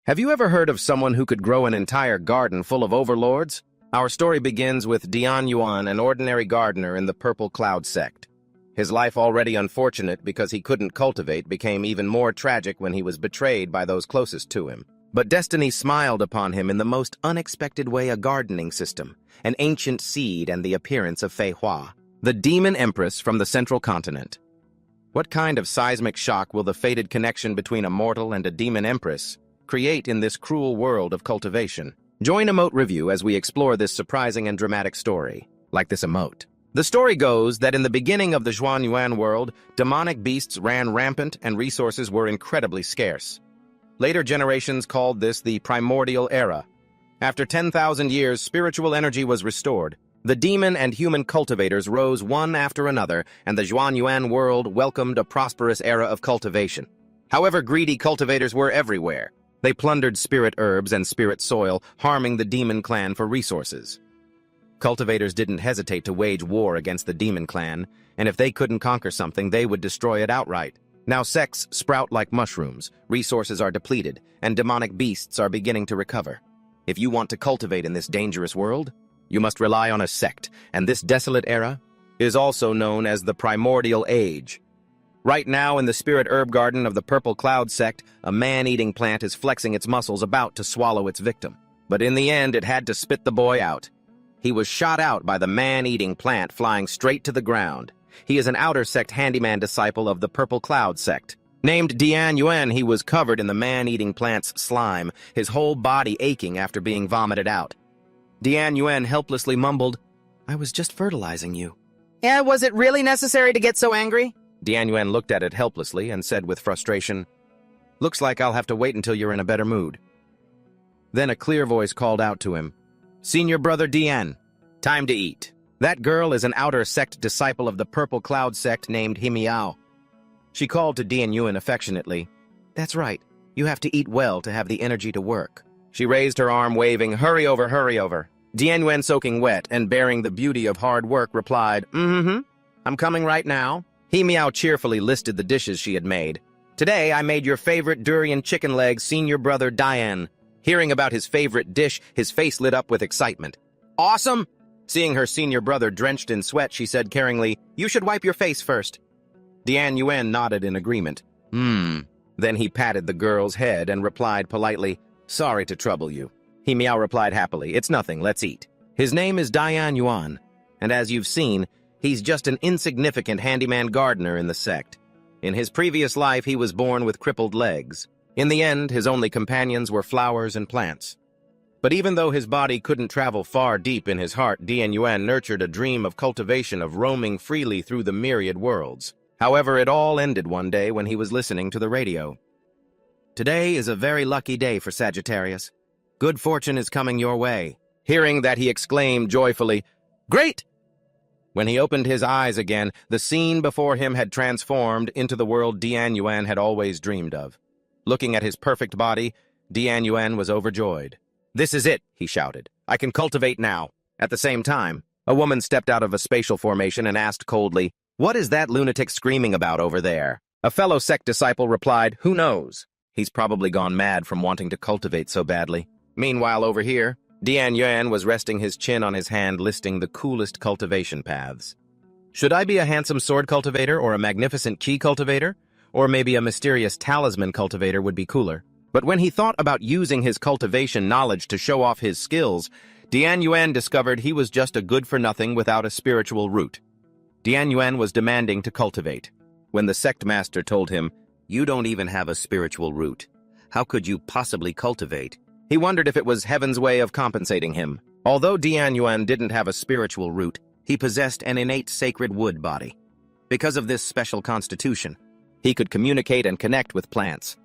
Have you ever heard of someone who could grow an entire garden full of overlords? Our story begins with Dian Yuan, an ordinary gardener in the Purple Cloud sect. His life, already unfortunate because he couldn't cultivate, became even more tragic when he was betrayed by those closest to him. But destiny smiled upon him in the most unexpected way: a gardening system, an ancient seed, and the appearance of Fei Hua, the demon empress from the central continent. What kind of seismic shock will the fated connection between a mortal and a demon empress create in this cruel world of cultivation? Join Emote Review as we explore this surprising and dramatic story. Like this emote. The story goes that in the beginning of the Zhuanyuan world, demonic beasts ran rampant and resources were incredibly scarce. Later generations called this the primordial era. After 10,000 years, spiritual energy was restored. The demon and human cultivators rose one after another, and the Zhuanyuan world welcomed a prosperous era of cultivation. However, greedy cultivators were everywhere. They plundered spirit herbs and spirit soil, harming the demon clan for resources. Cultivators didn't hesitate to wage war against the demon clan, and if they couldn't conquer something, they would destroy it outright. Now sects sprout like mushrooms, resources are depleted, and demonic beasts are beginning to recover. If you want to cultivate in this dangerous world, you must rely on a sect, and this desolate era is also known as the Primordial Age. Right now, in the spirit herb garden of the Purple Cloud sect, a man-eating plant is flexing its muscles, about to swallow its victim. But in the end, it had to spit the boy out. He was shot out by the man-eating plant, flying straight to the ground. He is an outer sect handyman disciple of the Purple Cloud sect. Named Dian Yuan, he was covered in the man-eating plant's slime, his whole body aching after being vomited out. Dian Yuan helplessly mumbled, "I was just fertilizing you." Yeah, was it really necessary to get so angry? Dian Yuan looked at it helplessly and said with frustration, "Looks like I'll have to wait until you're in a better mood." Then a clear voice called out to him, "Senior brother Dian, time to eat." That girl is an outer sect disciple of the Purple Cloud sect named Himiao. She called to Dian Yuan affectionately, "That's right, you have to eat well to have the energy to work." She raised her arm waving, "Hurry over, hurry over." Dian Yuan, soaking wet and bearing the beauty of hard work, replied, I'm coming right now." Himiao cheerfully listed the dishes she had made. "Today I made your favorite durian chicken leg, senior brother Dian." Hearing about his favorite dish, his face lit up with excitement. "Awesome!" Seeing her senior brother drenched in sweat, she said caringly, "You should wipe your face first." Dian Yuan nodded in agreement. Then he patted the girl's head and replied politely, "Sorry to trouble you." Himiao replied happily, "It's nothing, let's eat." His name is Dian Yuan, and as you've seen, he's just an insignificant handyman gardener in the sect. In his previous life, he was born with crippled legs. In the end, his only companions were flowers and plants. But even though his body couldn't travel far deep in his heart, Dian Yuan nurtured a dream of cultivation, of roaming freely through the myriad worlds. However, it all ended one day when he was listening to the radio. "Today is a very lucky day for Sagittarius. Good fortune is coming your way." Hearing that, he exclaimed joyfully, "Great!" When he opened his eyes again, the scene before him had transformed into the world Dian Yuan had always dreamed of. Looking at his perfect body, Dian Yuan was overjoyed. "This is it," he shouted. "I can cultivate now." At the same time, a woman stepped out of a spatial formation and asked coldly, "What is that lunatic screaming about over there?" A fellow sect disciple replied, "Who knows? He's probably gone mad from wanting to cultivate so badly." Meanwhile, over here, Dian Yuan was resting his chin on his hand, listing the coolest cultivation paths. Should I be a handsome sword cultivator or a magnificent key cultivator? Or maybe a mysterious talisman cultivator would be cooler. But when he thought about using his cultivation knowledge to show off his skills, Dian Yuan discovered he was just a good-for-nothing without a spiritual root. Dian Yuan was demanding to cultivate. When the sect master told him, "You don't even have a spiritual root. How could you possibly cultivate?" He wondered if it was heaven's way of compensating him. Although Dian Yuan didn't have a spiritual root, he possessed an innate sacred wood body. Because of this special constitution, he could communicate and connect with plants.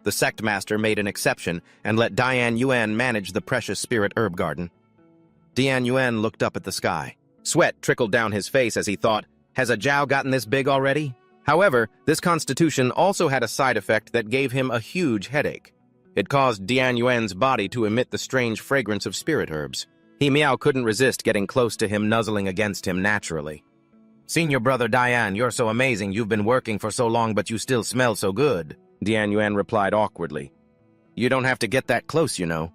The sect master made an exception and let Dian Yuan manage the precious spirit herb garden. Dian Yuan looked up at the sky. Sweat trickled down his face as he thought, "Has a Zhao gotten this big already?" However, this constitution also had a side effect that gave him a huge headache. It caused Dian Yuan's body to emit the strange fragrance of spirit herbs. Himiao couldn't resist getting close to him, nuzzling against him naturally. "Senior brother Dian, you're so amazing. You've been working for so long, but you still smell so good," Dian Yuan replied awkwardly. You don't have to get that close, you know.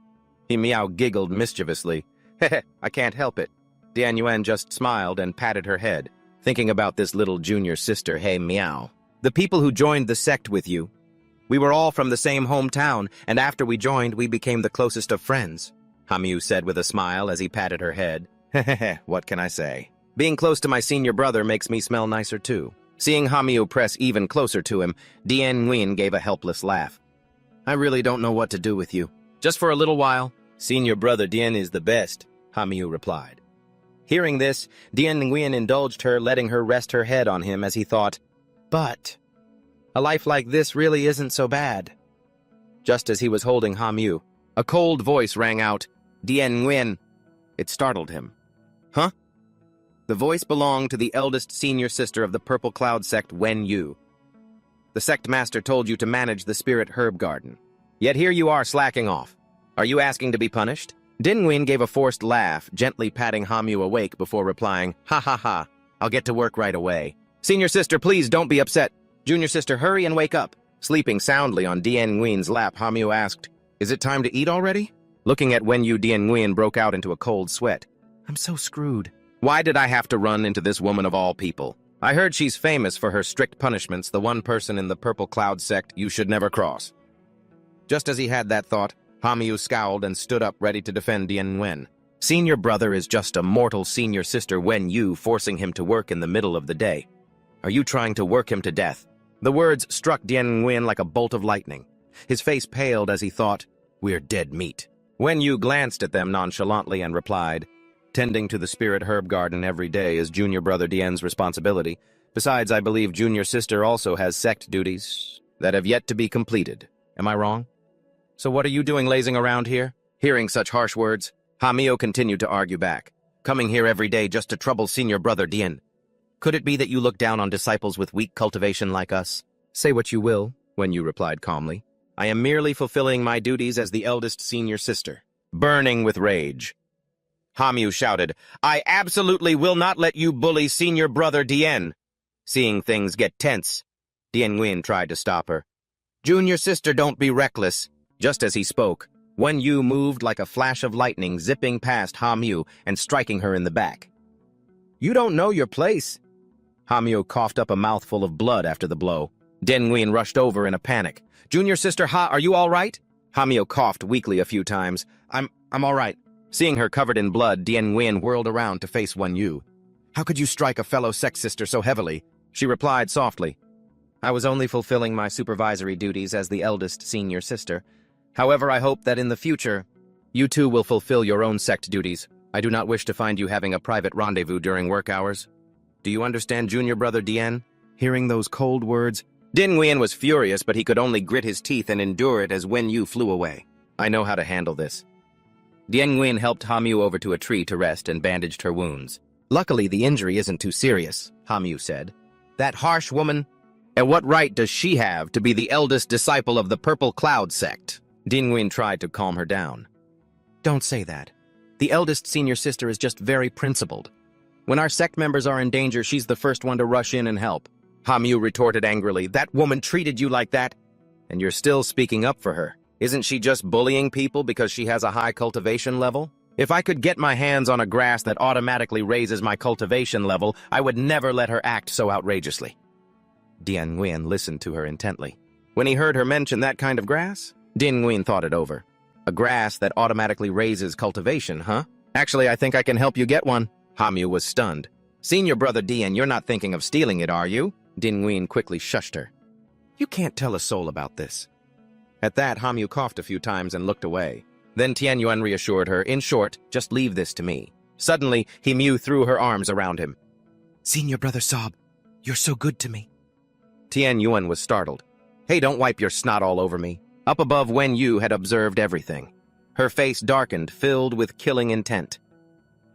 He meow giggled mischievously. Heh, I can't help it. Dian Yuan just smiled and patted her head, thinking about this little junior sister, hey meow. The people who joined the sect with you. We were all from the same hometown, and after we joined, we became the closest of friends, Hamiu said with a smile as he patted her head. Hehehe, what can I say? Being close to my senior brother makes me smell nicer too. Seeing Hamiu press even closer to him, Dian Nguyen gave a helpless laugh. I really don't know what to do with you. Just for a little while. Senior brother Dian is the best, Hamiu replied. Hearing this, Dian Nguyen indulged her, letting her rest her head on him as he thought, but a life like this really isn't so bad. Just as he was holding Hamiu, a cold voice rang out, Dian Nguyen. It startled him. Huh? The voice belonged to the eldest senior sister of the Purple Cloud sect, Wen Yu. The sect master told you to manage the spirit herb garden. Yet here you are slacking off. Are you asking to be punished? Din Nguyen gave a forced laugh, gently patting Hamiu awake before replying, ha ha ha, I'll get to work right away. Senior sister, please don't be upset. Junior sister, hurry and wake up. Sleeping soundly on Dian Nguyen's lap, Hamiu asked, is it time to eat already? Looking at Wen Yu, Dian Nguyen broke out into a cold sweat. I'm so screwed. Why did I have to run into this woman of all people? I heard she's famous for her strict punishments, the one person in the Purple Cloud sect you should never cross. Just as he had that thought, Hamiu scowled and stood up ready to defend Dian Nguyen. Senior brother is just a mortal senior sister Wen Yu forcing him to work in the middle of the day. Are you trying to work him to death? The words struck Dian Nguyen like a bolt of lightning. His face paled as he thought, we're dead meat. Wen Yu glanced at them nonchalantly and replied, tending to the spirit herb garden every day is junior brother Dian's responsibility. Besides, I believe junior sister also has sect duties that have yet to be completed. Am I wrong? So what are you doing lazing around here? Hearing such harsh words, Hamiu continued to argue back. Coming here every day just to trouble senior brother Dian. Could it be that you look down on disciples with weak cultivation like us? Say what you will, Wen Yu replied calmly. I am merely fulfilling my duties as the eldest senior sister. Burning with rage, Hamiu shouted, I absolutely will not let you bully senior brother Dian. Seeing things get tense, Dian Nguyen tried to stop her. Junior sister, don't be reckless. Just as he spoke, Wen Yu moved like a flash of lightning, zipping past Hamiu and striking her in the back. You don't know your place. Hamiu coughed up a mouthful of blood after the blow. Dian Nguyen rushed over in a panic. Junior sister, are you all right? Hamiu coughed weakly a few times. I'm all right. Seeing her covered in blood, Dian Nguyen whirled around to face Wen Yu. How could you strike a fellow sex sister so heavily? She replied softly. I was only fulfilling my supervisory duties as the eldest senior sister. However, I hope that in the future, you two will fulfill your own sect duties. I do not wish to find you having a private rendezvous during work hours. Do you understand, junior brother Dian? Hearing those cold words, Din Nguyen was furious, but he could only grit his teeth and endure it as Wen Yu flew away. I know how to handle this. Dian Nguyen helped Hamiu over to a tree to rest and bandaged her wounds. Luckily, the injury isn't too serious, Hamiu said. That harsh woman? And what right does she have to be the eldest disciple of the Purple Cloud sect? Din Nguyen tried to calm her down. Don't say that. The eldest senior sister is just very principled. When our sect members are in danger, she's the first one to rush in and help. Hamiu retorted angrily, that woman treated you like that? And you're still speaking up for her. Isn't she just bullying people because she has a high cultivation level? If I could get my hands on a grass that automatically raises my cultivation level, I would never let her act so outrageously. Dian Nguyen listened to her intently. When he heard her mention that kind of grass, Din Nguyen thought it over. A grass that automatically raises cultivation, huh? Actually, I think I can help you get one. Hamiu was stunned. Senior brother Dian, you're not thinking of stealing it, are you? Din Nguyen quickly shushed her. You can't tell a soul about this. At that, Hamiu coughed a few times and looked away. Then Tian Yuan reassured her, in short, just leave this to me. Suddenly, Hamiu threw her arms around him. Senior brother Sob, you're so good to me. Tian Yuan was startled. Hey, don't wipe your snot all over me. Up above, Wen Yu had observed everything. Her face darkened, filled with killing intent.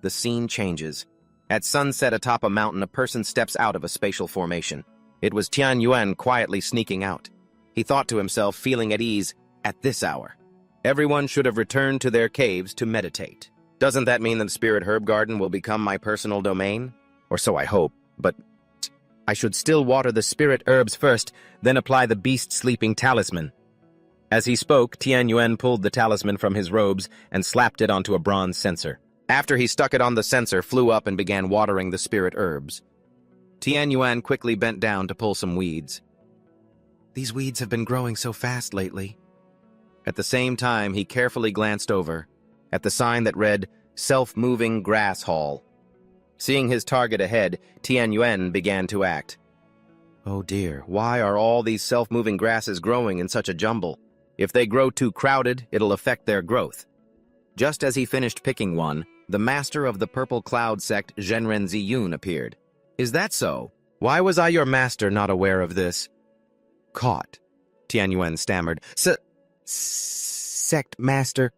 The scene changes. At sunset atop a mountain, a person steps out of a spatial formation. It was Tian Yuan quietly sneaking out. He thought to himself, feeling at ease, at this hour. Everyone should have returned to their caves to meditate. Doesn't that mean that the Spirit Herb Garden will become my personal domain? Or so I hope, but I should still water the spirit herbs first, then apply the beast sleeping talisman. As he spoke, Tian Yuan pulled the talisman from his robes and slapped it onto a bronze censer. After he stuck it on the censer, flew up and began watering the spirit herbs. Tian Yuan quickly bent down to pull some weeds. These weeds have been growing so fast lately. At the same time, he carefully glanced over at the sign that read, Self-Moving Grass Hall. Seeing his target ahead, Tian Yuan began to act. Oh dear, why are all these self-moving grasses growing in such a jumble? If they grow too crowded, it'll affect their growth. Just as he finished picking one, the master of the Purple Cloud sect, Zhenren Ziyun, appeared. Is that so? Why was I your master not aware of this? Caught, Tian Yuan stammered. Sect master,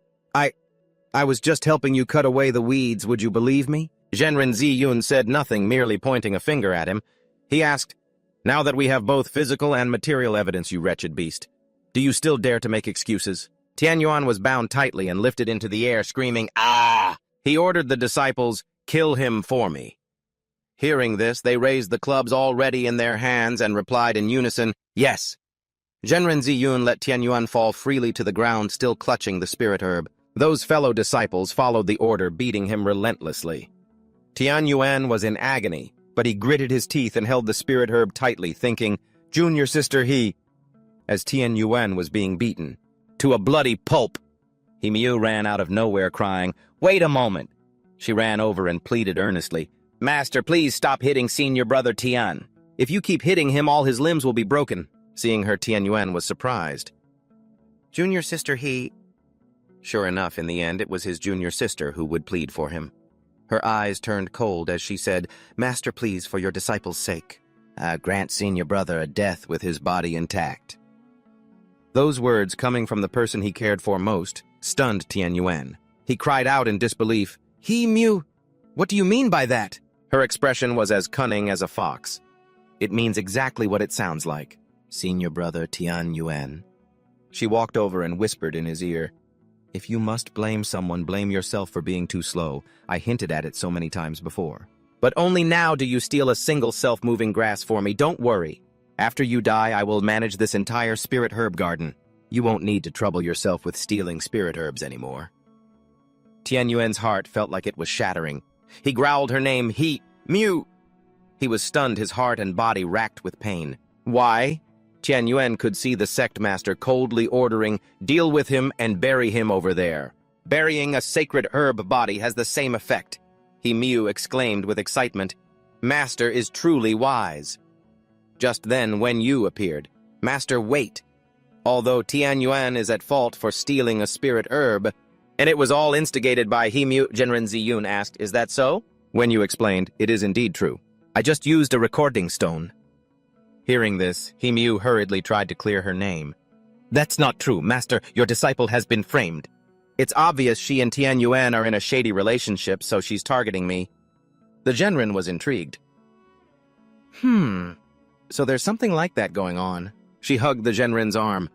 I was just helping you cut away the weeds, would you believe me? Zhenren Ziyun said nothing, merely pointing a finger at him. He asked, Now that we have both physical and material evidence, you wretched beast, do you still dare to make excuses? Tian Yuan was bound tightly and lifted into the air, screaming, Ah! He ordered the disciples, Kill him for me. Hearing this, they raised the clubs already in their hands and replied in unison, Yes. Zhenren Ziyun let Tian Yuan fall freely to the ground, still clutching the spirit herb. Those fellow disciples followed the order, beating him relentlessly. Tian Yuan was in agony, but he gritted his teeth and held the spirit herb tightly, thinking, Junior sister he... As Tian Yuan was being beaten, to a bloody pulp, Himiu ran out of nowhere crying, Wait a moment. She ran over and pleaded earnestly, Master, please stop hitting senior brother Tian. If you keep hitting him, all his limbs will be broken. Seeing her, Tian Yuan was surprised. Junior sister he... Sure enough, in the end, it was his junior sister who would plead for him. Her eyes turned cold as she said, Master, please, for your disciple's sake, grant senior brother a death with his body intact. Those words, coming from the person he cared for most, stunned Tian Yuan. He cried out in disbelief, He-Mew, what do you mean by that? Her expression was as cunning as a fox. It means exactly what it sounds like. Senior brother Tian Yuan. She walked over and whispered in his ear, If you must blame someone, blame yourself for being too slow. I hinted at it so many times before. But only now do you steal a single self-moving grass for me. Don't worry. After you die, I will manage this entire spirit herb garden. You won't need to trouble yourself with stealing spirit herbs anymore. Tian Yuan's heart felt like it was shattering. He growled her name, Mew. He was stunned, his heart and body racked with pain. Why? Tian Yuan could see the sect master coldly ordering, Deal with him and bury him over there. Burying a sacred herb body has the same effect. Mew exclaimed with excitement, Master is truly wise. Just then, Wen Yu appeared. Master, wait. Although Tian Yuan is at fault for stealing a spirit herb, and it was all instigated by Mew, Zhenren Ziyun asked, Is that so? Wen Yu explained, It is indeed true. I just used a recording stone. Hearing this, Mew hurriedly tried to clear her name. That's not true, Master. Your disciple has been framed. It's obvious she and Tian Yuan are in a shady relationship, so she's targeting me. The Zhenren was intrigued. So there's something like that going on. She hugged the Zhenren's arm.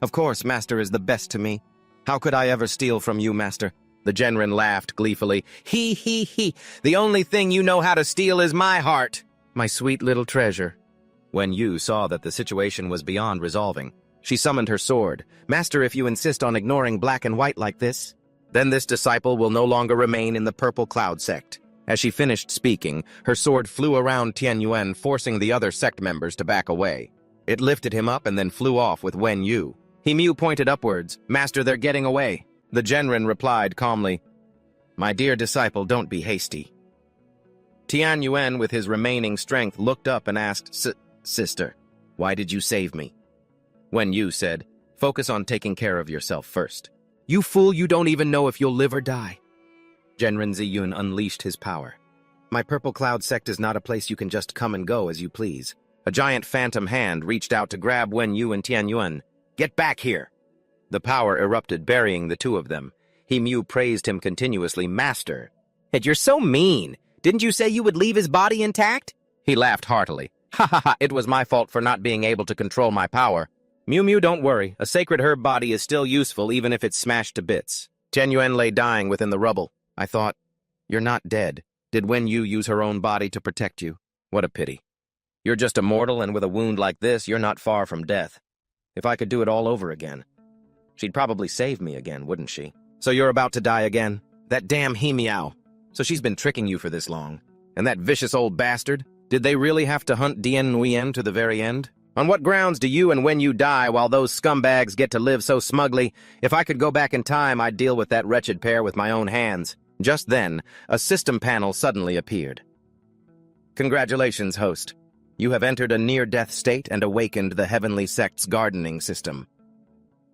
Of course, Master is the best to me. How could I ever steal from you, Master? The Zhenren laughed gleefully. He. The only thing you know how to steal is my heart. My sweet little treasure. When Yu saw that the situation was beyond resolving, she summoned her sword. Master, if you insist on ignoring black and white like this, then this disciple will no longer remain in the Purple Cloud sect. As she finished speaking, her sword flew around Tian Yuan, forcing the other sect members to back away. It lifted him up and then flew off with Wen Yu. Mew pointed upwards. Master, they're getting away. The Zhenren replied calmly, My dear disciple, don't be hasty. Tian Yuan, with his remaining strength, looked up and asked, Sister, why did you save me? Wen Yu said, Focus on taking care of yourself first. You fool, you don't even know if you'll live or die. Zhenren Ziyun unleashed his power. My Purple Cloud sect is not a place you can just come and go as you please. A giant phantom hand reached out to grab Wen Yu and Tian Yuan. Get back here! The power erupted, burying the two of them. Mew praised him continuously. Master, and you're so mean. Didn't you say you would leave his body intact? He laughed heartily. Ha, it was my fault for not being able to control my power. Mew, don't worry. A sacred herb body is still useful even if it's smashed to bits. Tian Yuan lay dying within the rubble. I thought, You're not dead. Did Wen Yu use her own body to protect you? What a pity. You're just a mortal, and with a wound like this, you're not far from death. If I could do it all over again. She'd probably save me again, wouldn't she? So you're about to die again? That damn he-meow. So she's been tricking you for this long. And that vicious old bastard? Did they really have to hunt Dien Nguyen to the very end? On what grounds do you and when you die while those scumbags get to live so smugly? If I could go back in time, I'd deal with that wretched pair with my own hands. Just then, a system panel suddenly appeared. Congratulations, host. You have entered a near-death state and awakened the Heavenly Sect's gardening system.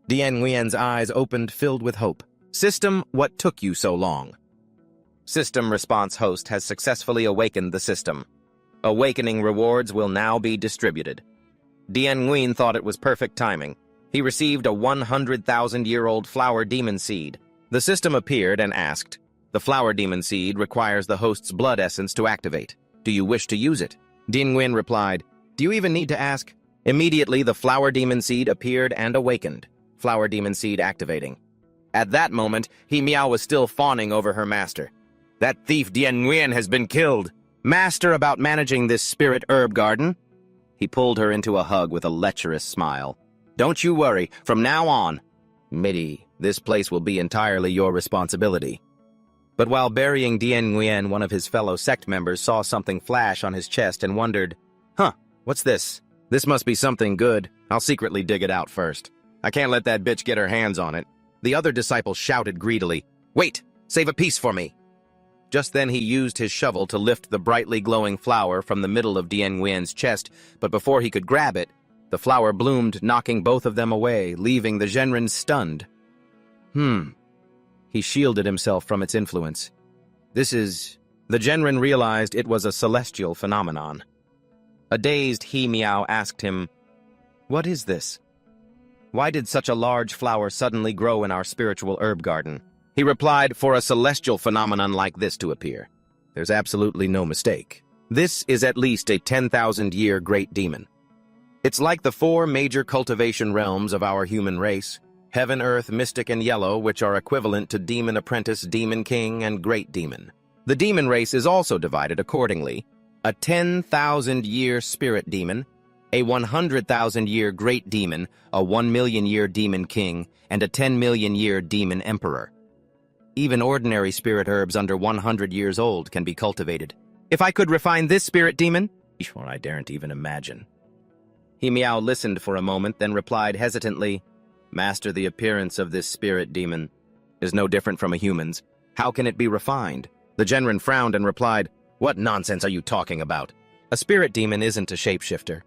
Dien Nguyen's eyes opened, filled with hope. System, what took you so long? System response host has successfully awakened the system. Awakening rewards will now be distributed. Dien Nguyen thought it was perfect timing. He received a 100,000-year-old flower demon seed. The system appeared and asked, the flower demon seed requires the host's blood essence to activate. Do you wish to use it? Dien Nguyen replied, do you even need to ask? Immediately, the flower demon seed appeared and awakened. Flower demon seed activating. At that moment, he-meow was still fawning over her master. That thief Dien Nguyen has been killed. Master about managing this spirit herb garden? He pulled her into a hug with a lecherous smile. Don't you worry, from now on, Midi, this place will be entirely your responsibility. But while burying Dien Nguyen, one of his fellow sect members saw something flash on his chest and wondered, what's this? This must be something good. I'll secretly dig it out first. I can't let that bitch get her hands on it. The other disciple shouted greedily, wait, save a piece for me. Just then he used his shovel to lift the brightly glowing flower from the middle of Dien Nguyen's chest, but before he could grab it, the flower bloomed, knocking both of them away, leaving the Genren stunned. He shielded himself from its influence. The Genren realized it was a celestial phenomenon. A dazed he-meow asked him, what is this? Why did such a large flower suddenly grow in our spiritual herb garden? He replied, for a celestial phenomenon like this to appear, there's absolutely no mistake. This is at least a 10,000-year great demon. It's like the 4 major cultivation realms of our human race, Heaven, Earth, Mystic, and Yellow, which are equivalent to Demon Apprentice, Demon King, and Great Demon. The demon race is also divided accordingly. A 10,000-year spirit demon, a 100,000-year great demon, a 1,000,000-year demon king, and a 10,000,000-year demon emperor. Even ordinary spirit herbs under 100 years old can be cultivated. If I could refine this spirit demon, I daren't even imagine. He-meow listened for a moment, then replied hesitantly, Master, the appearance of this spirit demon is no different from a human's. How can it be refined? The Genren frowned and replied, what nonsense are you talking about? A spirit demon isn't a shapeshifter.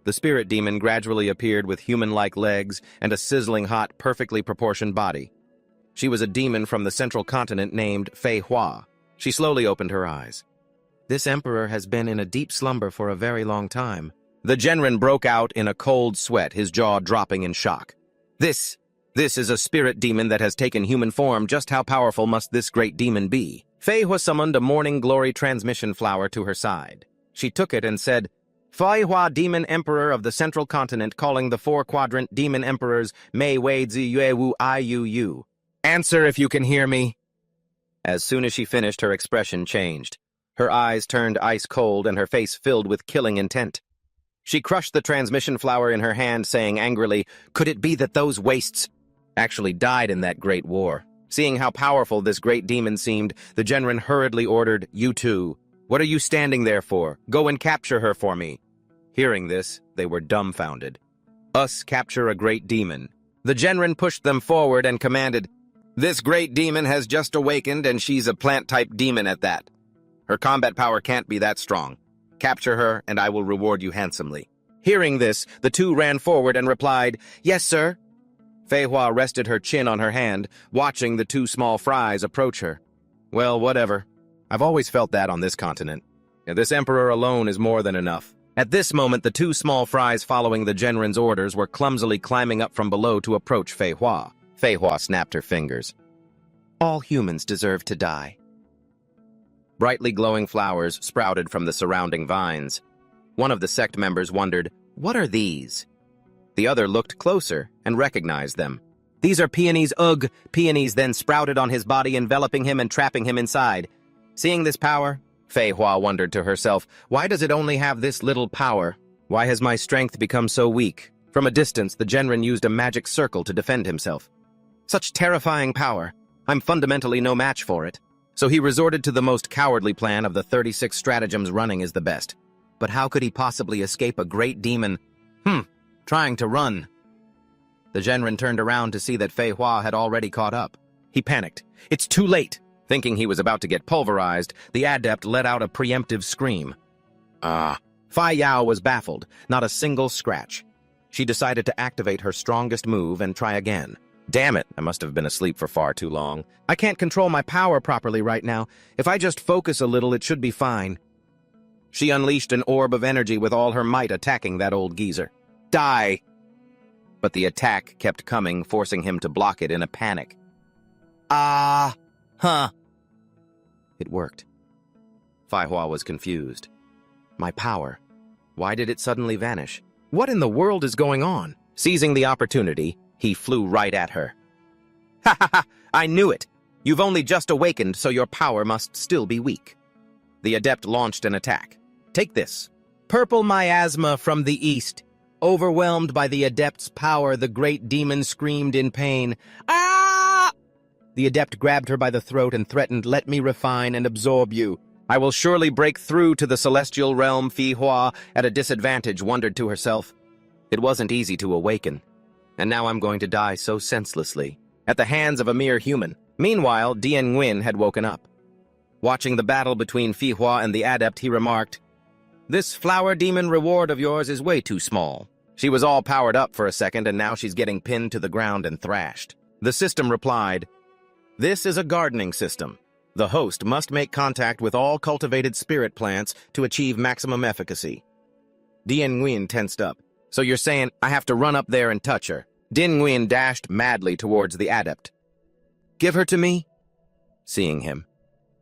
The spirit demon gradually appeared with human-like legs and a sizzling hot, perfectly proportioned body. She was a demon from the central continent named Fei Hua. She slowly opened her eyes. This emperor has been in a deep slumber for a very long time. The Genren broke out in a cold sweat, his jaw dropping in shock. This is a spirit demon that has taken human form. Just how powerful must this great demon be? Fei Hua summoned a morning glory transmission flower to her side. She took it and said, Fei Hua, demon emperor of the central continent, calling the 4-quadrant demon emperors Mei Wei Zi Yue Wu I Yu Yu. Answer if you can hear me. As soon as she finished, her expression changed. Her eyes turned ice cold and her face filled with killing intent. She crushed the transmission flower in her hand, saying angrily, could it be that those wastes actually died in that great war? Seeing how powerful this great demon seemed, the Genren hurriedly ordered, you two, what are you standing there for? Go and capture her for me. Hearing this, they were dumbfounded. Us capture a great demon. The Genren pushed them forward and commanded, this great demon has just awakened and she's a plant-type demon at that. Her combat power can't be that strong. Capture her and I will reward you handsomely. Hearing this, the two ran forward and replied, yes, sir. Fei Hua rested her chin on her hand, watching the 2 small fries approach her. Well, whatever. I've always felt that on this continent. This emperor alone is more than enough. At this moment, the 2 small fries following the Genren's orders were clumsily climbing up from below to approach Fei Hua. Fei Hua snapped her fingers. All humans deserve to die. Brightly glowing flowers sprouted from the surrounding vines. One of the sect members wondered, what are these? The other looked closer and recognized them. These are peonies. Ugh! Peonies then sprouted on his body, enveloping him and trapping him inside. Seeing this power, Fei Hua wondered to herself, why does it only have this little power? Why has my strength become so weak? From a distance, the Genrin used a magic circle to defend himself. Such terrifying power. I'm fundamentally no match for it. So he resorted to the most cowardly plan of the 36 stratagems. Running is the best. But how could he possibly escape a great demon? Trying to run. The Genrin turned around to see that Fei Hua had already caught up. He panicked. It's too late! Thinking he was about to get pulverized, the adept let out a preemptive scream. Fei Yao was baffled, not a single scratch. She decided to activate her strongest move and try again. Damn it, I must have been asleep for far too long. I can't control my power properly right now. If I just focus a little, it should be fine. She unleashed an orb of energy with all her might, attacking that old geezer. Die! But the attack kept coming, forcing him to block it in a panic. It worked. Fei Hua was confused. My power. Why did it suddenly vanish? What in the world is going on? Seizing the opportunity, he flew right at her. Ha ha ha! I knew it! You've only just awakened, so your power must still be weak. The adept launched an attack. Take this. Purple miasma from the east. Overwhelmed by the adept's power, the great demon screamed in pain. Ah! The adept grabbed her by the throat and threatened, let me refine and absorb you. I will surely break through to the celestial realm. Fei Hua, at a disadvantage, wondered to herself. It wasn't easy to awaken. And now I'm going to die so senselessly, at the hands of a mere human. Meanwhile, Dian Nguyen had woken up. Watching the battle between Fei Hua and the adept, he remarked, This flower demon reward of yours is way too small. She was all powered up for a second, and now she's getting pinned to the ground and thrashed. The system replied, This is a gardening system. The host must make contact with all cultivated spirit plants to achieve maximum efficacy. Dian Nguyen tensed up. So you're saying I have to run up there and touch her? Din Nguyen dashed madly towards the adept. Give her to me? Seeing him,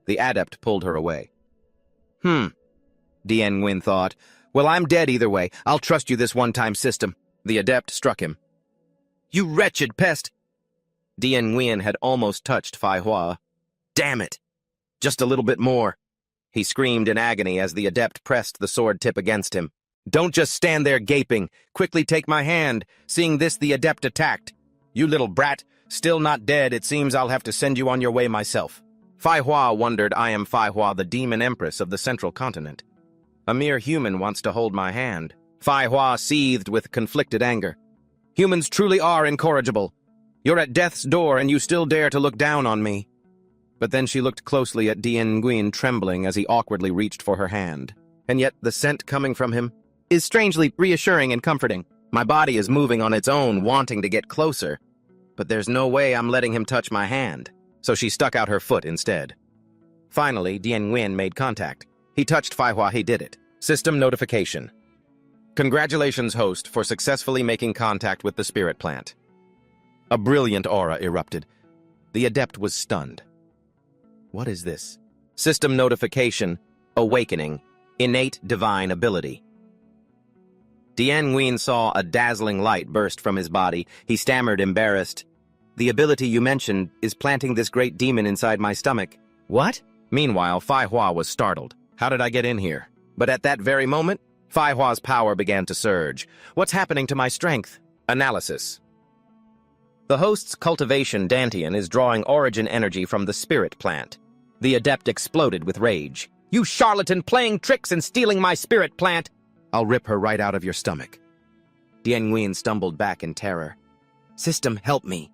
the adept pulled her away. Dian Nguyen thought, well, I'm dead either way. I'll trust you this one-time system. The adept struck him. You wretched pest! Dian Nguyen had almost touched Fei Hua. Damn it! Just a little bit more. He screamed in agony as the adept pressed the sword tip against him. Don't just stand there gaping. Quickly take my hand. Seeing this, the adept attacked. You little brat, still not dead. It seems I'll have to send you on your way myself. Fei Hua wondered, I am Fei Hua, the demon empress of the central continent. A mere human wants to hold my hand. Fei Hua seethed with conflicted anger. Humans truly are incorrigible. You're at death's door and you still dare to look down on me. But then she looked closely at Dian Nguyen, trembling as he awkwardly reached for her hand. And yet the scent coming from him is strangely reassuring and comforting. My body is moving on its own, wanting to get closer. But there's no way I'm letting him touch my hand. So she stuck out her foot instead. Finally, Dian Nguyen made contact. He touched Fei Hua. He did it. System notification. Congratulations, host, for successfully making contact with the spirit plant. A brilliant aura erupted. The adept was stunned. What is this? System notification. Awakening. Innate divine ability. Dian Nguyen saw a dazzling light burst from his body. He stammered, embarrassed. The ability you mentioned is planting this great demon inside my stomach. What? Meanwhile, Fei Hua was startled. How did I get in here? But at that very moment, Fei Hua's power began to surge. What's happening to my strength? Analysis. The host's cultivation Dantian is drawing origin energy from the spirit plant. The adept exploded with rage. You charlatan, playing tricks and stealing my spirit plant! I'll rip her right out of your stomach. Dian Nguyen stumbled back in terror. System, help me.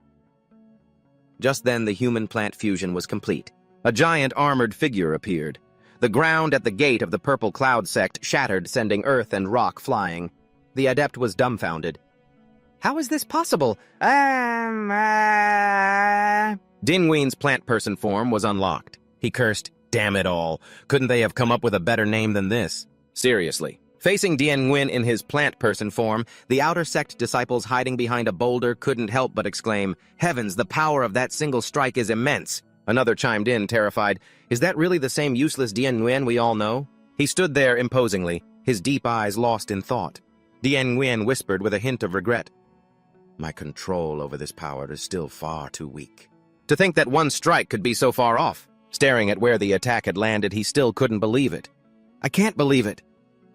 Just then the human-plant fusion was complete. A giant armored figure appeared. The ground at the gate of the purple cloud sect shattered, sending earth and rock flying. The adept was dumbfounded. How is this possible? Din Nguyen's plant person form was unlocked. He cursed, damn it all. Couldn't they have come up with a better name than this? Seriously. Facing Dian Nguyen in his plant person form, the outer sect disciples hiding behind a boulder couldn't help but exclaim, Heavens, the power of that single strike is immense. Another chimed in, terrified, Is that really the same useless Dian Nguyen we all know? He stood there imposingly, his deep eyes lost in thought. Dian Nguyen whispered with a hint of regret, My control over this power is still far too weak. To think that one strike could be so far off. Staring at where the attack had landed, he still couldn't believe it. I can't believe it.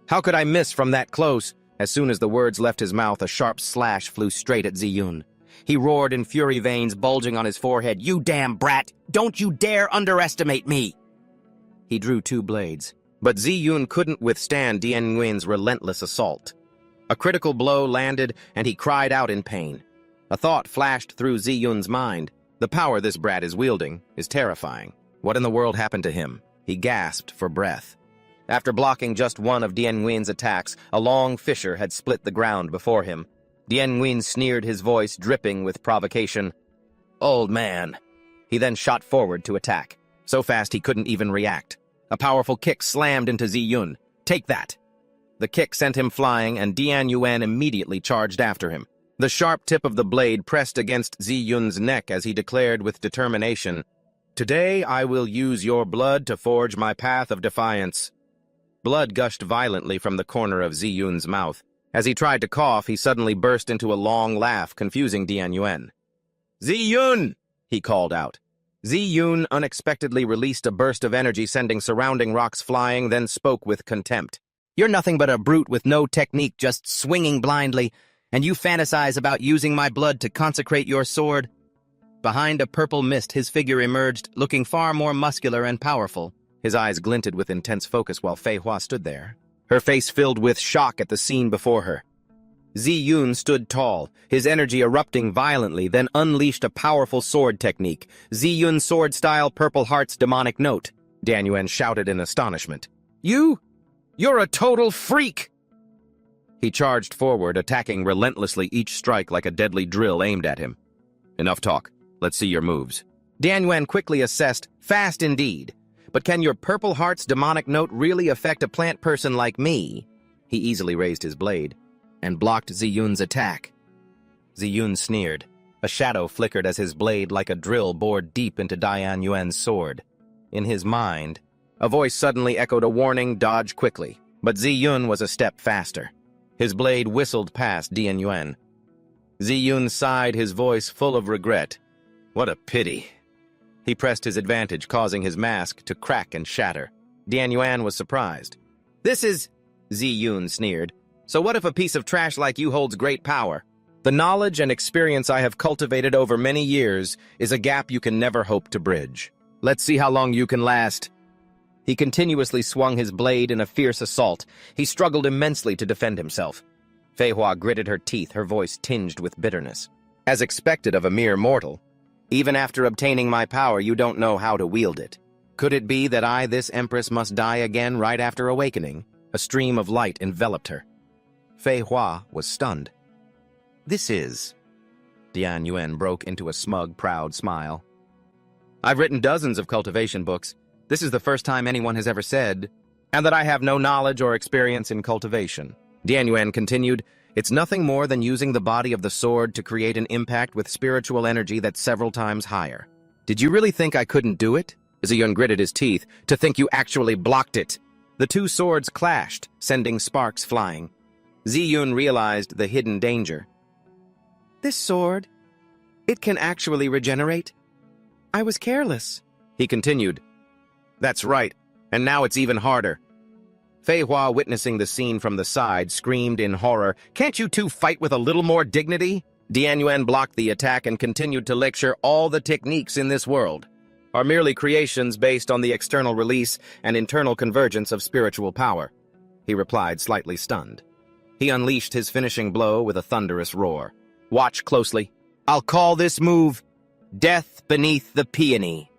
How could I miss from that close? As soon as the words left his mouth, a sharp slash flew straight at Ziyun. He roared in fury, veins bulging on his forehead. "You damn brat! Don't you dare underestimate me!" He drew 2 blades, but Ziyun couldn't withstand Dian Nguyen's relentless assault. A critical blow landed, and he cried out in pain. A thought flashed through Ziyun's mind. The power this brat is wielding is terrifying. What in the world happened to him? He gasped for breath. After blocking just one of Dian Nguyen's attacks, a long fissure had split the ground before him. Dian Nguyen sneered, his voice dripping with provocation. "Old man." He then shot forward to attack. So fast he couldn't even react. A powerful kick slammed into Ziyun. "Take that!" The kick sent him flying, and Dian Nguyen immediately charged after him. The sharp tip of the blade pressed against Ziyun's neck as he declared with determination, "Today I will use your blood to forge my path of defiance." Blood gushed violently from the corner of Ziyun's mouth. As he tried to cough, he suddenly burst into a long laugh, confusing Dian Nguyen. "Ziyun!" he called out. Ziyun unexpectedly released a burst of energy, sending surrounding rocks flying, then spoke with contempt. "You're nothing but a brute with no technique, just swinging blindly, and you fantasize about using my blood to consecrate your sword." Behind a purple mist, his figure emerged, looking far more muscular and powerful. His eyes glinted with intense focus while Fei Hua stood there, her face filled with shock at the scene before her. Ziyun stood tall, his energy erupting violently, then unleashed a powerful sword technique. "Ziyun sword-style Purple Heart's demonic note," Dian Nguyen shouted in astonishment. You're a total freak!" He charged forward, attacking relentlessly, each strike like a deadly drill aimed at him. "Enough talk. Let's see your moves." Dian Nguyen quickly assessed, "Fast indeed. But can your Purple Heart's demonic note really affect a plant person like me?" He easily raised his blade and blocked Ziyun's attack. Ziyun sneered. A shadow flickered as his blade, like a drill, bored deep into Dian Nguyen's sword. In his mind, a voice suddenly echoed a warning, "Dodge quickly." But Ziyun was a step faster. His blade whistled past Dian Nguyen. Ziyun sighed, his voice full of regret. "What a pity." He pressed his advantage, causing his mask to crack and shatter. Dian Nguyen was surprised. "This is—" Ziyun sneered. "So what if a piece of trash like you holds great power? The knowledge and experience I have cultivated over many years is a gap you can never hope to bridge. Let's see how long you can last." He continuously swung his blade in a fierce assault. He struggled immensely to defend himself. Fei Hua gritted her teeth, her voice tinged with bitterness. "As expected of a mere mortal. Even after obtaining my power, you don't know how to wield it. Could it be that I, this empress, must die again right after awakening?" A stream of light enveloped her. Fei Hua was stunned. "This is—" Dian Nguyen broke into a smug, proud smile. "I've written dozens of cultivation books. This is the first time anyone has ever said, and that I have no knowledge or experience in cultivation." Dian Nguyen continued, "It's nothing more than using the body of the sword to create an impact with spiritual energy that's several times higher. Did you really think I couldn't do it?" Ziyun gritted his teeth. "To think you actually blocked it." The 2 swords clashed, sending sparks flying. Ziyun realized the hidden danger. "This sword, it can actually regenerate? I was careless." He continued, "That's right, and now it's even harder." Fei Hua, witnessing the scene from the side, screamed in horror, "Can't you two fight with a little more dignity?" Dian Nguyen blocked the attack and continued to lecture, "All the techniques in this world are merely creations based on the external release and internal convergence of spiritual power," he replied, slightly stunned. He unleashed his finishing blow with a thunderous roar. "Watch closely. I'll call this move Death Beneath the Peony."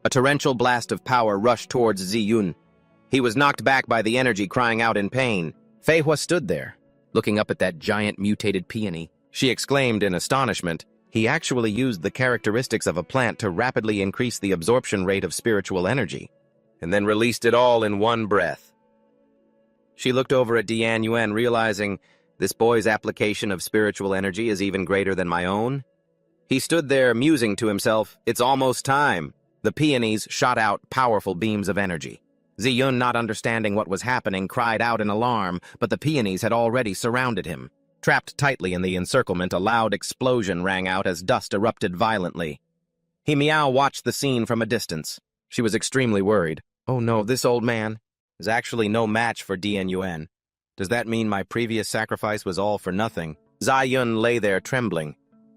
A torrential blast of power rushed towards Ziyun. He was knocked back by the energy, crying out in pain. Fei Hua stood there, looking up at that giant mutated peony. She exclaimed in astonishment, "He actually used the characteristics of a plant to rapidly increase the absorption rate of spiritual energy, and then released it all in one breath." She looked over at Dian Nguyen, realizing this boy's application of spiritual energy is even greater than my own. He stood there, musing to himself, "It's almost time." The peonies shot out powerful beams of energy. Ziyun, not understanding what was happening, cried out in alarm, but the peonies had already surrounded him. Trapped tightly in the encirclement, a loud explosion rang out as dust erupted violently. He Miao watched the scene from a distance. She was extremely worried. Oh no, this old man is actually no match for Dian Nguyen. Does that mean my previous sacrifice was all for nothing? Ziyun lay there trembling.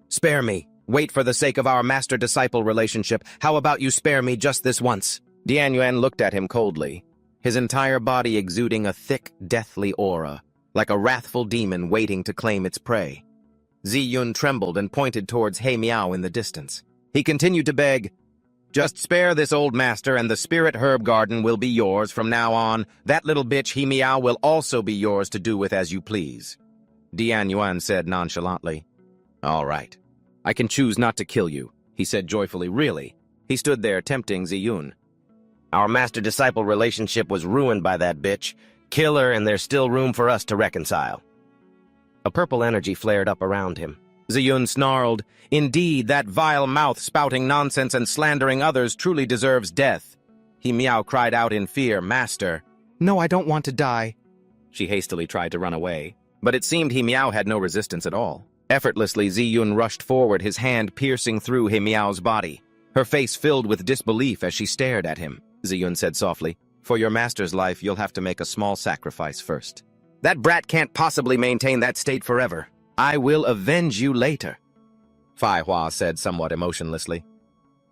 Spare me. Wait, for the sake of our master-disciple relationship, how about you spare me just this once? Dianyuan looked at him coldly, his entire body exuding a thick, deathly aura, like a wrathful demon waiting to claim its prey. Ziyun trembled and pointed towards He Miao in the distance. He continued to beg, just spare this old master and the spirit herb garden will be yours from now on. That little bitch He Miao will also be yours to do with as you please. Dianyuan said nonchalantly. All right. I can choose not to kill you, he said joyfully. Really? He stood there tempting Ziyun. Our master-disciple relationship was ruined by that bitch. Kill her and there's still room for us to reconcile. A purple energy flared up around him. Ziyun snarled, indeed, that vile mouth spouting nonsense and slandering others truly deserves death. He Miao cried out in fear, Master. No, I don't want to die. She hastily tried to run away, but it seemed He Miao had no resistance at all. Effortlessly, Ziyun rushed forward, his hand piercing through He Miao's body. Her face filled with disbelief as she stared at him. Ziyun said softly, for your master's life, you'll have to make a small sacrifice first. That brat can't possibly maintain that state forever. I will avenge you later, Fai Hua said somewhat emotionlessly.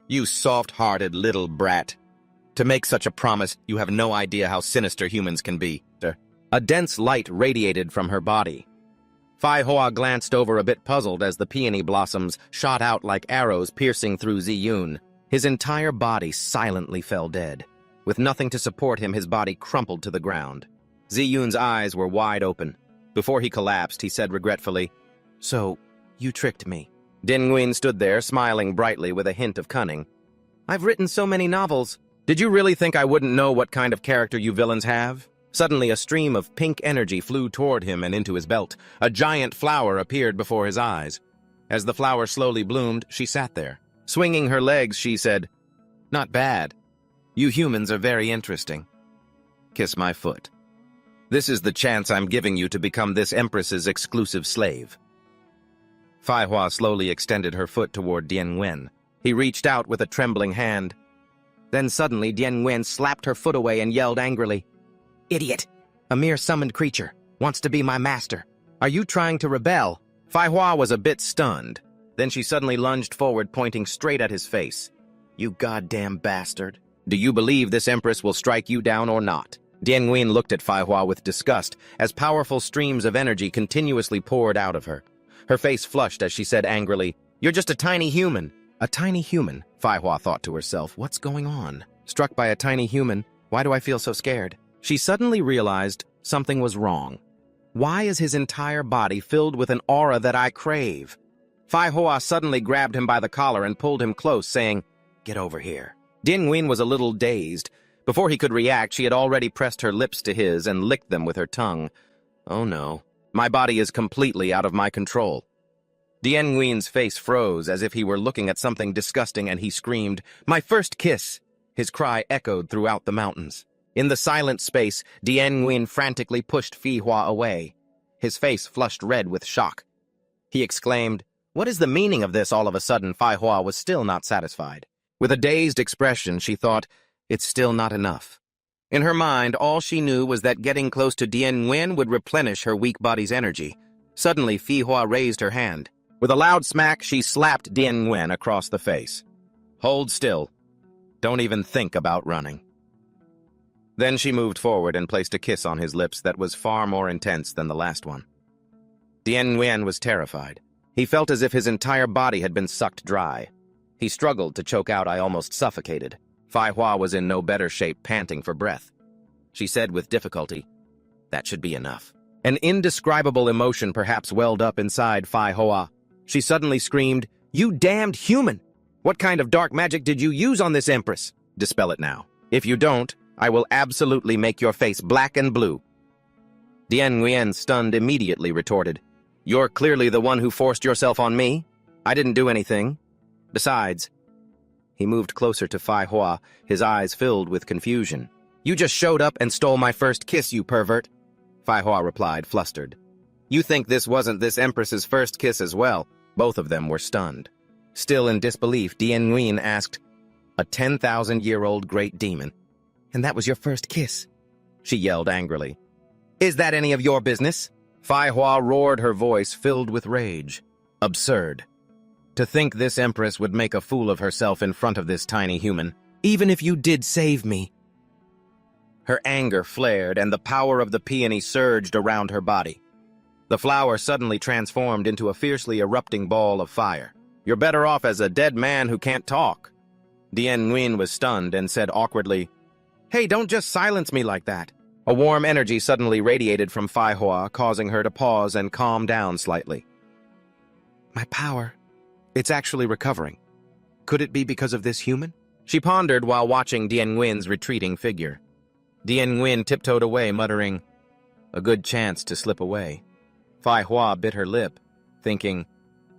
You soft-hearted little brat. To make such a promise, you have no idea how sinister humans can be. A dense light radiated from her body. Fai Hua glanced over a bit puzzled as the peony blossoms shot out like arrows piercing through Ziyun. His entire body silently fell dead. With nothing to support him, his body crumpled to the ground. Ziyun's eyes were wide open. Before he collapsed, he said regretfully, So, you tricked me. Din Nguyen stood there, smiling brightly with a hint of cunning. I've written so many novels. Did you really think I wouldn't know what kind of character you villains have? Suddenly, a stream of pink energy flew toward him and into his belt. A giant flower appeared before his eyes. As the flower slowly bloomed, she sat there. Swinging her legs, she said, Not bad. You humans are very interesting. Kiss my foot. This is the chance I'm giving you to become this empress's exclusive slave. Fai Hua slowly extended her foot toward Dian Nguyen. He reached out with a trembling hand. Then suddenly, Dian Nguyen slapped her foot away and yelled angrily, Idiot! A mere summoned creature. Wants to be my master. Are you trying to rebel? Fai Hua was a bit stunned. Then she suddenly lunged forward, pointing straight at his face. You goddamn bastard. Do you believe this empress will strike you down or not? Dian Nguyen looked at Fai Hua with disgust as powerful streams of energy continuously poured out of her. Her face flushed as she said angrily, You're just a tiny human. A tiny human, Fai Hua thought to herself. What's going on? Struck by a tiny human, why do I feel so scared? She suddenly realized something was wrong. Why is his entire body filled with an aura that I crave? Fai Hua suddenly grabbed him by the collar and pulled him close, saying, Get over here. Din Nguyen was a little dazed. Before he could react, she had already pressed her lips to his and licked them with her tongue. Oh no, my body is completely out of my control. Dien Nguyen's face froze as if he were looking at something disgusting, and he screamed, My first kiss! His cry echoed throughout the mountains. In the silent space, Dien Nguyen frantically pushed Fai Hua away. His face flushed red with shock. He exclaimed, What is the meaning of this all of a sudden? Fai Hua was still not satisfied. With a dazed expression, she thought, It's still not enough. In her mind, all she knew was that getting close to Dien Nguyen would replenish her weak body's energy. Suddenly, Fai Hua raised her hand. With a loud smack, she slapped Dien Nguyen across the face. Hold still. Don't even think about running. Then she moved forward and placed a kiss on his lips that was far more intense than the last one. Dien Nguyen was terrified. He felt as if his entire body had been sucked dry. He struggled to choke out, I almost suffocated. Fai Hua was in no better shape, panting for breath. She said with difficulty, That should be enough. An indescribable emotion perhaps welled up inside Fai Hua. She suddenly screamed, You damned human! What kind of dark magic did you use on this empress? Dispel it now. If you don't, I will absolutely make your face black and blue. Dien Nguyen, stunned, immediately retorted, You're clearly the one who forced yourself on me. I didn't do anything. Besides, he moved closer to Fai Hua, his eyes filled with confusion. You just showed up and stole my first kiss, you pervert. Fai Hua replied, flustered. You think this wasn't this empress's first kiss as well? Both of them were stunned. Still in disbelief, Dien Nguyen asked, A 10,000-year-old great demon. And that was your first kiss? She yelled angrily. Is that any of your business? Fai Hua roared, her voice filled with rage. Absurd. To think this empress would make a fool of herself in front of this tiny human. Even if you did save me. Her anger flared, and the power of the peony surged around her body. The flower suddenly transformed into a fiercely erupting ball of fire. You're better off as a dead man who can't talk. Dien Nguyen was stunned and said awkwardly, Hey, don't just silence me like that. A warm energy suddenly radiated from Fai Hua, causing her to pause and calm down slightly. My power. It's actually recovering. Could it be because of this human? She pondered while watching Dien Nguyen's retreating figure. Dien Nguyen tiptoed away, muttering, A good chance to slip away. Fai Hua bit her lip, thinking,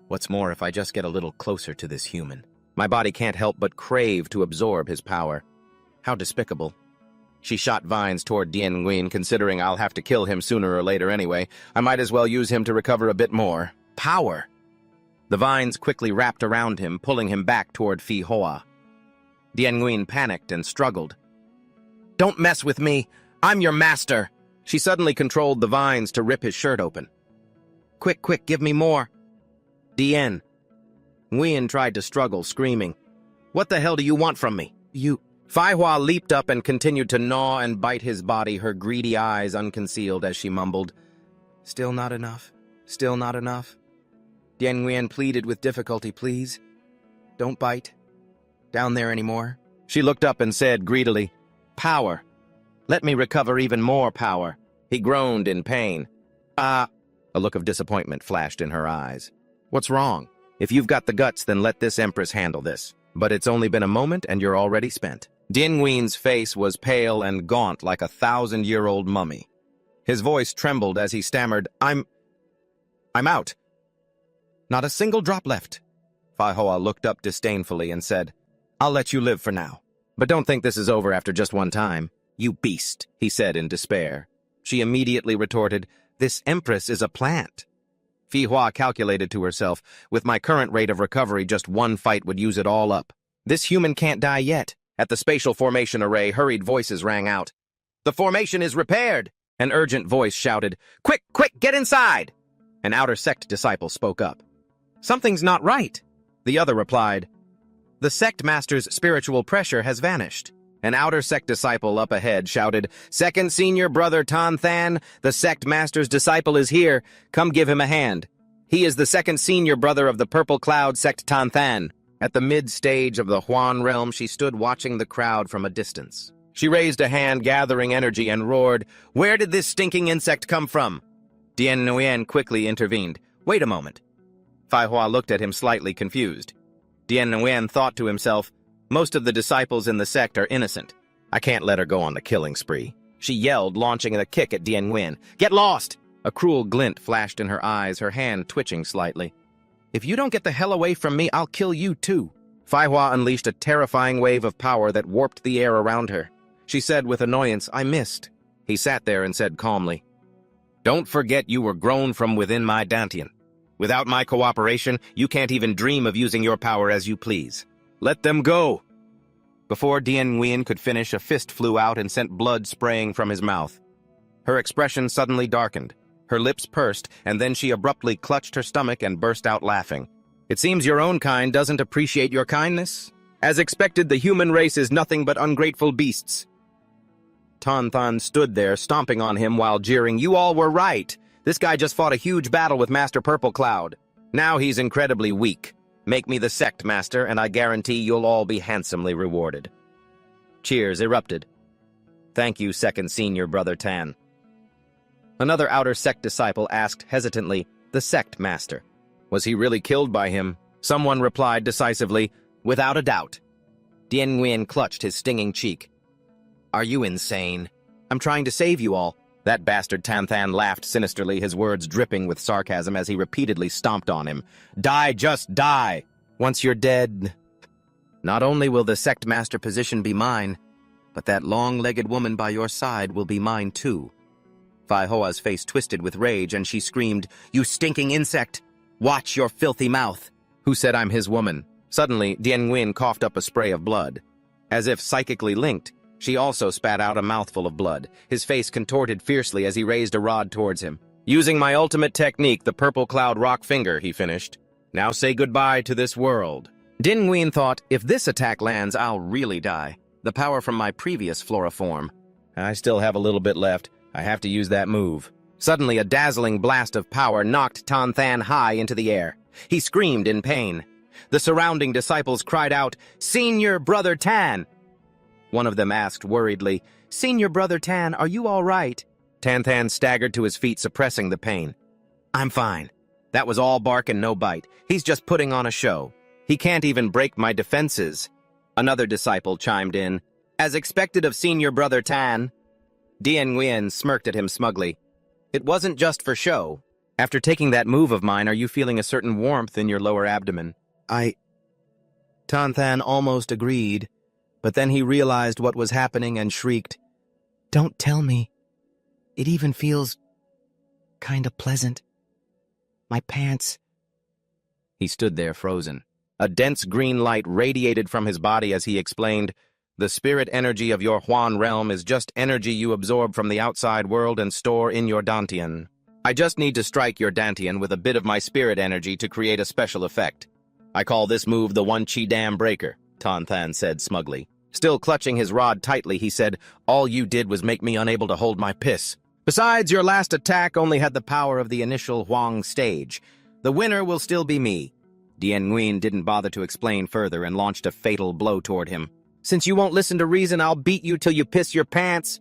What's more if I just get a little closer to this human? My body can't help but crave to absorb his power. How despicable. She shot vines toward Dien Nguyen, considering I'll have to kill him sooner or later anyway. I might as well use him to recover a bit more. Power! The vines quickly wrapped around him, pulling him back toward Fai Hua. Dien Nguyen panicked and struggled. Don't mess with me! I'm your master! She suddenly controlled the vines to rip his shirt open. Quick, give me more! Dien. Nguyen tried to struggle, screaming, What the hell do you want from me? You... Fai Hua leaped up and continued to gnaw and bite his body, her greedy eyes unconcealed as she mumbled, Still not enough. Still not enough. Dien Nguyen pleaded with difficulty, Please. Don't bite. Down there anymore. She looked up and said greedily, Power. Let me recover even more power. He groaned in pain. A look of disappointment flashed in her eyes. What's wrong? If you've got the guts, then let this empress handle this. But it's only been a moment and you're already spent. Dien Nguyen's face was pale and gaunt like a 1,000-year-old mummy. His voice trembled as he stammered, I'm out. Not a single drop left. Fai Hua looked up disdainfully and said, I'll let you live for now. But don't think this is over after just one time. You beast, he said in despair. She immediately retorted, This empress is a plant. Fai Hua calculated to herself, with my current rate of recovery, just one fight would use it all up. This human can't die yet. At the spatial formation array, hurried voices rang out. The formation is repaired! An urgent voice shouted, Quick, get inside! An outer sect disciple spoke up. Something's not right. The other replied, The sect master's spiritual pressure has vanished. An outer sect disciple up ahead shouted, Second senior brother Tan Than, the sect master's disciple is here. Come give him a hand. He is the second senior brother of the Purple Cloud sect Tan Than. At the mid-stage of the Huan realm, she stood watching the crowd from a distance. She raised a hand, gathering energy, and roared, Where did this stinking insect come from? Dien Nguyen quickly intervened. Wait a moment. Fai Hua looked at him slightly confused. Dien Nguyen thought to himself, Most of the disciples in the sect are innocent. I can't let her go on the killing spree. She yelled, launching a kick at Dien Nguyen. Get lost! A cruel glint flashed in her eyes, her hand twitching slightly. If you don't get the hell away from me, I'll kill you too. Fai Hua unleashed a terrifying wave of power that warped the air around her. She said with annoyance, I missed. He sat there and said calmly, Don't forget you were grown from within my dantian. Without my cooperation, you can't even dream of using your power as you please. Let them go! Before Dien Nguyen could finish, a fist flew out and sent blood spraying from his mouth. Her expression suddenly darkened. Her lips pursed, and then she abruptly clutched her stomach and burst out laughing. It seems your own kind doesn't appreciate your kindness. As expected, the human race is nothing but ungrateful beasts. Tan Than stood there, stomping on him while jeering, You all were right. This guy just fought a huge battle with Master Purple Cloud. Now he's incredibly weak. Make me the sect master, and I guarantee you'll all be handsomely rewarded. Cheers erupted. Thank you, second senior brother Tan. Another outer sect disciple asked hesitantly, The sect master. Was he really killed by him? Someone replied decisively, Without a doubt. Dien Nguyen clutched his stinging cheek. Are you insane? I'm trying to save you all. That bastard Tan Than laughed sinisterly, his words dripping with sarcasm as he repeatedly stomped on him. Die, just die! Once you're dead... Not only will the sect master position be mine, but that long-legged woman by your side will be mine too. Fai Hua's face twisted with rage, and she screamed, You stinking insect! Watch your filthy mouth! Who said I'm his woman? Suddenly, Dien Nguyen coughed up a spray of blood. As if psychically linked, She also spat out a mouthful of blood. His face contorted fiercely as he raised a rod towards him. "Using my ultimate technique, the purple cloud rock finger," he finished. "Now say goodbye to this world." Din Nguyen thought, if this attack lands, I'll really die. The power from my previous flora form. I still have a little bit left. I have to use that move. Suddenly, a dazzling blast of power knocked Tan Than high into the air. He screamed in pain. The surrounding disciples cried out, "Senior Brother Tan!" One of them asked worriedly, "Senior Brother Tan, are you all right?" Tan Than staggered to his feet, suppressing the pain. "I'm fine. That was all bark and no bite. He's just putting on a show. He can't even break my defenses." Another disciple chimed in, "As expected of Senior Brother Tan." Dien Nguyen smirked at him smugly. "It wasn't just for show. After taking that move of mine, are you feeling a certain warmth in your lower abdomen?" Tan Than almost agreed, but then he realized what was happening and shrieked, "Don't tell me. It even feels kind of pleasant. My pants." He stood there frozen. A dense green light radiated from his body as he explained, "The spirit energy of your Huan realm is just energy you absorb from the outside world and store in your Dantian. I just need to strike your Dantian with a bit of my spirit energy to create a special effect. I call this move the One Chi Dam Breaker," Tan Than said smugly. Still clutching his rod tightly, he said, "All you did was make me unable to hold my piss. Besides, your last attack only had the power of the initial Huang stage. The winner will still be me." Dien Nguyen didn't bother to explain further and launched a fatal blow toward him. "Since you won't listen to reason, I'll beat you till you piss your pants."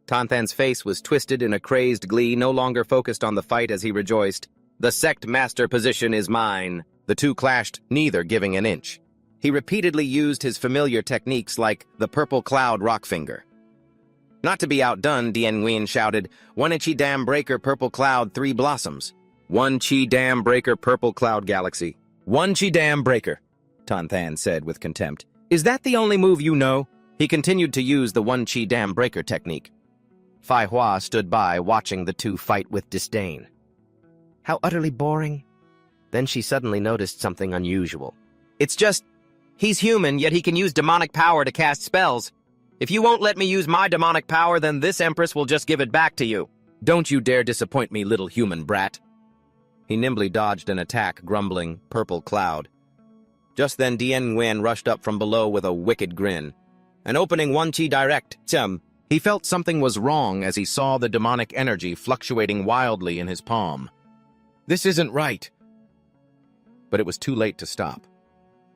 Tan Than's face was twisted in a crazed glee, no longer focused on the fight as he rejoiced. "The sect master position is mine." The two clashed, neither giving an inch. He repeatedly used his familiar techniques like the purple cloud rock finger. Not to be outdone, Dien Nguyen shouted, "One Chi Dam Breaker Purple Cloud 3 Blossoms. One Chi Dam Breaker Purple Cloud Galaxy. One Chi Dam Breaker," Tan Than said with contempt. "Is that the only move you know?" He continued to use the One Chi Dam Breaker technique. Fai Hua stood by, watching the two fight with disdain. How utterly boring. Then she suddenly noticed something unusual. "It's just, he's human, yet he can use demonic power to cast spells. If you won't let me use my demonic power, then this Empress will just give it back to you. Don't you dare disappoint me, little human brat." He nimbly dodged an attack, grumbling, "Purple cloud." Just then Dien Nguyen rushed up from below with a wicked grin. An opening One Chi direct, Tsum. He felt something was wrong as he saw the demonic energy fluctuating wildly in his palm. "This isn't right." But it was too late to stop.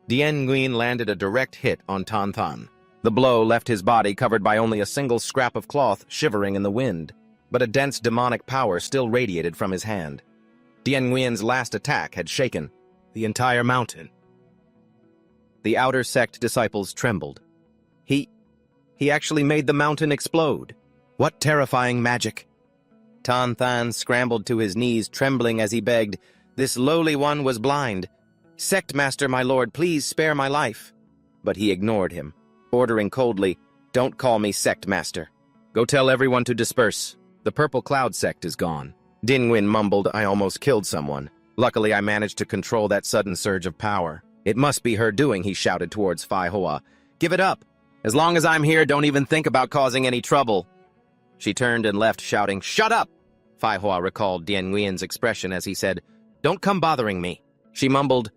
Dien Nguyen landed a direct hit on Tan Than. The blow left his body covered by only a single scrap of cloth shivering in the wind, but a dense demonic power still radiated from his hand. Dien Nguyen's last attack had shaken the entire mountain. The outer sect disciples trembled. He actually made the mountain explode. What terrifying magic! Tan Than scrambled to his knees, trembling as he begged, "This lowly one was blind. Sect master, my lord, please spare my life." But he ignored him, ordering coldly, "Don't call me sect master. Go tell everyone to disperse. The purple cloud sect is gone." Din Nguyen mumbled, "I almost killed someone. Luckily, I managed to control that sudden surge of power. It must be her doing," he shouted towards Fai Hua. "Give it up. As long as I'm here, don't even think about causing any trouble." She turned and left, shouting, "Shut up!" Fai Hua recalled Dien Nguyen's expression as he said, "Don't come bothering me." She mumbled,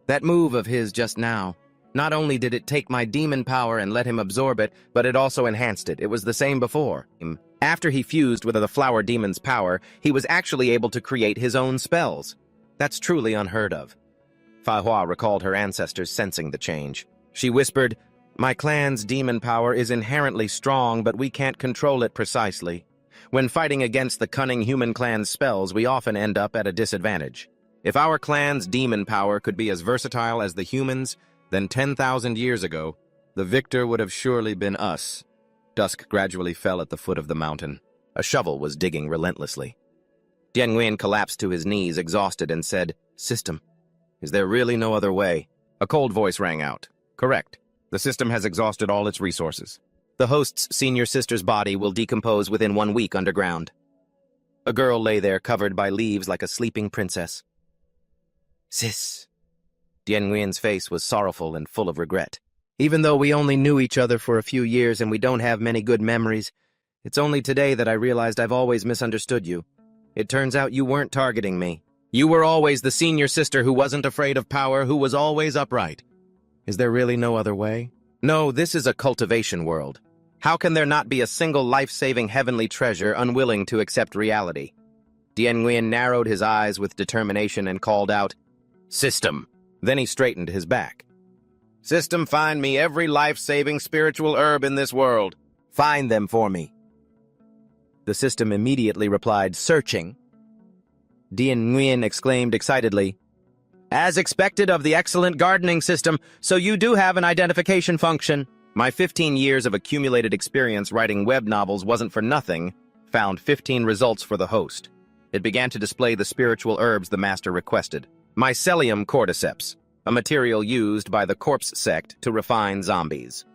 "That move of his just now, not only did it take my demon power and let him absorb it, but it also enhanced it. It was the same before. After he fused with the flower demon's power, he was actually able to create his own spells. That's truly unheard of." Fai Hua recalled her ancestors sensing the change. She whispered, "My clan's demon power is inherently strong, but we can't control it precisely. When fighting against the cunning human clan's spells, we often end up at a disadvantage. If our clan's demon power could be as versatile as the humans, then 10,000 years ago, the victor would have surely been us." Dusk gradually fell at the foot of the mountain. A shovel was digging relentlessly. Dien Nguyen collapsed to his knees, exhausted, and said, "System, is there really no other way?" A cold voice rang out. "Correct. The system has exhausted all its resources. The host's senior sister's body will decompose within 1 week underground." A girl lay there covered by leaves like a sleeping princess. "Sis." Dien Nguyen's face was sorrowful and full of regret. Even though we only knew each other for a few years and we don't have many good memories, it's only today that I realized I've always misunderstood you. It turns out you weren't targeting me. You were always the senior sister who wasn't afraid of power, who was always upright. Is there really no other way? No, this is a cultivation world. How can there not be a single life-saving heavenly treasure unwilling to accept reality? Dien Nguyen narrowed his eyes with determination and called out, "System." Then he straightened his back. "System, find me every life-saving spiritual herb in this world. Find them for me." The system immediately replied, "Searching." Dien Nguyen exclaimed excitedly, "As expected of the excellent gardening system, so you do have an identification function. My 15 years of accumulated experience writing web novels wasn't for nothing. Found 15 results for the host." It began to display the spiritual herbs the master requested. Mycelium cordyceps, a material used by the corpse sect to refine zombies.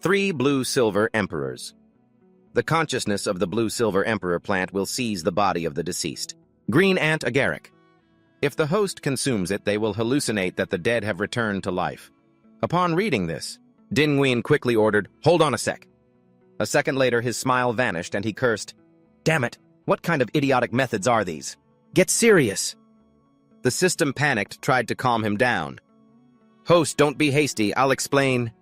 3 blue-silver emperors. The consciousness of the blue-silver emperor plant will seize the body of the deceased. Green ant agaric. If the host consumes it, they will hallucinate that the dead have returned to life. Upon reading this, Dien Nguyen quickly ordered, "Hold on a sec." A second later, his smile vanished and he cursed, "Damn it, what kind of idiotic methods are these? Get serious." The system panicked, tried to calm him down. "Host, don't be hasty, I'll explain."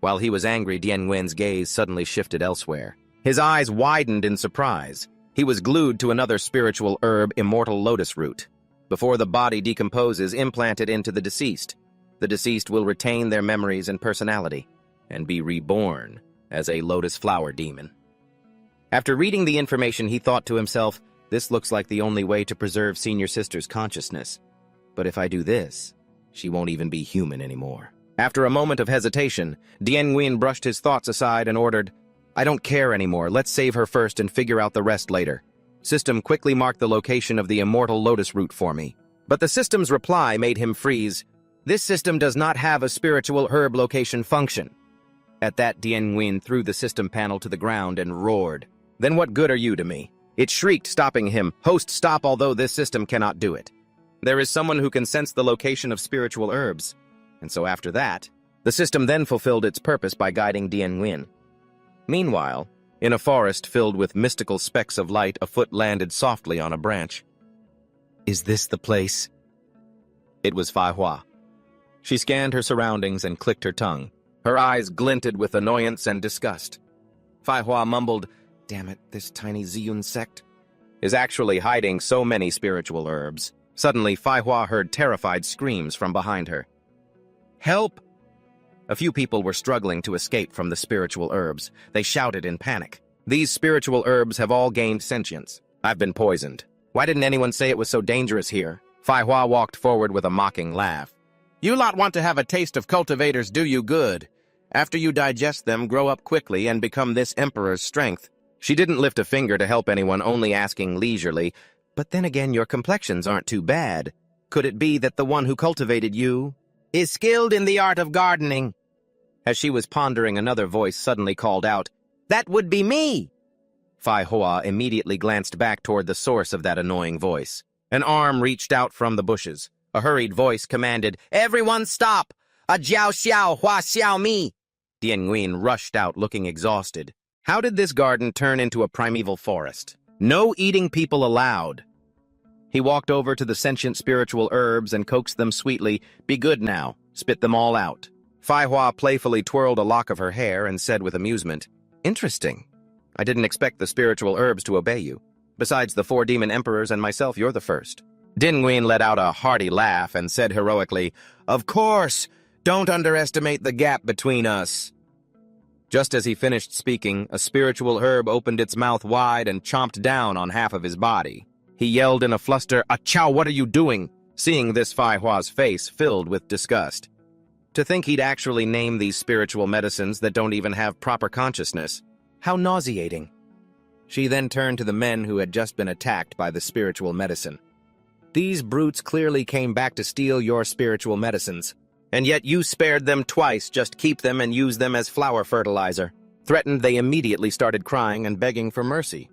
While he was angry, Dien Nguyen's gaze suddenly shifted elsewhere. His eyes widened in surprise. He was glued to another spiritual herb, immortal lotus root. Before the body decomposes, implant it into the deceased. The deceased will retain their memories and personality, and be reborn as a lotus flower demon. After reading the information, he thought to himself, this looks like the only way to preserve Senior Sister's consciousness. But if I do this, she won't even be human anymore. After a moment of hesitation, Dien Nguyen brushed his thoughts aside and ordered, "I don't care anymore, let's save her first and figure out the rest later." System quickly marked the location of the immortal lotus root for me. But the system's reply made him freeze. "This system does not have a spiritual herb location function." At that, Dien Nguyen threw the system panel to the ground and roared, "Then what good are you to me?" It shrieked, stopping him, "Host, stop, although this system cannot do it. There is someone who can sense the location of spiritual herbs." And so after that, the system then fulfilled its purpose by guiding Dien Nguyen. Meanwhile, in a forest filled with mystical specks of light, a foot landed softly on a branch. "Is this the place?" It was Fai Hua. She scanned her surroundings and clicked her tongue. Her eyes glinted with annoyance and disgust. Fai Hua mumbled, "Damn it, this tiny Ziyun sect is actually hiding so many spiritual herbs." Suddenly, Fai Hua heard terrified screams from behind her. "Help!" A few people were struggling to escape from the spiritual herbs. They shouted in panic. "These spiritual herbs have all gained sentience. I've been poisoned. Why didn't anyone say it was so dangerous here?" Fai Hua walked forward with a mocking laugh. "You lot want to have a taste of cultivators do you good. After you digest them, grow up quickly and become this emperor's strength." She didn't lift a finger to help anyone, only asking leisurely, "But then again, your complexions aren't too bad. Could it be that the one who cultivated you is skilled in the art of gardening?" As she was pondering, another voice suddenly called out, "That would be me!" Fai Hua immediately glanced back toward the source of that annoying voice. An arm reached out from the bushes. A hurried voice commanded, "Everyone stop! A jiao xiao hua xiao mi!" Dien Nguyen rushed out, looking exhausted. How did this garden turn into a primeval forest? No eating people allowed. He walked over to the sentient spiritual herbs and coaxed them sweetly, "Be good now, spit them all out." Fai Hua playfully twirled a lock of her hair and said with amusement, "Interesting. I didn't expect the spiritual herbs to obey you. Besides the 4 demon emperors and myself, you're the first." Dien Nguyen let out a hearty laugh and said heroically, "Of course, don't underestimate the gap between us." Just as he finished speaking, a spiritual herb opened its mouth wide and chomped down on half of his body. He yelled in a fluster, "Achow, what are you doing?" Seeing this, Fai Hua's face filled with disgust. To think he'd actually name these spiritual medicines that don't even have proper consciousness. How nauseating. She then turned to the men who had just been attacked by the spiritual medicine. "These brutes clearly came back to steal your spiritual medicines. And yet you spared them twice, just keep them and use them as flower fertilizer." Threatened, they immediately started crying and begging for mercy.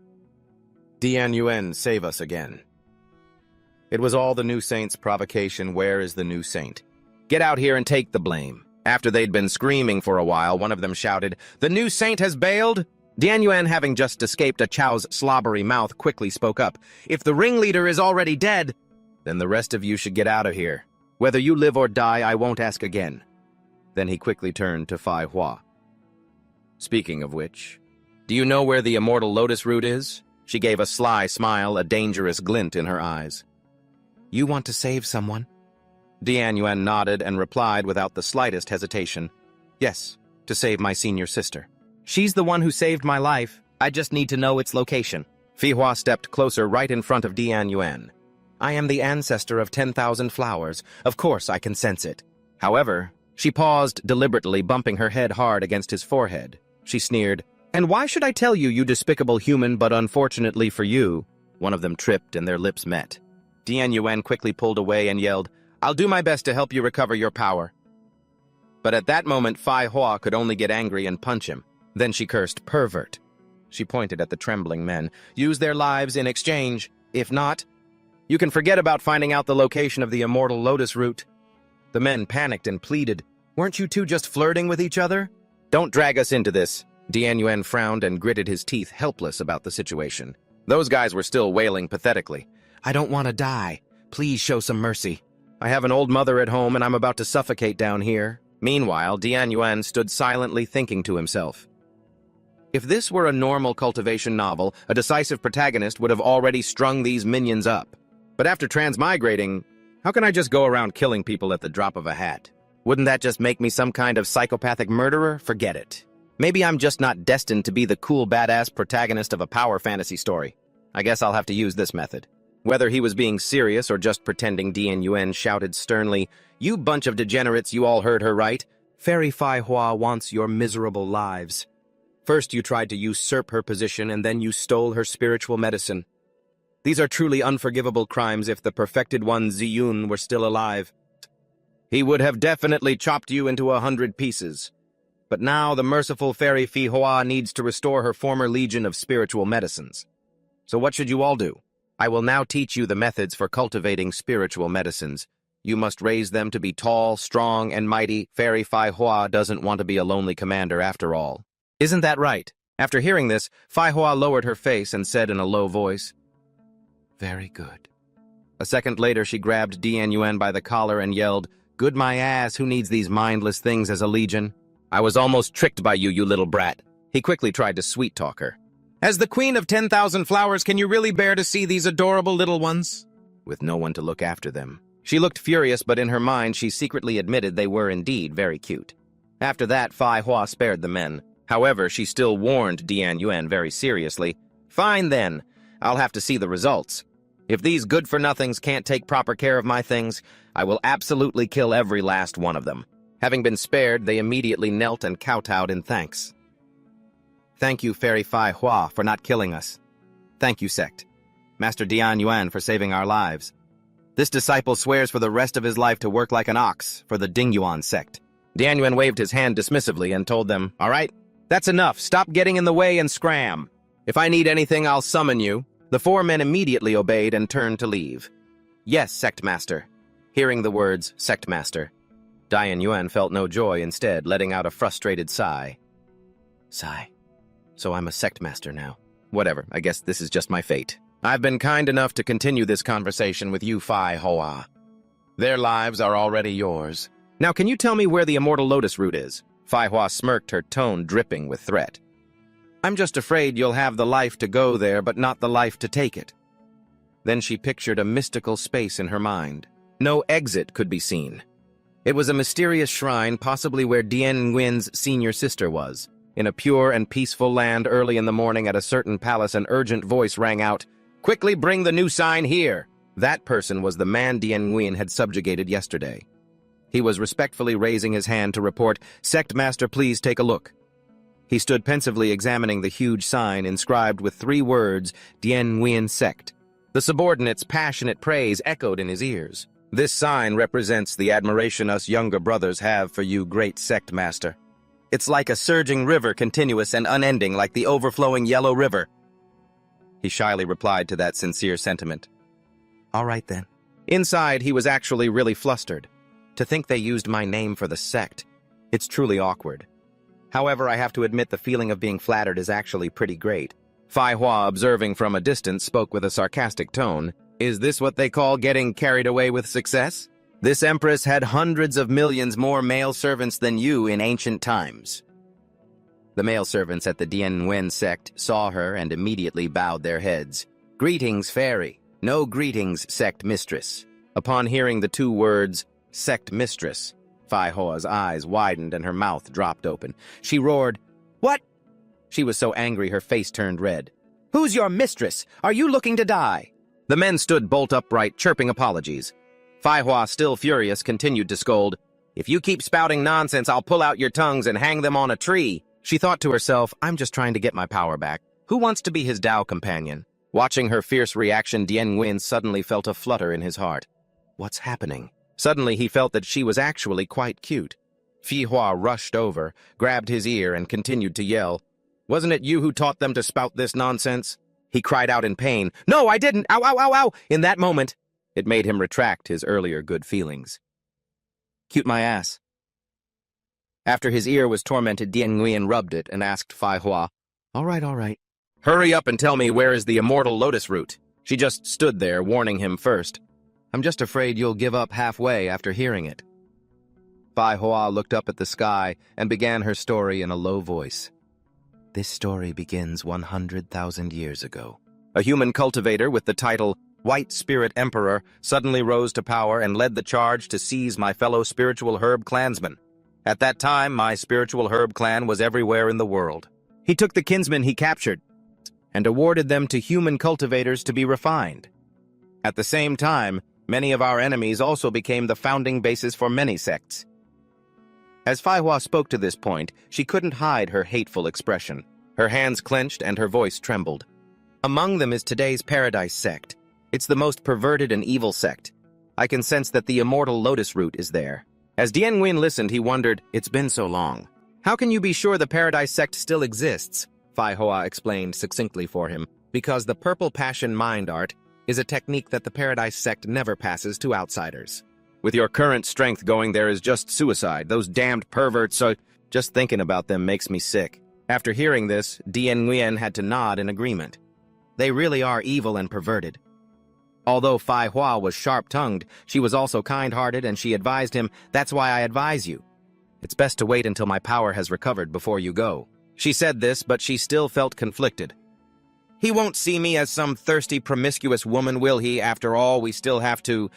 Dien Nguyen, save us again. It was all the new saint's provocation. Where is the new saint? Get out here and take the blame. After they'd been screaming for a while, one of them shouted, "The new saint has bailed?" Dian Yuan, having just escaped a Chow's slobbery mouth, quickly spoke up. "If the ringleader is already dead, then the rest of you should get out of here. Whether you live or die, I won't ask again." Then he quickly turned to Fai Hua. "Speaking of which, do you know where the immortal lotus root is?" She gave a sly smile, a dangerous glint in her eyes. "You want to save someone?" Dian Yuan nodded and replied without the slightest hesitation. "Yes, to save my senior sister. She's the one who saved my life. I just need to know its location." Fi Hua stepped closer right in front of Dian Yuan. "I am the ancestor of 10,000 flowers. Of course I can sense it." However, she paused deliberately, bumping her head hard against his forehead. She sneered, "And why should I tell you, you despicable human, but unfortunately for you?" One of them tripped and their lips met. Dian Yuan quickly pulled away and yelled, "I'll do my best to help you recover your power." But at that moment, Fai Hua could only get angry and punch him. Then she cursed, "Pervert." She pointed at the trembling men. "Use their lives in exchange. If not, you can forget about finding out the location of the immortal lotus root." The men panicked and pleaded, "Weren't you two just flirting with each other?" "Don't drag us into this." Dian Yuan frowned and gritted his teeth, helpless about the situation. Those guys were still wailing pathetically. "I don't want to die. Please show some mercy. I have an old mother at home and I'm about to suffocate down here." Meanwhile, Dian Yuan stood silently thinking to himself. If this were a normal cultivation novel, a decisive protagonist would have already strung these minions up. But after transmigrating, how can I just go around killing people at the drop of a hat? Wouldn't that just make me some kind of psychopathic murderer? Forget it. Maybe I'm just not destined to be the cool badass protagonist of a power fantasy story. I guess I'll have to use this method. Whether he was being serious or just pretending, Dian Yuan shouted sternly, "You bunch of degenerates, you all heard her right. Fairy Fai Hua wants your miserable lives. First you tried to usurp her position and then you stole her spiritual medicine. These are truly unforgivable crimes. If the perfected one Ziyun were still alive, he would have definitely chopped you into 100 pieces. But now the merciful fairy Fi Hua needs to restore her former legion of spiritual medicines. So what should you all do? I will now teach you the methods for cultivating spiritual medicines. You must raise them to be tall, strong, and mighty. Fairy Fi Hua doesn't want to be a lonely commander after all. Isn't that right?" After hearing this, Fai Hua lowered her face and said in a low voice, "Very good." A second later, she grabbed Dian Yuan by the collar and yelled, "Good my ass, who needs these mindless things as a legion? I was almost tricked by you, you little brat." He quickly tried to sweet-talk her. "As the queen of 10,000 flowers, can you really bear to see these adorable little ones?" With no one to look after them. She looked furious, but in her mind she secretly admitted they were indeed very cute. After that, Fai Hua spared the men. However, she still warned Dian Yuan very seriously, "Fine then, I'll have to see the results. If these good-for-nothings can't take proper care of my things, I will absolutely kill every last one of them." Having been spared, they immediately knelt and kowtowed in thanks. "Thank you, Fairy Fai Hua, for not killing us. Thank you, sect. Master Dian Yuan for saving our lives. This disciple swears for the rest of his life to work like an ox for the Dingyuan sect." Dian Yuan waved his hand dismissively and told them, "All right, that's enough. Stop getting in the way and scram. If I need anything, I'll summon you." The four men immediately obeyed and turned to leave. "Yes, sect master." Hearing the words, sect master, Dian Yuan felt no joy, instead letting out a frustrated sigh. Sigh. So I'm a sect master now. Whatever, I guess this is just my fate. I've been kind enough to continue this conversation with you, Fai Hua. Their lives are already yours. Now can you tell me where the immortal lotus root is? Fai Hua smirked, her tone dripping with threat. "I'm just afraid you'll have the life to go there, but not the life to take it." Then she pictured a mystical space in her mind. No exit could be seen. It was a mysterious shrine, possibly where Dian Nguyen's senior sister was. In a pure and peaceful land early in the morning at a certain palace, an urgent voice rang out, "Quickly bring the new sign here!" That person was the man Dian Nguyen had subjugated yesterday. He was respectfully raising his hand to report, "Sect Master, please take a look." He stood pensively examining the huge sign inscribed with 3 words, Dian Nguyen Sect. The subordinate's passionate praise echoed in his ears. "This sign represents the admiration us younger brothers have for you, great sect master. It's like a surging river, continuous and unending, like the overflowing Yellow River." He shyly replied to that sincere sentiment. "All right then." Inside, he was actually really flustered. To think they used my name for the sect. It's truly awkward. However, I have to admit the feeling of being flattered is actually pretty great. Fai Hua, observing from a distance, spoke with a sarcastic tone. Is this what they call getting carried away with success? This empress had hundreds of millions more male servants than you in ancient times. The male servants at the Dien Nguyen sect saw her and immediately bowed their heads. Greetings, fairy. No greetings, sect mistress. Upon hearing the two words, sect mistress, Fai Hua's eyes widened and her mouth dropped open. She roared, "What?" She was so angry her face turned red. "Who's your mistress? Are you looking to die?" The men stood bolt upright, chirping apologies. Fai Hua, still furious, continued to scold, "If you keep spouting nonsense, I'll pull out your tongues and hang them on a tree." She thought to herself, I'm just trying to get my power back. Who wants to be his Tao companion? Watching her fierce reaction, Dien Nguyen suddenly felt a flutter in his heart. What's happening? Suddenly he felt that she was actually quite cute. Fei Hua rushed over, grabbed his ear, and continued to yell, "Wasn't it you who taught them to spout this nonsense?" He cried out in pain, "No, I didn't! Ow, ow, ow, ow!" In that moment, it made him retract his earlier good feelings. "Cute my ass." After his ear was tormented, Dien Nguyen rubbed it and asked Fai Hua, all right. "Hurry up and tell me where is the immortal lotus root." She just stood there, warning him first. "I'm just afraid you'll give up halfway after hearing it." Fai Hua looked up at the sky and began her story in a low voice. This story begins 100,000 years ago. A human cultivator with the title White Spirit Emperor suddenly rose to power and led the charge to seize my fellow spiritual herb clansmen. At that time, my spiritual herb clan was everywhere in the world. He took the kinsmen he captured and awarded them to human cultivators to be refined. At the same time, many of our enemies also became the founding basis for many sects. As Fai Hua spoke to this point, she couldn't hide her hateful expression. Her hands clenched and her voice trembled. Among them is today's Paradise sect. It's the most perverted and evil sect. I can sense that the immortal lotus root is there. As Dien Nguyen listened, he wondered, it's been so long. How can you be sure the Paradise sect still exists? Fai Hua explained succinctly for him. Because the purple passion mind art is a technique that the Paradise sect never passes to outsiders. With your current strength going there is just suicide. Those damned perverts, just thinking about them makes me sick. After hearing this, Dien Nguyen had to nod in agreement. They really are evil and perverted. Although Fai Hua was sharp-tongued, she was also kind-hearted, and she advised him, "That's why I advise you. It's best to wait until my power has recovered before you go." She said this, but she still felt conflicted. He won't see me as some thirsty, promiscuous woman, will he? After all, we still have to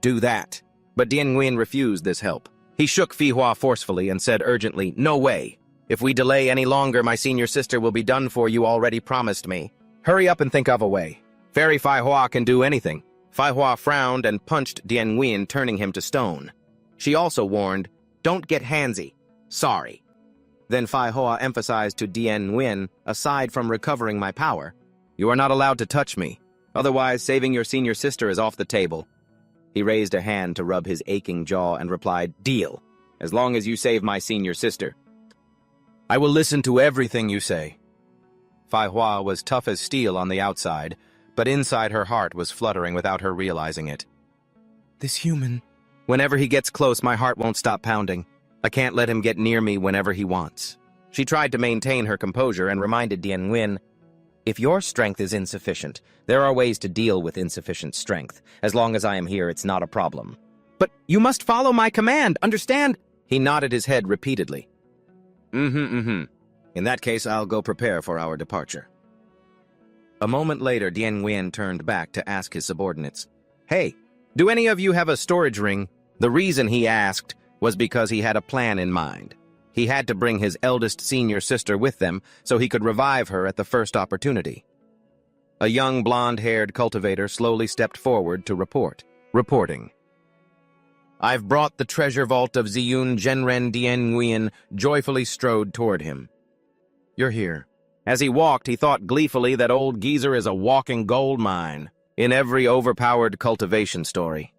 do that. But Dien Nguyen refused this help. He shook Fei Hua forcefully and said urgently, "No way. If we delay any longer, my senior sister will be done for, you already promised me. Hurry up and think of a way. Fairy Fai Hua can do anything." Fai Hua frowned and punched Dien Nguyen, turning him to stone. She also warned, "Don't get handsy. Sorry." Then Fai Hua emphasized to Dien Nguyen, "Aside from recovering my power, you are not allowed to touch me. Otherwise, saving your senior sister is off the table." He raised a hand to rub his aching jaw and replied, "Deal, as long as you save my senior sister. I will listen to everything you say." Fai Hua was tough as steel on the outside, but inside her heart was fluttering without her realizing it. This human. Whenever he gets close, my heart won't stop pounding. I can't let him get near me whenever he wants. She tried to maintain her composure and reminded Dien Nguyen, "If your strength is insufficient, there are ways to deal with insufficient strength. As long as I am here, it's not a problem." "But you must follow my command, understand?" He nodded his head repeatedly. In that case, I'll go prepare for our departure." A moment later, Dien Nguyen turned back to ask his subordinates, "Hey, do any of you have a storage ring?" The reason he asked was because he had a plan in mind. He had to bring his eldest senior sister with them so he could revive her at the first opportunity. A young blonde-haired cultivator slowly stepped forward to report. Reporting. "I've brought the treasure vault of Ziyun Genren." Dien Nguyen joyfully strode toward him. "You're here." As he walked, he thought gleefully that old geezer is a walking gold mine in every overpowered cultivation story.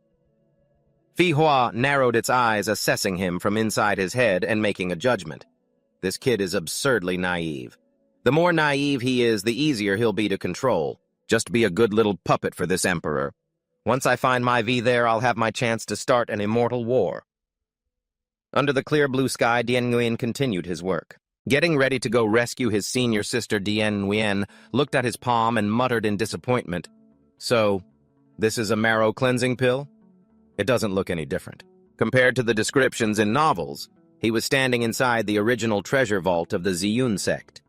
Fei Hua narrowed its eyes, assessing him from inside his head and making a judgment. This kid is absurdly naive. The more naive he is, the easier he'll be to control. Just be a good little puppet for this emperor. Once I find my V there, I'll have my chance to start an immortal war. Under the clear blue sky, Dien Nguyen continued his work. Getting ready to go rescue his senior sister, Dien Nguyen looked at his palm and muttered in disappointment. So, this is a marrow cleansing pill? It doesn't look any different. Compared to the descriptions in novels, he was standing inside the original treasure vault of the Ziyun sect.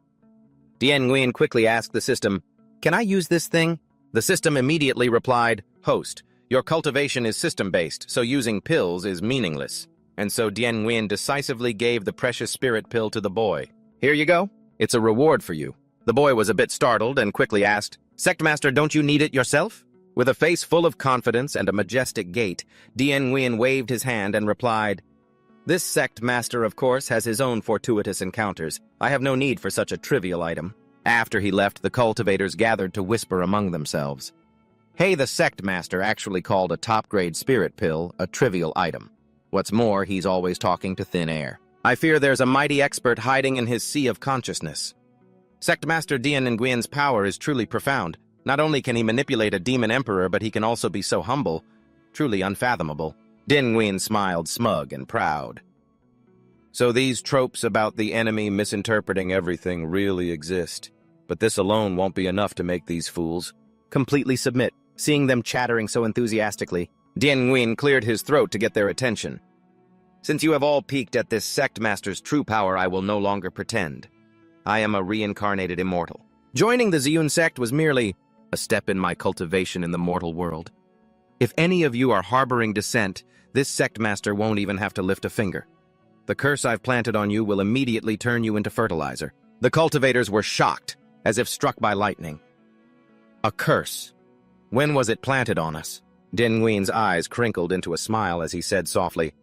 Dien Nguyen quickly asked the system, "Can I use this thing?" The system immediately replied, "Host, your cultivation is system-based, so using pills is meaningless." And so Dien Nguyen decisively gave the precious spirit pill to the boy. "Here you go. It's a reward for you." The boy was a bit startled and quickly asked, "Sectmaster, don't you need it yourself?" With a face full of confidence and a majestic gait, Dien Nguyen waved his hand and replied, "This sect master, of course, has his own fortuitous encounters. I have no need for such a trivial item." After he left, the cultivators gathered to whisper among themselves. Hey, the sect master actually called a top-grade spirit pill a trivial item. What's more, he's always talking to thin air. I fear there's a mighty expert hiding in his sea of consciousness. Sectmaster Dien Nguyen's power is truly profound. Not only can he manipulate a demon emperor, but he can also be so humble, truly unfathomable. Dien Nguyen smiled, smug and proud. So these tropes about the enemy misinterpreting everything really exist. But this alone won't be enough to make these fools completely submit. Seeing them chattering so enthusiastically, Dien Nguyen cleared his throat to get their attention. "Since you have all peeked at this sect master's true power, I will no longer pretend. I am a reincarnated immortal. Joining the Ziyun sect was merely a step in my cultivation in the mortal world. If any of you are harboring dissent, this sect master won't even have to lift a finger. The curse I've planted on you will immediately turn you into fertilizer." The cultivators were shocked, as if struck by lightning. A curse? When was it planted on us? Dien Nguyen's eyes crinkled into a smile as he said softly,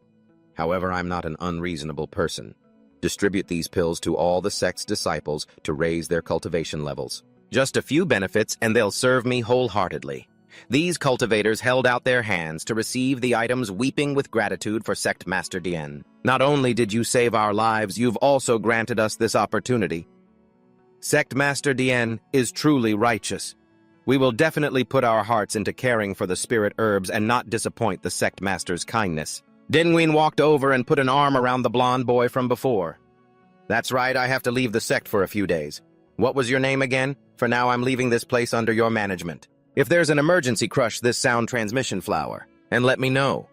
"However, I'm not an unreasonable person. Distribute these pills to all the sect's disciples to raise their cultivation levels. Just a few benefits and they'll serve me wholeheartedly." These cultivators held out their hands to receive the items, weeping with gratitude for Sect Master Dien. "Not only did you save our lives, you've also granted us this opportunity. Sect Master Dien is truly righteous. We will definitely put our hearts into caring for the spirit herbs and not disappoint the Sect Master's kindness." Dien Nguyen walked over and put an arm around the blonde boy from before. "That's right, I have to leave the sect for a few days. What was your name again? For now, I'm leaving this place under your management. If there's an emergency, crush this sound transmission flower, and let me know."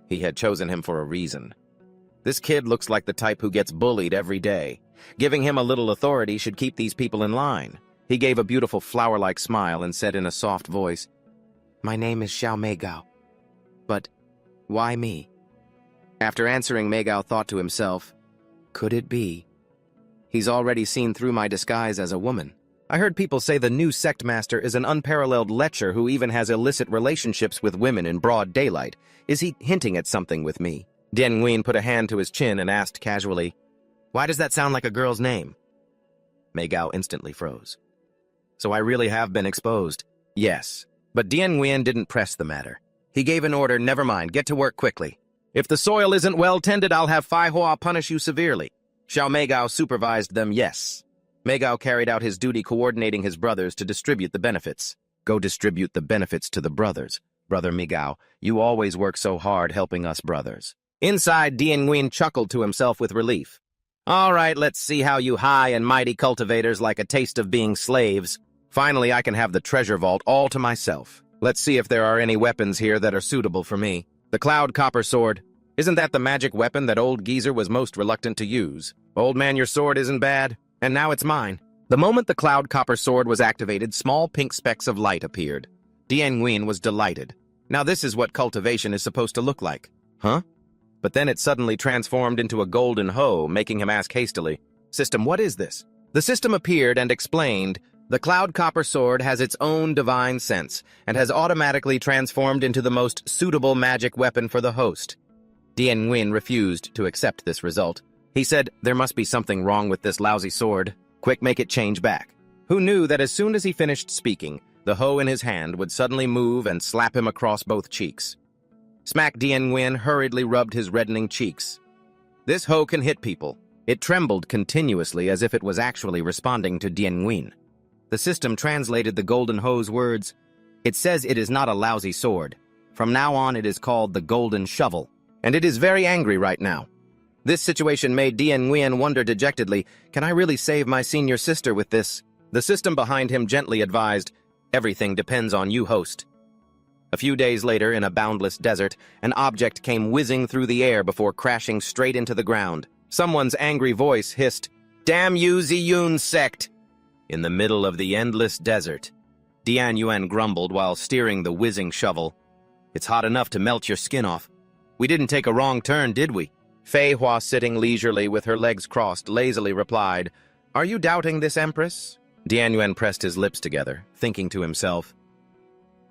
He had chosen him for a reason. This kid looks like the type who gets bullied every day. Giving him a little authority should keep these people in line. He gave a beautiful flower-like smile and said in a soft voice, "My name is Xiao Meigao. But why me?" After answering, Meigao thought to himself, "Could it be? He's already seen through my disguise as a woman. I heard people say the new sect master is an unparalleled lecher who even has illicit relationships with women in broad daylight. Is he hinting at something with me?" Dien Nguyen put a hand to his chin and asked casually, "Why does that sound like a girl's name?" Meigao instantly froze. "So I really have been exposed." "Yes." But Dien Nguyen didn't press the matter. He gave an order, "Never mind, get to work quickly. If the soil isn't well tended, I'll have Fai Hua punish you severely." Xiao Meigao supervised them, yes. Meigao carried out his duty coordinating his brothers to distribute the benefits. Go distribute the benefits to the brothers. Brother Meigao, you always work so hard helping us brothers. Inside, Dien Nguyen chuckled to himself with relief. "All right, let's see how you high and mighty cultivators like a taste of being slaves. Finally, I can have the treasure vault all to myself. Let's see if there are any weapons here that are suitable for me. The Cloud Copper Sword. Isn't that the magic weapon that old Geezer was most reluctant to use? Old man, your sword isn't bad, and now it's mine." The moment the Cloud Copper Sword was activated, small pink specks of light appeared. Dien Nguyen was delighted. Now this is what cultivation is supposed to look like. Huh? But then it suddenly transformed into a golden hoe, making him ask hastily, "System, what is this?" The system appeared and explained, "The Cloud Copper Sword has its own divine sense and has automatically transformed into the most suitable magic weapon for the host." Dien Nguyen refused to accept this result. He said, "There must be something wrong with this lousy sword. Quick, make it change back." Who knew that as soon as he finished speaking, the hoe in his hand would suddenly move and slap him across both cheeks. Smack. Dien Nguyen hurriedly rubbed his reddening cheeks. This hoe can hit people. It trembled continuously as if it was actually responding to Dien Nguyen. The system translated the golden hoe's words. "It says it is not a lousy sword. From now on it is called the golden shovel. And it is very angry right now. This situation made Dian Nguyen wonder dejectedly, can I really save my senior sister with this? The system behind him gently advised, everything depends on you, host. A few days later, in a boundless desert, an object came whizzing through the air before crashing straight into the ground. Someone's angry voice hissed, "Damn you, Ziyun sect!" In the middle of the endless desert, Dian Yuan grumbled while steering the whizzing shovel. It's hot enough to melt your skin off. We didn't take a wrong turn, did we? Fei Hua, sitting leisurely with her legs crossed, lazily replied, "Are you doubting this, Empress?" Dian Yuan pressed his lips together, thinking to himself,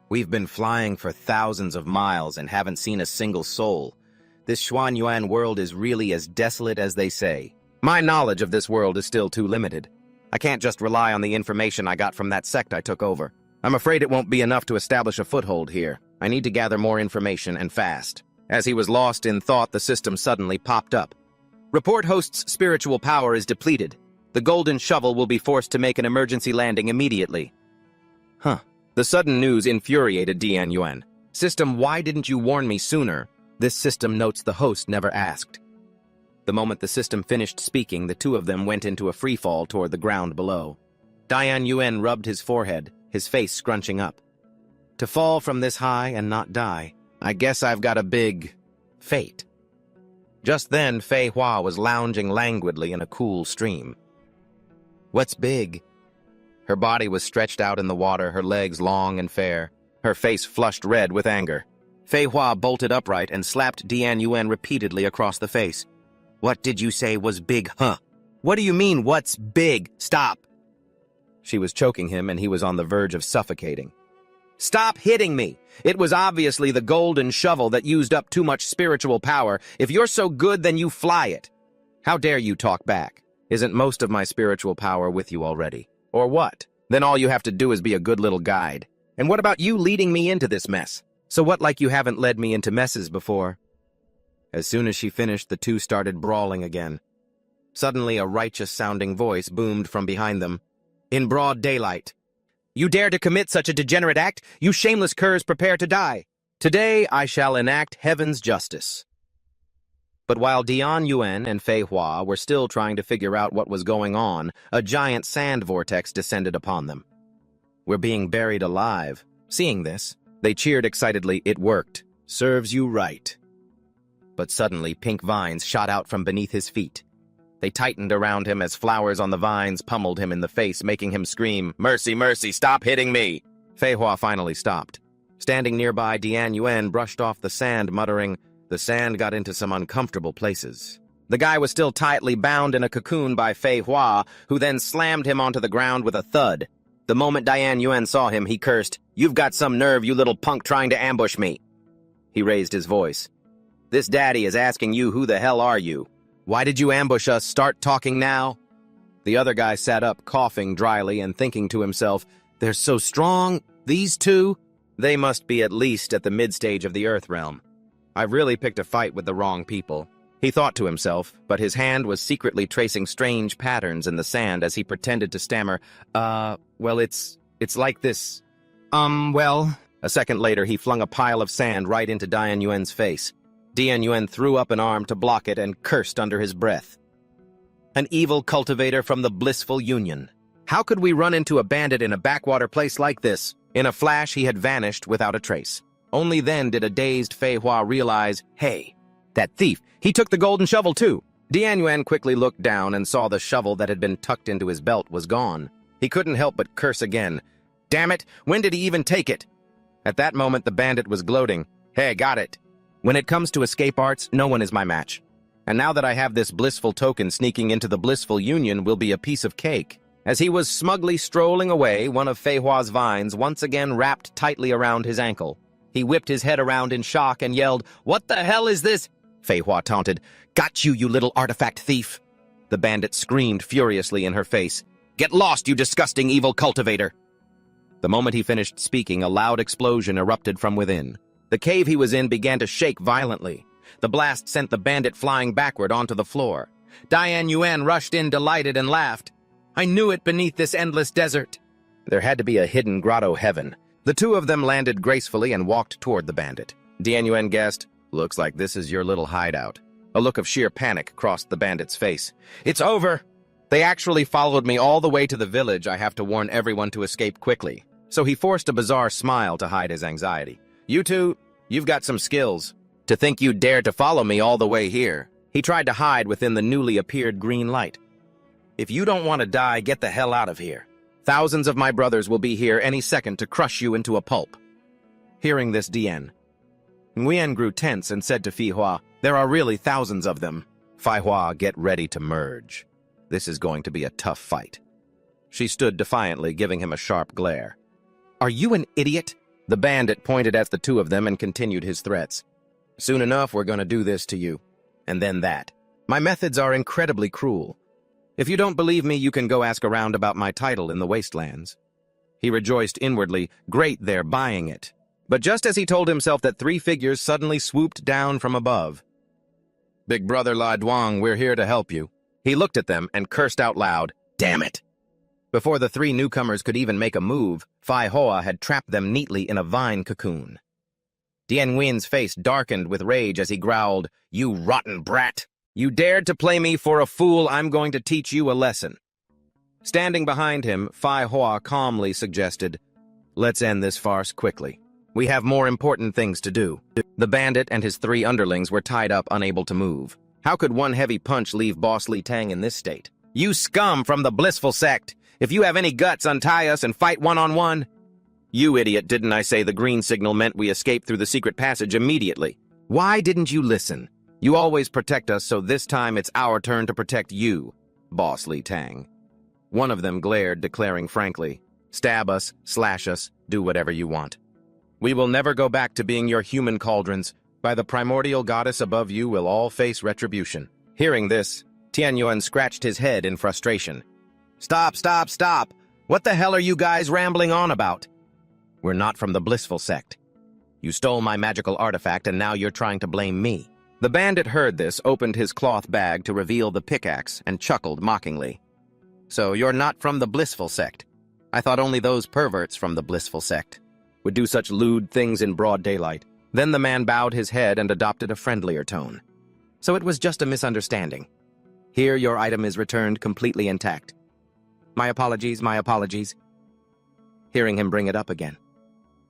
"We've been flying for thousands of miles and haven't seen a single soul. This Xuan Yuan world is really as desolate as they say. My knowledge of this world is still too limited. I can't just rely on the information I got from that sect I took over. I'm afraid it won't be enough to establish a foothold here. I need to gather more information, and fast." As he was lost in thought, the system suddenly popped up. "Report host's spiritual power is depleted. The golden shovel will be forced to make an emergency landing immediately." Huh. The sudden news infuriated Dian Yuan. "System, why didn't you warn me sooner?" This system notes the host never asked. The moment the system finished speaking, the two of them went into a freefall toward the ground below. Dian Yuan rubbed his forehead, his face scrunching up. To fall from this high and not die, I guess I've got a big fate. Just then, Fei Hua was lounging languidly in a cool stream. "What's big?" Her body was stretched out in the water, her legs long and fair, her face flushed red with anger. Fei Hua bolted upright and slapped Dian Yuan repeatedly across the face. "What did you say was big, huh? What do you mean, what's big? Stop!" She was choking him, and he was on the verge of suffocating. "Stop hitting me! It was obviously the golden shovel that used up too much spiritual power. If you're so good, then you fly it. How dare you talk back? Isn't most of my spiritual power with you already? Or what? Then all you have to do is be a good little guide. And what about you leading me into this mess? So what, like you haven't led me into messes before?" As soon as she finished, the two started brawling again. Suddenly, a righteous-sounding voice boomed from behind them. In broad daylight. "You dare to commit such a degenerate act? You shameless curs, prepare to die. Today I shall enact heaven's justice." But while Dian Yuan and Fei Hua were still trying to figure out what was going on, a giant sand vortex descended upon them. "We're being buried alive." Seeing this, they cheered excitedly. It worked. Serves you right. But suddenly, pink vines shot out from beneath his feet. They tightened around him as flowers on the vines pummeled him in the face, making him scream, "Mercy, mercy, stop hitting me!" Fei Hua finally stopped. Standing nearby, Dian Yuan brushed off the sand, muttering, "The sand got into some uncomfortable places." The guy was still tightly bound in a cocoon by Fei Hua, who then slammed him onto the ground with a thud. The moment Dian Yuan saw him, he cursed, "You've got some nerve, you little punk, trying to ambush me." He raised his voice. "This daddy is asking you, who the hell are you? Why did you ambush us? Start talking now." The other guy sat up, coughing dryly and thinking to himself, "They're so strong, these two? They must be at least at the mid-stage of the Earth realm. I've really picked a fight with the wrong people." He thought to himself, but his hand was secretly tracing strange patterns in the sand as he pretended to stammer, well, it's like this. Well... A second later, he flung a pile of sand right into Dian Yuan's face. Dian Yuan threw up an arm to block it and cursed under his breath. An evil cultivator from the blissful union. How could we run into a bandit in a backwater place like this? In a flash, he had vanished without a trace. Only then did a dazed Fei Hua realize, hey, that thief, he took the golden shovel too. Dian Yuan quickly looked down and saw the shovel that had been tucked into his belt was gone. He couldn't help but curse again. Damn it, when did he even take it? At that moment, the bandit was gloating. Hey, got it. When it comes to escape arts, no one is my match. And now that I have this blissful token, sneaking into the blissful union will be a piece of cake. As he was smugly strolling away, one of Fei Hua's vines once again wrapped tightly around his ankle. He whipped his head around in shock and yelled, "What the hell is this?" Fei Hua taunted, "Got you, you little artifact thief!" The bandit screamed furiously in her face, "Get lost, you disgusting evil cultivator!" The moment he finished speaking, a loud explosion erupted from within. The cave he was in began to shake violently. The blast sent the bandit flying backward onto the floor. Dian Yuan rushed in delighted and laughed. "I knew it beneath this endless desert." There had to be a hidden grotto heaven. The two of them landed gracefully and walked toward the bandit. Dian Yuan guessed, "Looks like this is your little hideout." A look of sheer panic crossed the bandit's face. "It's over! They actually followed me all the way to the village. I have to warn everyone to escape quickly." So he forced a bizarre smile to hide his anxiety. "You two, you've got some skills. To think you dared to follow me all the way here." He tried to hide within the newly appeared green light. "If you don't want to die, get the hell out of here. Thousands of my brothers will be here any second to crush you into a pulp." Hearing this, Nguyen grew tense and said to Phi Hua, "There are really thousands of them. Phi Hua, get ready to merge. This is going to be a tough fight." She stood defiantly, giving him a sharp glare. "Are you an idiot?" The bandit pointed at the two of them and continued his threats. "Soon enough, we're going to do this to you. And then that. My methods are incredibly cruel. If you don't believe me, you can go ask around about my title in the wastelands." He rejoiced inwardly. Great, they're buying it. But just as he told himself that, three figures suddenly swooped down from above. "Big brother La Duang, we're here to help you." He looked at them and cursed out loud, "Damn it!" Before the three newcomers could even make a move, Phi Hoa had trapped them neatly in a vine cocoon. Dien Nguyen's face darkened with rage as he growled, "You rotten brat! You dared to play me for a fool. I'm going to teach you a lesson." Standing behind him, Phi Hoa calmly suggested, "Let's end this farce quickly. We have more important things to do." The bandit and his three underlings were tied up, unable to move. How could one heavy punch leave Boss Li Tang in this state? "You scum from the blissful sect! If you have any guts, untie us and fight one-on-one." "You idiot, didn't I say the green signal meant we escape through the secret passage immediately? Why didn't you listen? You always protect us, so this time it's our turn to protect you, Boss Li Tang." One of them glared, declaring frankly, "Stab us, slash us, do whatever you want. We will never go back to being your human cauldrons. By the primordial goddess above you will all face retribution." Hearing this, Tianyuan scratched his head in frustration. "Stop, stop, stop! What the hell are you guys rambling on about? We're not from the blissful sect. You stole my magical artifact and now you're trying to blame me." The bandit heard this, opened his cloth bag to reveal the pickaxe, and chuckled mockingly. "So you're not from the blissful sect? I thought only those perverts from the blissful sect would do such lewd things in broad daylight." Then the man bowed his head and adopted a friendlier tone. "So it was just a misunderstanding. Here your item is returned completely intact. My apologies, my apologies." Hearing him bring it up again,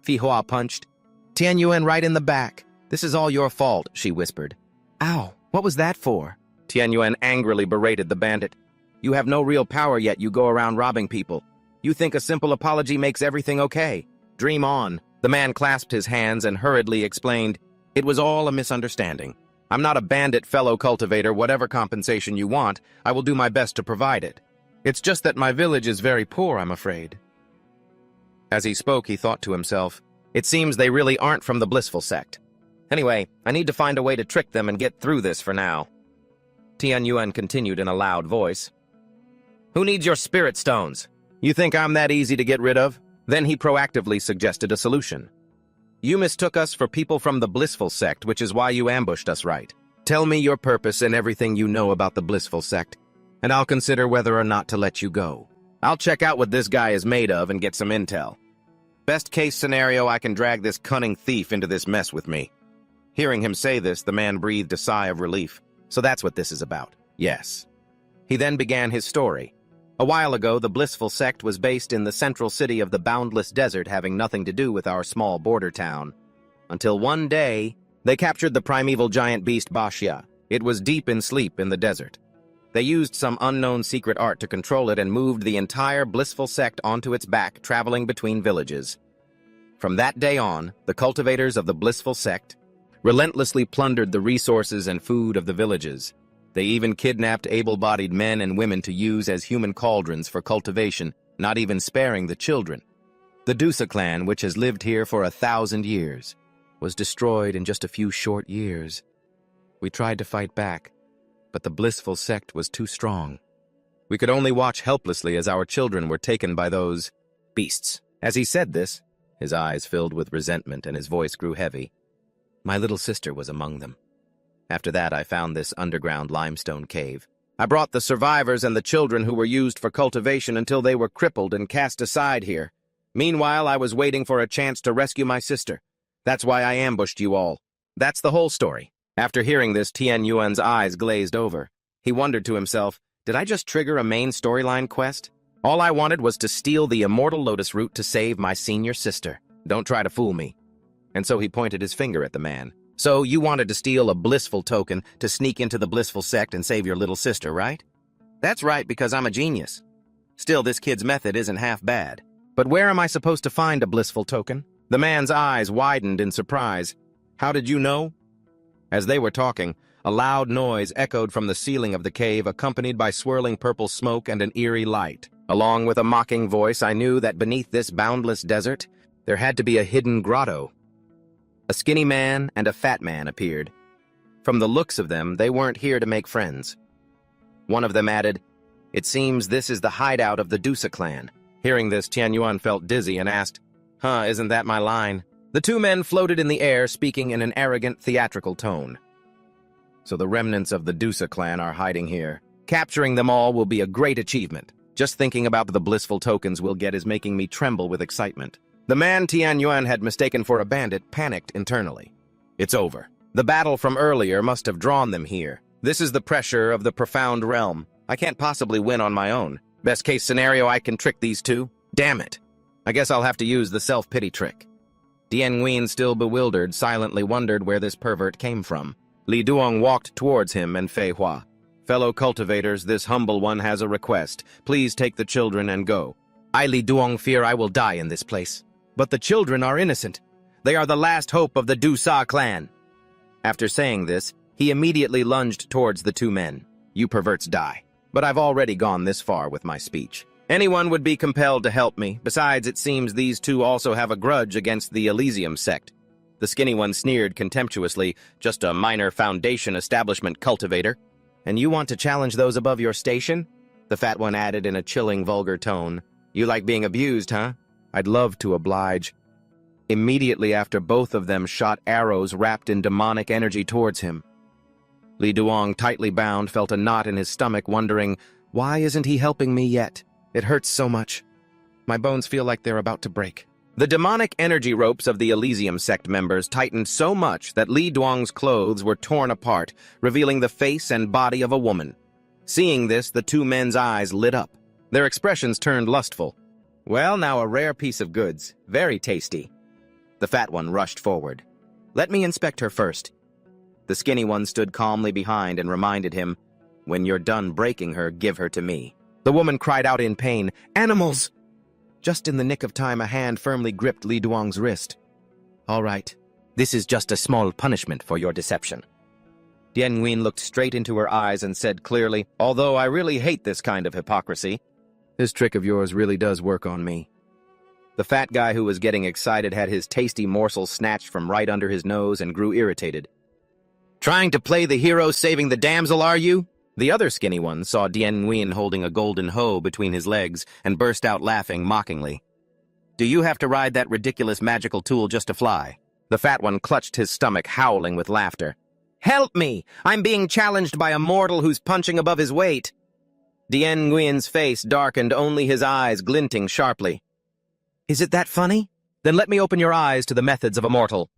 Phi Hua punched Tianyuan right in the back. "This is all your fault," she whispered. "Ow, what was that for?" Tianyuan angrily berated the bandit. "You have no real power yet you go around robbing people. You think a simple apology makes everything okay? Dream on." The man clasped his hands and hurriedly explained, "It was all a misunderstanding. I'm not a bandit, fellow cultivator. Whatever compensation you want, I will do my best to provide it. It's just that my village is very poor, I'm afraid." As he spoke, he thought to himself, "It seems they really aren't from the blissful sect. Anyway, I need to find a way to trick them and get through this for now." Tianyuan continued in a loud voice, "Who needs your spirit stones? You think I'm that easy to get rid of?" Then he proactively suggested a solution. "You mistook us for people from the blissful sect, which is why you ambushed us, right? Tell me your purpose and everything you know about the blissful sect, and I'll consider whether or not to let you go. I'll check out what this guy is made of and get some intel. Best case scenario, I can drag this cunning thief into this mess with me." Hearing him say this, the man breathed a sigh of relief. "So that's what this is about." "Yes." He then began his story. A while ago, the blissful sect was based in the central city of the boundless desert, having nothing to do with our small border town. Until one day, they captured the primeval giant beast Bashya. It was deep in sleep in the desert. They used some unknown secret art to control it and moved the entire blissful sect onto its back, traveling between villages. From that day on, the cultivators of the blissful sect relentlessly plundered the resources and food of the villages. They even kidnapped able-bodied men and women to use as human cauldrons for cultivation, not even sparing the children. The Dusa clan, which has lived here for 1,000 years, was destroyed in just a few short years. We tried to fight back, but the blissful sect was too strong. We could only watch helplessly as our children were taken by those beasts. As he said this, his eyes filled with resentment and his voice grew heavy. My little sister was among them. After that, I found this underground limestone cave. I brought the survivors and the children who were used for cultivation until they were crippled and cast aside here. Meanwhile, I was waiting for a chance to rescue my sister. That's why I ambushed you all. That's the whole story. After hearing this, Tian Yuan's eyes glazed over. He wondered to himself, did I just trigger a main storyline quest? All I wanted was to steal the immortal lotus root to save my senior sister. Don't try to fool me. And so he pointed his finger at the man. So you wanted to steal a blissful token to sneak into the blissful sect and save your little sister, right? That's right, because I'm a genius. Still, this kid's method isn't half bad. But where am I supposed to find a blissful token? The man's eyes widened in surprise. How did you know? As they were talking, a loud noise echoed from the ceiling of the cave, accompanied by swirling purple smoke and an eerie light. Along with a mocking voice, I knew that beneath this boundless desert, there had to be a hidden grotto. A skinny man and a fat man appeared. From the looks of them, they weren't here to make friends. One of them added, "It seems this is the hideout of the Dusa clan." Hearing this, Tian Yuan felt dizzy and asked, isn't that my line? The two men floated in the air, speaking in an arrogant, theatrical tone. So the remnants of the Dusa clan are hiding here. Capturing them all will be a great achievement. Just thinking about the blissful tokens we'll get is making me tremble with excitement. The man Tian Yuan had mistaken for a bandit panicked internally. It's over. The battle from earlier must have drawn them here. This is the pressure of the profound realm. I can't possibly win on my own. Best case scenario, I can trick these two. Damn it. I guess I'll have to use the self-pity trick. Dian Nguyen, still bewildered, silently wondered where this pervert came from. Li Duong walked towards him and Fei Hua. Fellow cultivators, this humble one has a request. Please take the children and go. I, Li Duong, fear I will die in this place. But the children are innocent. They are the last hope of the Du Sa clan. After saying this, he immediately lunged towards the two men. You perverts die. But I've already gone this far with my speech. Anyone would be compelled to help me. Besides, it seems these two also have a grudge against the Elysium sect. The skinny one sneered contemptuously, just a minor foundation establishment cultivator. And you want to challenge those above your station? The fat one added in a chilling, vulgar tone. You like being abused, huh? I'd love to oblige. Immediately after, both of them shot arrows wrapped in demonic energy towards him. Li Duong, tightly bound, felt a knot in his stomach, wondering, why isn't he helping me yet? It hurts so much. My bones feel like they're about to break. The demonic energy ropes of the Elysium sect members tightened so much that Li Duong's clothes were torn apart, revealing the face and body of a woman. Seeing this, the two men's eyes lit up. Their expressions turned lustful. Well, now a rare piece of goods. Very tasty. The fat one rushed forward. Let me inspect her first. The skinny one stood calmly behind and reminded him, when you're done breaking her, give her to me. The woman cried out in pain, Animals! Just in the nick of time, a hand firmly gripped Li Duong's wrist. All right, this is just a small punishment for your deception. Dian Nguyen looked straight into her eyes and said clearly, although I really hate this kind of hypocrisy, this trick of yours really does work on me. The fat guy who was getting excited had his tasty morsel snatched from right under his nose and grew irritated. Trying to play the hero saving the damsel, are you? The other skinny one saw Dian Nguyen holding a golden hoe between his legs and burst out laughing mockingly. Do you have to ride that ridiculous magical tool just to fly? The fat one clutched his stomach, howling with laughter. Help me! I'm being challenged by a mortal who's punching above his weight. Dian Nguyen's face darkened, only his eyes glinting sharply. Is it that funny? Then let me open your eyes to the methods of a mortal.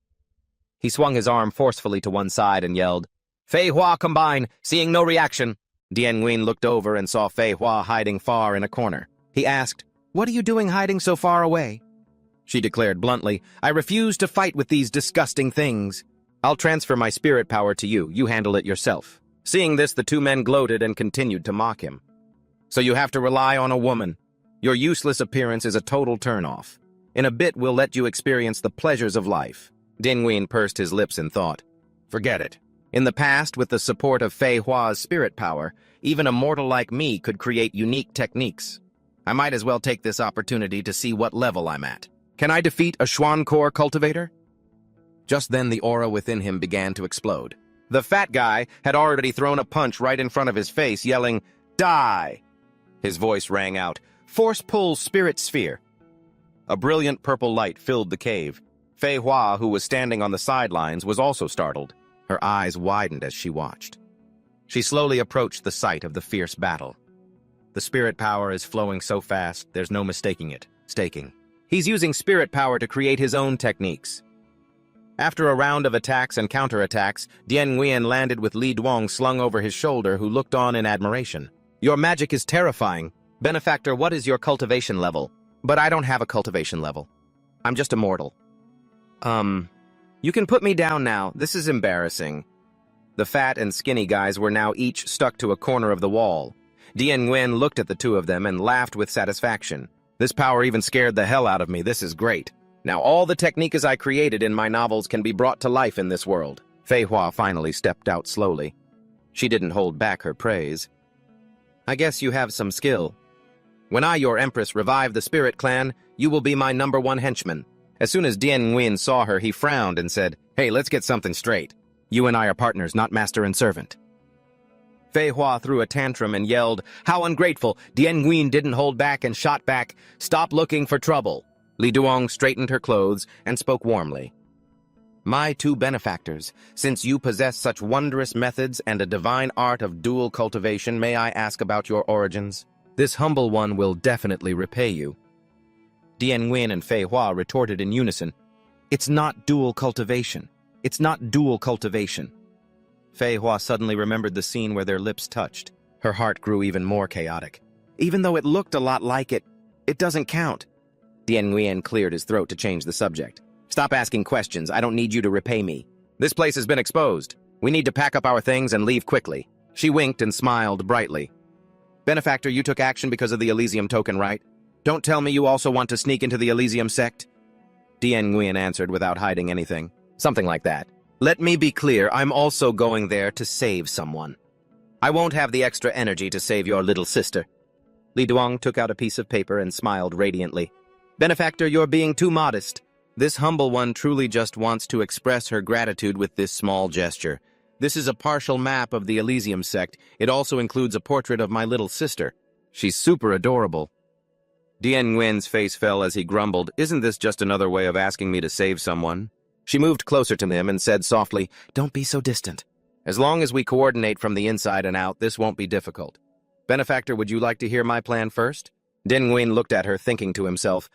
He swung his arm forcefully to one side and yelled, Fei Hua combine, seeing no reaction. Dian Nguyen looked over and saw Fei Hua hiding far in a corner. He asked, What are you doing hiding so far away? She declared bluntly, I refuse to fight with these disgusting things. I'll transfer my spirit power to you. You handle it yourself. Seeing this, the two men gloated and continued to mock him. So you have to rely on a woman. Your useless appearance is a total turn-off. In a bit, we'll let you experience the pleasures of life. Dian Nguyen pursed his lips in thought. Forget it. In the past, with the support of Fei Hua's spirit power, even a mortal like me could create unique techniques. I might as well take this opportunity to see what level I'm at. Can I defeat a Xuan Core cultivator? Just then, the aura within him began to explode. The fat guy had already thrown a punch right in front of his face, yelling, Die! His voice rang out, Force pull spirit sphere. A brilliant purple light filled the cave. Fei Hua, who was standing on the sidelines, was also startled. Her eyes widened as she watched. She slowly approached the site of the fierce battle. The spirit power is flowing so fast, there's no mistaking it. Staking. He's using spirit power to create his own techniques. After a round of attacks and counterattacks, Dien Nguyen landed with Li Duong slung over his shoulder, who looked on in admiration. Your magic is terrifying. Benefactor, what is your cultivation level? But I don't have a cultivation level. I'm just a mortal. You can put me down now. This is embarrassing. The fat and skinny guys were now each stuck to a corner of the wall. Dien Nguyen looked at the two of them and laughed with satisfaction. This power even scared the hell out of me. This is great. Now all the techniques I created in my novels can be brought to life in this world. Fei Hua finally stepped out slowly. She didn't hold back her praise. I guess you have some skill. When I, your empress, revive the spirit clan, you will be my #1 henchman. As soon as Dien Nguyen saw her, he frowned and said, Hey, let's get something straight. You and I are partners, not master and servant. Fei Hua threw a tantrum and yelled, How ungrateful! Dien Nguyen didn't hold back and shot back. Stop looking for trouble. Li Duong straightened her clothes and spoke warmly. My two benefactors, since you possess such wondrous methods and a divine art of dual cultivation, may I ask about your origins? This humble one will definitely repay you. Dien Nguyen and Fei Hua retorted in unison. It's not dual cultivation. It's not dual cultivation. Fei Hua suddenly remembered the scene where their lips touched. Her heart grew even more chaotic. Even though it looked a lot like it, it doesn't count. Dien Nguyen cleared his throat to change the subject. Stop asking questions. I don't need you to repay me. This place has been exposed. We need to pack up our things and leave quickly. She winked and smiled brightly. Benefactor, you took action because of the Elysium token, right? Don't tell me you also want to sneak into the Elysium sect? Dien Nguyen answered without hiding anything. Something like that. Let me be clear, I'm also going there to save someone. I won't have the extra energy to save your little sister. Li Duong took out a piece of paper and smiled radiantly. Benefactor, you're being too modest. This humble one truly just wants to express her gratitude with this small gesture. This is a partial map of the Elysium sect. It also includes a portrait of my little sister. She's super adorable. Dien Nguyen's face fell as he grumbled, Isn't this just another way of asking me to save someone? She moved closer to him and said softly, Don't be so distant. As long as we coordinate from the inside and out, this won't be difficult. Benefactor, would you like to hear my plan first? Dien Nguyen looked at her, thinking to himself,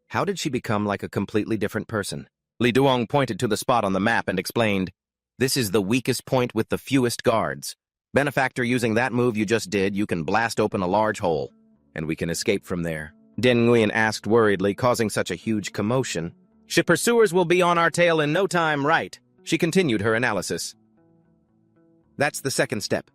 How did she become like a completely different person? Li Duong pointed to the spot on the map and explained, This is the weakest point with the fewest guards. Benefactor, using that move you just did, you can blast open a large hole, and we can escape from there. Dien Nguyen asked worriedly, causing such a huge commotion. Ship pursuers will be on our tail in no time, right? She continued her analysis. That's the second step.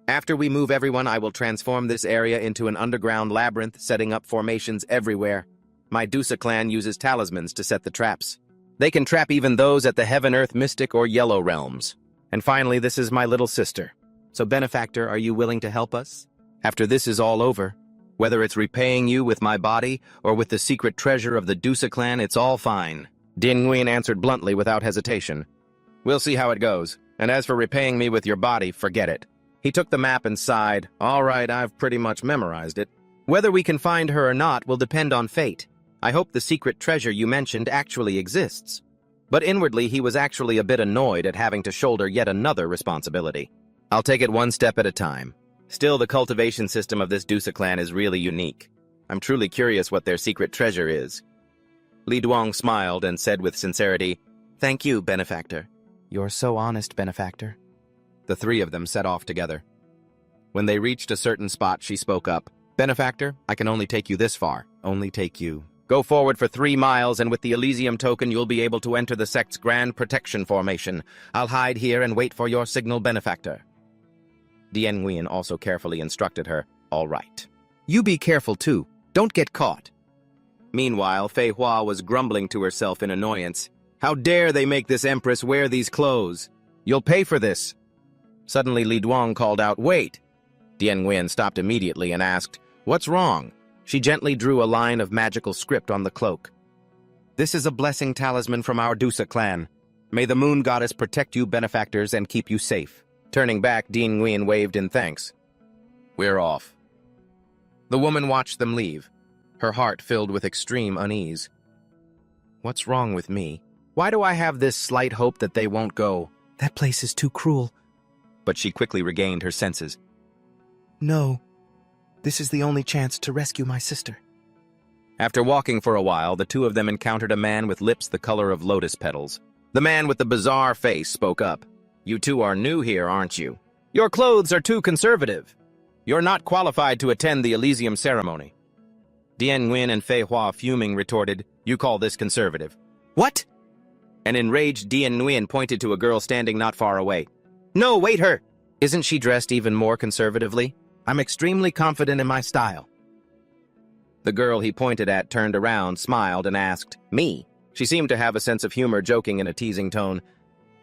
After we move everyone, I will transform this area into an underground labyrinth, setting up formations everywhere. My Dusa clan uses talismans to set the traps. They can trap even those at the Heaven, Earth, Mystic, or Yellow realms. And finally, this is my little sister. So, Benefactor, are you willing to help us? After this is all over, whether it's repaying you with my body or with the secret treasure of the Dusa clan, it's all fine. Dien Nguyen answered bluntly without hesitation. We'll see how it goes. And as for repaying me with your body, forget it. He took the map and sighed. All right, I've pretty much memorized it. Whether we can find her or not will depend on fate. I hope the secret treasure you mentioned actually exists. But inwardly, he was actually a bit annoyed at having to shoulder yet another responsibility. I'll take it one step at a time. Still, the cultivation system of this Dusa clan is really unique. I'm truly curious what their secret treasure is. Li Duong smiled and said with sincerity, Thank you, Benefactor. You're so honest, Benefactor. The three of them set off together. When they reached a certain spot, she spoke up. Benefactor, I can only take you this far. Only take you. Go forward for 3 miles, and with the Elysium token, you'll be able to enter the sect's Grand Protection Formation. I'll hide here and wait for your signal, Benefactor. Dien Nguyen also carefully instructed her, All right. You be careful, too. Don't get caught. Meanwhile, Fei Hua was grumbling to herself in annoyance. How dare they make this empress wear these clothes? You'll pay for this. Suddenly, Li Duong called out, Wait! Dien Nguyen stopped immediately and asked, What's wrong? She gently drew a line of magical script on the cloak. This is a blessing talisman from our Dusa clan. May the moon goddess protect you, benefactors, and keep you safe. Turning back, Dien Nguyen waved in thanks. We're off. The woman watched them leave, her heart filled with extreme unease. What's wrong with me? Why do I have this slight hope that they won't go? That place is too cruel. But she quickly regained her senses. No, this is the only chance to rescue my sister. After walking for a while, the two of them encountered a man with lips the color of lotus petals. The man with the bizarre face spoke up. You two are new here, aren't you? Your clothes are too conservative. You're not qualified to attend the Elysium ceremony. Dien Nguyen and Fei Hua, fuming, retorted, You call this conservative? What? An enraged Dien Nguyen pointed to a girl standing not far away. No, wait her! Isn't she dressed even more conservatively? I'm extremely confident in my style. The girl he pointed at turned around, smiled, and asked, Me? She seemed to have a sense of humor, joking in a teasing tone.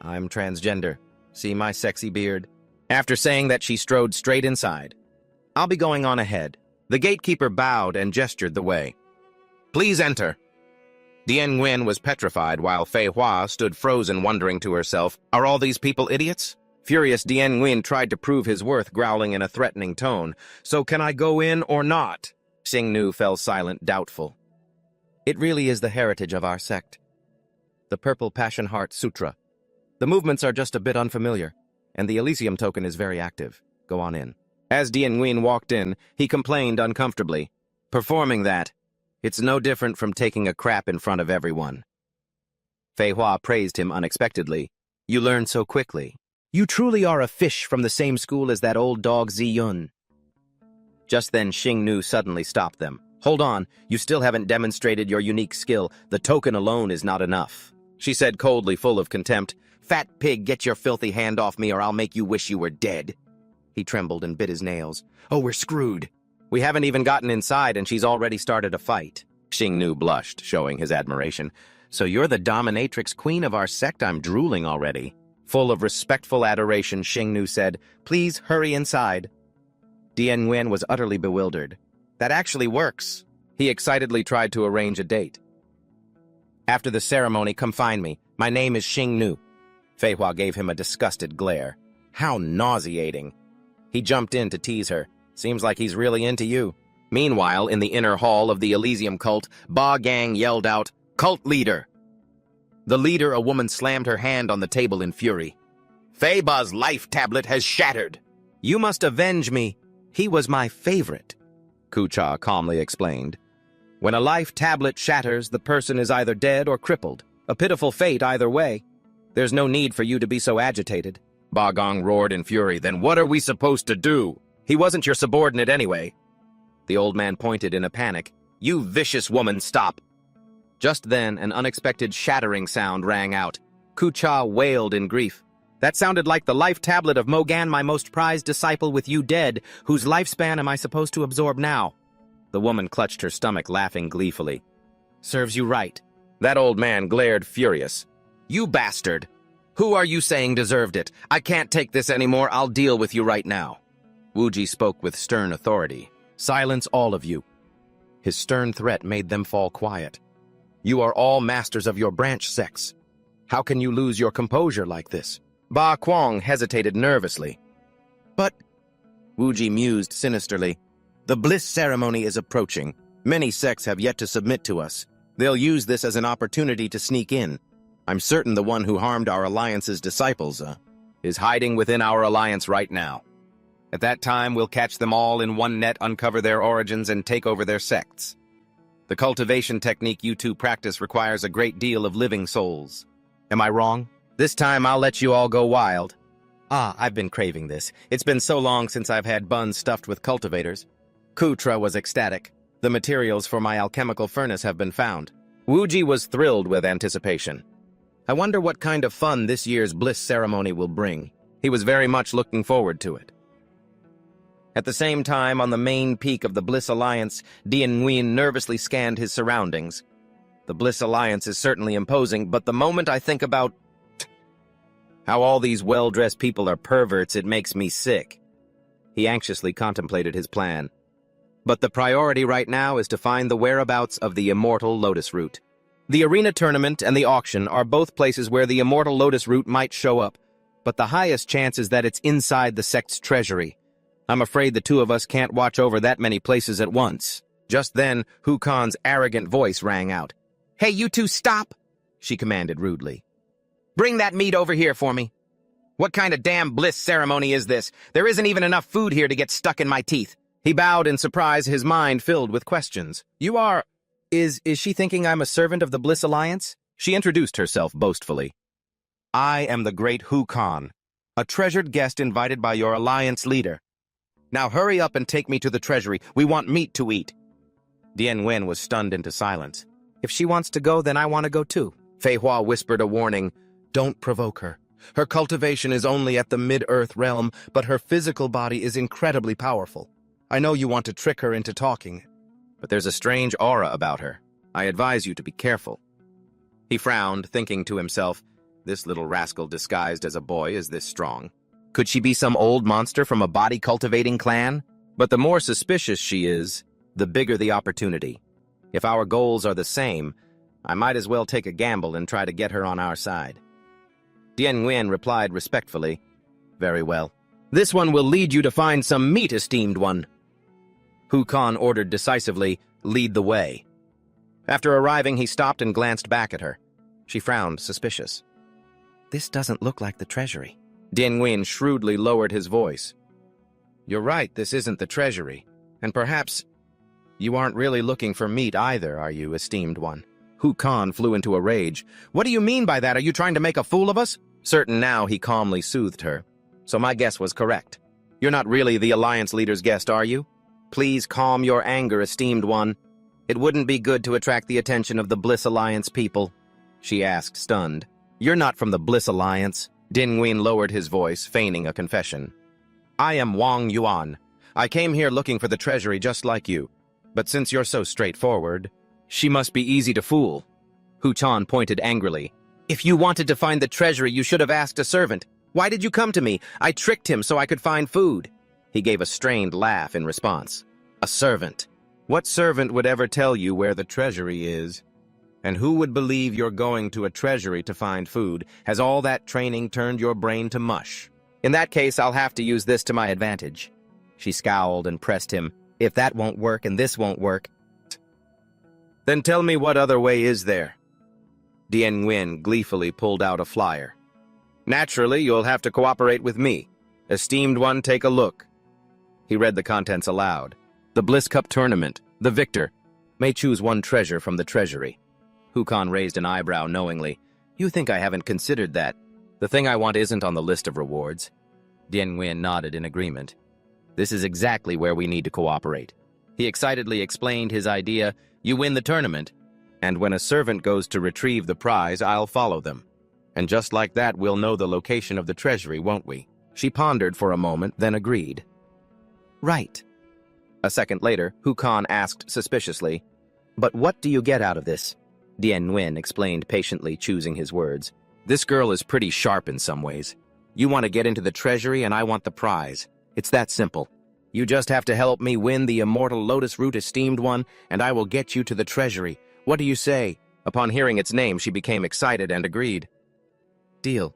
I'm transgender. See my sexy beard? After saying that, she strode straight inside. I'll be going on ahead. The gatekeeper bowed and gestured the way. Please enter. Dien Nguyen was petrified while Fei Hua stood frozen, wondering to herself, Are all these people idiots? Furious, Dien Nguyen tried to prove his worth, growling in a threatening tone. So can I go in or not? Xingnu fell silent, doubtful. It really is the heritage of our sect. The Purple Passion Heart Sutra. The movements are just a bit unfamiliar, and the Elysium token is very active. Go on in. As Dien Nguyen walked in, he complained uncomfortably. Performing that, it's no different from taking a crap in front of everyone. Fei Hua praised him unexpectedly. You learn so quickly. You truly are a fish from the same school as that old dog Ziyun. Just then, Xingnu suddenly stopped them. Hold on, you still haven't demonstrated your unique skill. The token alone is not enough. She said coldly, full of contempt. Fat pig, get your filthy hand off me or I'll make you wish you were dead. He trembled and bit his nails. Oh, we're screwed. We haven't even gotten inside and she's already started a fight. Xingnu blushed, showing his admiration. So you're the dominatrix queen of our sect? I'm drooling already. Full of respectful adoration, Xingnu said, Please hurry inside. Dien Nguyen was utterly bewildered. That actually works. He excitedly tried to arrange a date. After the ceremony, come find me. My name is Xingnu. Fei Hua gave him a disgusted glare. How nauseating. He jumped in to tease her. Seems like he's really into you. Meanwhile, in the inner hall of the Elysium cult, Ba Gang yelled out, Cult leader! The leader, a woman, slammed her hand on the table in fury. Fei Ba's life tablet has shattered. You must avenge me. He was my favorite, Kucha calmly explained. When a life tablet shatters, the person is either dead or crippled. A pitiful fate either way. There's no need for you to be so agitated. Ba Gong roared in fury. Then what are we supposed to do? He wasn't your subordinate anyway. The old man pointed in a panic. You vicious woman, stop. Just then, an unexpected shattering sound rang out. Kucha wailed in grief. That sounded like the life tablet of Mogan, my most prized disciple, with you dead. Whose lifespan am I supposed to absorb now? The woman clutched her stomach, laughing gleefully. Serves you right. That old man glared furious. You bastard! Who are you saying deserved it? I can't take this anymore. I'll deal with you right now. Wuji spoke with stern authority. Silence, all of you. His stern threat made them fall quiet. You are all masters of your branch sects. How can you lose your composure like this? Ba Kuang hesitated nervously. But, Wuji mused sinisterly, the bliss ceremony is approaching. Many sects have yet to submit to us. They'll use this as an opportunity to sneak in. I'm certain the one who harmed our alliance's disciples is hiding within our alliance right now. At that time, we'll catch them all in one net, uncover their origins, and take over their sects. The cultivation technique you two practice requires a great deal of living souls. Am I wrong? This time I'll let you all go wild. I've been craving this. It's been so long since I've had buns stuffed with cultivators. Kutra was ecstatic. The materials for my alchemical furnace have been found. Wuji was thrilled with anticipation. I wonder what kind of fun this year's bliss ceremony will bring. He was very much looking forward to it. At the same time, on the main peak of the Bliss Alliance, Dien Nguyen nervously scanned his surroundings. The Bliss Alliance is certainly imposing, but the moment I think about how all these well-dressed people are perverts, it makes me sick. He anxiously contemplated his plan. But the priority right now is to find the whereabouts of the immortal Lotus Root. The arena tournament and the auction are both places where the immortal Lotus Root might show up, but the highest chance is that it's inside the sect's treasury. I'm afraid the two of us can't watch over that many places at once. Just then, Hu Kan's arrogant voice rang out. Hey, you two, stop! She commanded rudely. Bring that meat over here for me. What kind of damn bliss ceremony is this? There isn't even enough food here to get stuck in my teeth. He bowed in surprise, his mind filled with questions. You are... Is she thinking I'm a servant of the Bliss Alliance? She introduced herself boastfully. I am the great Hukan, a treasured guest invited by your alliance leader. Now hurry up and take me to the treasury. We want meat to eat. Dien Wen was stunned into silence. If she wants to go, then I want to go too. Fei Hua whispered a warning. Don't provoke her. Her cultivation is only at the mid-earth realm, but her physical body is incredibly powerful. I know you want to trick her into talking, but there's a strange aura about her. I advise you to be careful. He frowned, thinking to himself, this little rascal disguised as a boy is this strong. Could she be some old monster from a body-cultivating clan? But the more suspicious she is, the bigger the opportunity. If our goals are the same, I might as well take a gamble and try to get her on our side. Dien Nguyen replied respectfully, Very well. This one will lead you to find some meat, esteemed one. Hu Kan ordered decisively, Lead the way. After arriving, he stopped and glanced back at her. She frowned, suspicious. This doesn't look like the treasury. Dien Nguyen shrewdly lowered his voice. You're right, this isn't the treasury. And perhaps you aren't really looking for meat either, are you, esteemed one? Hu Kan flew into a rage. What do you mean by that? Are you trying to make a fool of us? Certain now, he calmly soothed her. So my guess was correct. You're not really the Alliance leader's guest, are you? Please calm your anger, esteemed one. It wouldn't be good to attract the attention of the Bliss Alliance people, she asked, stunned. You're not from the Bliss Alliance. Din Nguyen lowered his voice, feigning a confession. I am Wang Yuan. I came here looking for the treasury just like you. But since you're so straightforward, she must be easy to fool. Hu Chan pointed angrily. If you wanted to find the treasury, you should have asked a servant. Why did you come to me? I tricked him so I could find food. He gave a strained laugh in response. A servant. What servant would ever tell you where the treasury is? And who would believe you're going to a treasury to find food? Has all that training turned your brain to mush? In that case, I'll have to use this to my advantage. She scowled and pressed him. If that won't work and this won't work, then tell me what other way is there? Dien Nguyen gleefully pulled out a flyer. Naturally, you'll have to cooperate with me. Esteemed one, take a look. He read the contents aloud. The Bliss Cup Tournament. The victor may choose one treasure from the treasury. Hu Kan raised an eyebrow knowingly. You think I haven't considered that? The thing I want isn't on the list of rewards. Dien Nguyen nodded in agreement. This is exactly where we need to cooperate. He excitedly explained his idea. You win the tournament, and when a servant goes to retrieve the prize, I'll follow them. And just like that, we'll know the location of the treasury, won't we? She pondered for a moment, then agreed. Right. A second later, Hu Kan asked suspiciously, But what do you get out of this? Dien Nguyen explained patiently, choosing his words. This girl is pretty sharp in some ways. You want to get into the treasury, and I want the prize. It's that simple. You just have to help me win the immortal lotus root, esteemed one, and I will get you to the treasury. What do you say? Upon hearing its name, she became excited and agreed. Deal.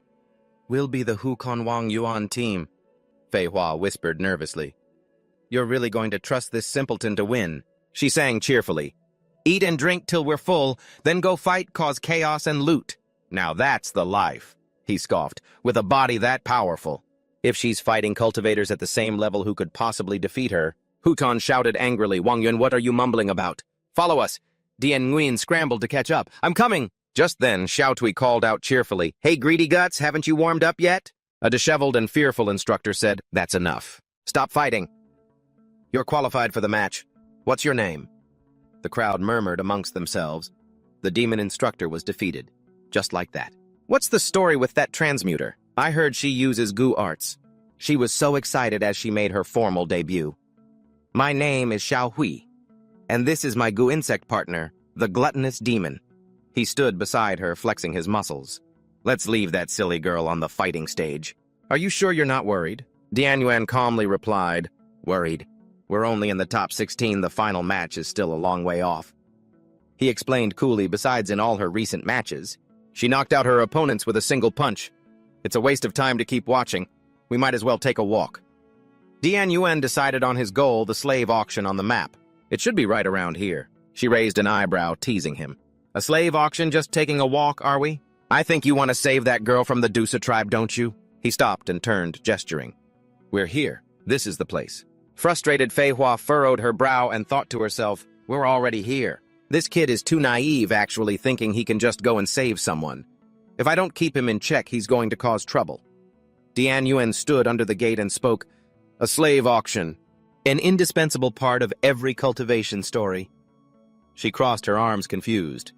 We'll be the Hu Kan Wang Yuan team, Fei Hua whispered nervously. You're really going to trust this simpleton to win, she sang cheerfully. Eat and drink till we're full, then go fight, cause chaos and loot. Now that's the life, he scoffed, with a body that powerful. If she's fighting cultivators at the same level who could possibly defeat her, Hu Kan shouted angrily, Wang Yun, what are you mumbling about? Follow us. Dien Nguyen scrambled to catch up. I'm coming. Just then, Xiaotui called out cheerfully, Hey, greedy guts, haven't you warmed up yet? A disheveled and fearful instructor said, That's enough. Stop fighting. You're qualified for the match. What's your name? The crowd murmured amongst themselves. The demon instructor was defeated. Just like that. What's the story with that transmuter? I heard she uses goo arts. She was so excited as she made her formal debut. My name is Xiao Hui, and this is my goo insect partner, the gluttonous demon. He stood beside her, flexing his muscles. Let's leave that silly girl on the fighting stage. Are you sure you're not worried? Dian Yuan calmly replied, Worried. We're only in the top 16, the final match is still a long way off. He explained coolly, besides in all her recent matches, she knocked out her opponents with a single punch. It's a waste of time to keep watching. We might as well take a walk. Dian Yuan decided on his goal, the slave auction on the map. It should be right around here. She raised an eyebrow, teasing him. A slave auction, just taking a walk, are we? I think you want to save that girl from the Dusa tribe, don't you? He stopped and turned, gesturing. We're here. This is the place. Frustrated, Fei Hua furrowed her brow and thought to herself, We're already here. This kid is too naive, actually, thinking he can just go and save someone. If I don't keep him in check, he's going to cause trouble. Dian Yuan stood under the gate and spoke, "A slave auction, an indispensable part of every cultivation story." She crossed her arms, confused.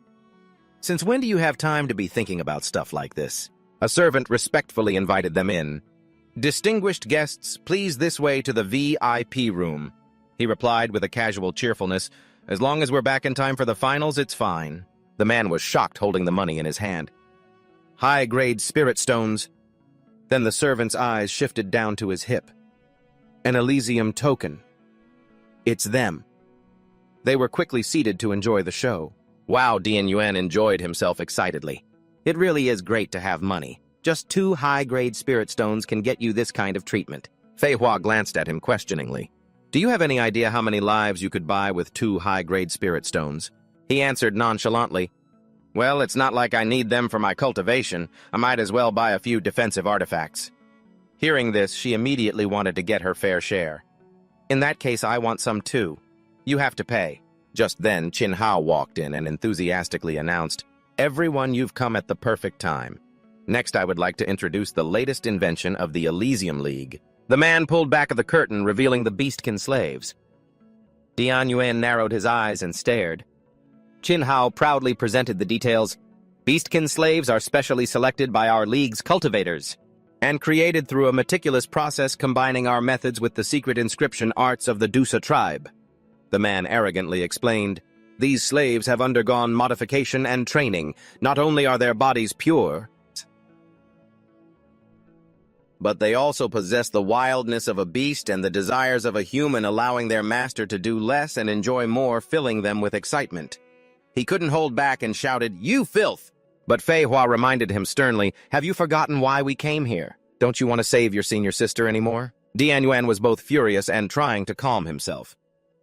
"Since when do you have time to be thinking about stuff like this?" A servant respectfully invited them in. "Distinguished guests, please this way to the VIP room," he replied with a casual cheerfulness. "As long as we're back in time for the finals, it's fine." The man was shocked, holding the money in his hand. "High-grade spirit stones." Then the servant's eyes shifted down to his hip. "An Elysium token. It's them." They were quickly seated to enjoy the show. Wow, Dian Yuan enjoyed himself excitedly. It really is great to have money. Just 2 high-grade spirit stones can get you this kind of treatment. Fei Hua glanced at him questioningly. "Do you have any idea how many lives you could buy with 2 high-grade spirit stones?" He answered nonchalantly, "Well, it's not like I need them for my cultivation. I might as well buy a few defensive artifacts." Hearing this, she immediately wanted to get her fair share. "In that case, I want some too. You have to pay." Just then, Qin Hao walked in and enthusiastically announced, "Everyone, you've come at the perfect time. Next, I would like to introduce the latest invention of the Elysium League." The man pulled back the curtain, revealing the Beastkin slaves. Dian Yuan narrowed his eyes and stared. Qin Hao proudly presented the details. "Beastkin slaves are specially selected by our league's cultivators and created through a meticulous process combining our methods with the secret inscription arts of the Dusa tribe." The man arrogantly explained, "These slaves have undergone modification and training. Not only are their bodies pure, but they also possess the wildness of a beast and the desires of a human, allowing their master to do less and enjoy more, filling them with excitement." He couldn't hold back and shouted, "You filth!" But Fei Hua reminded him sternly, "Have you forgotten why we came here? Don't you want to save your senior sister anymore?" Dian Yuan was both furious and trying to calm himself.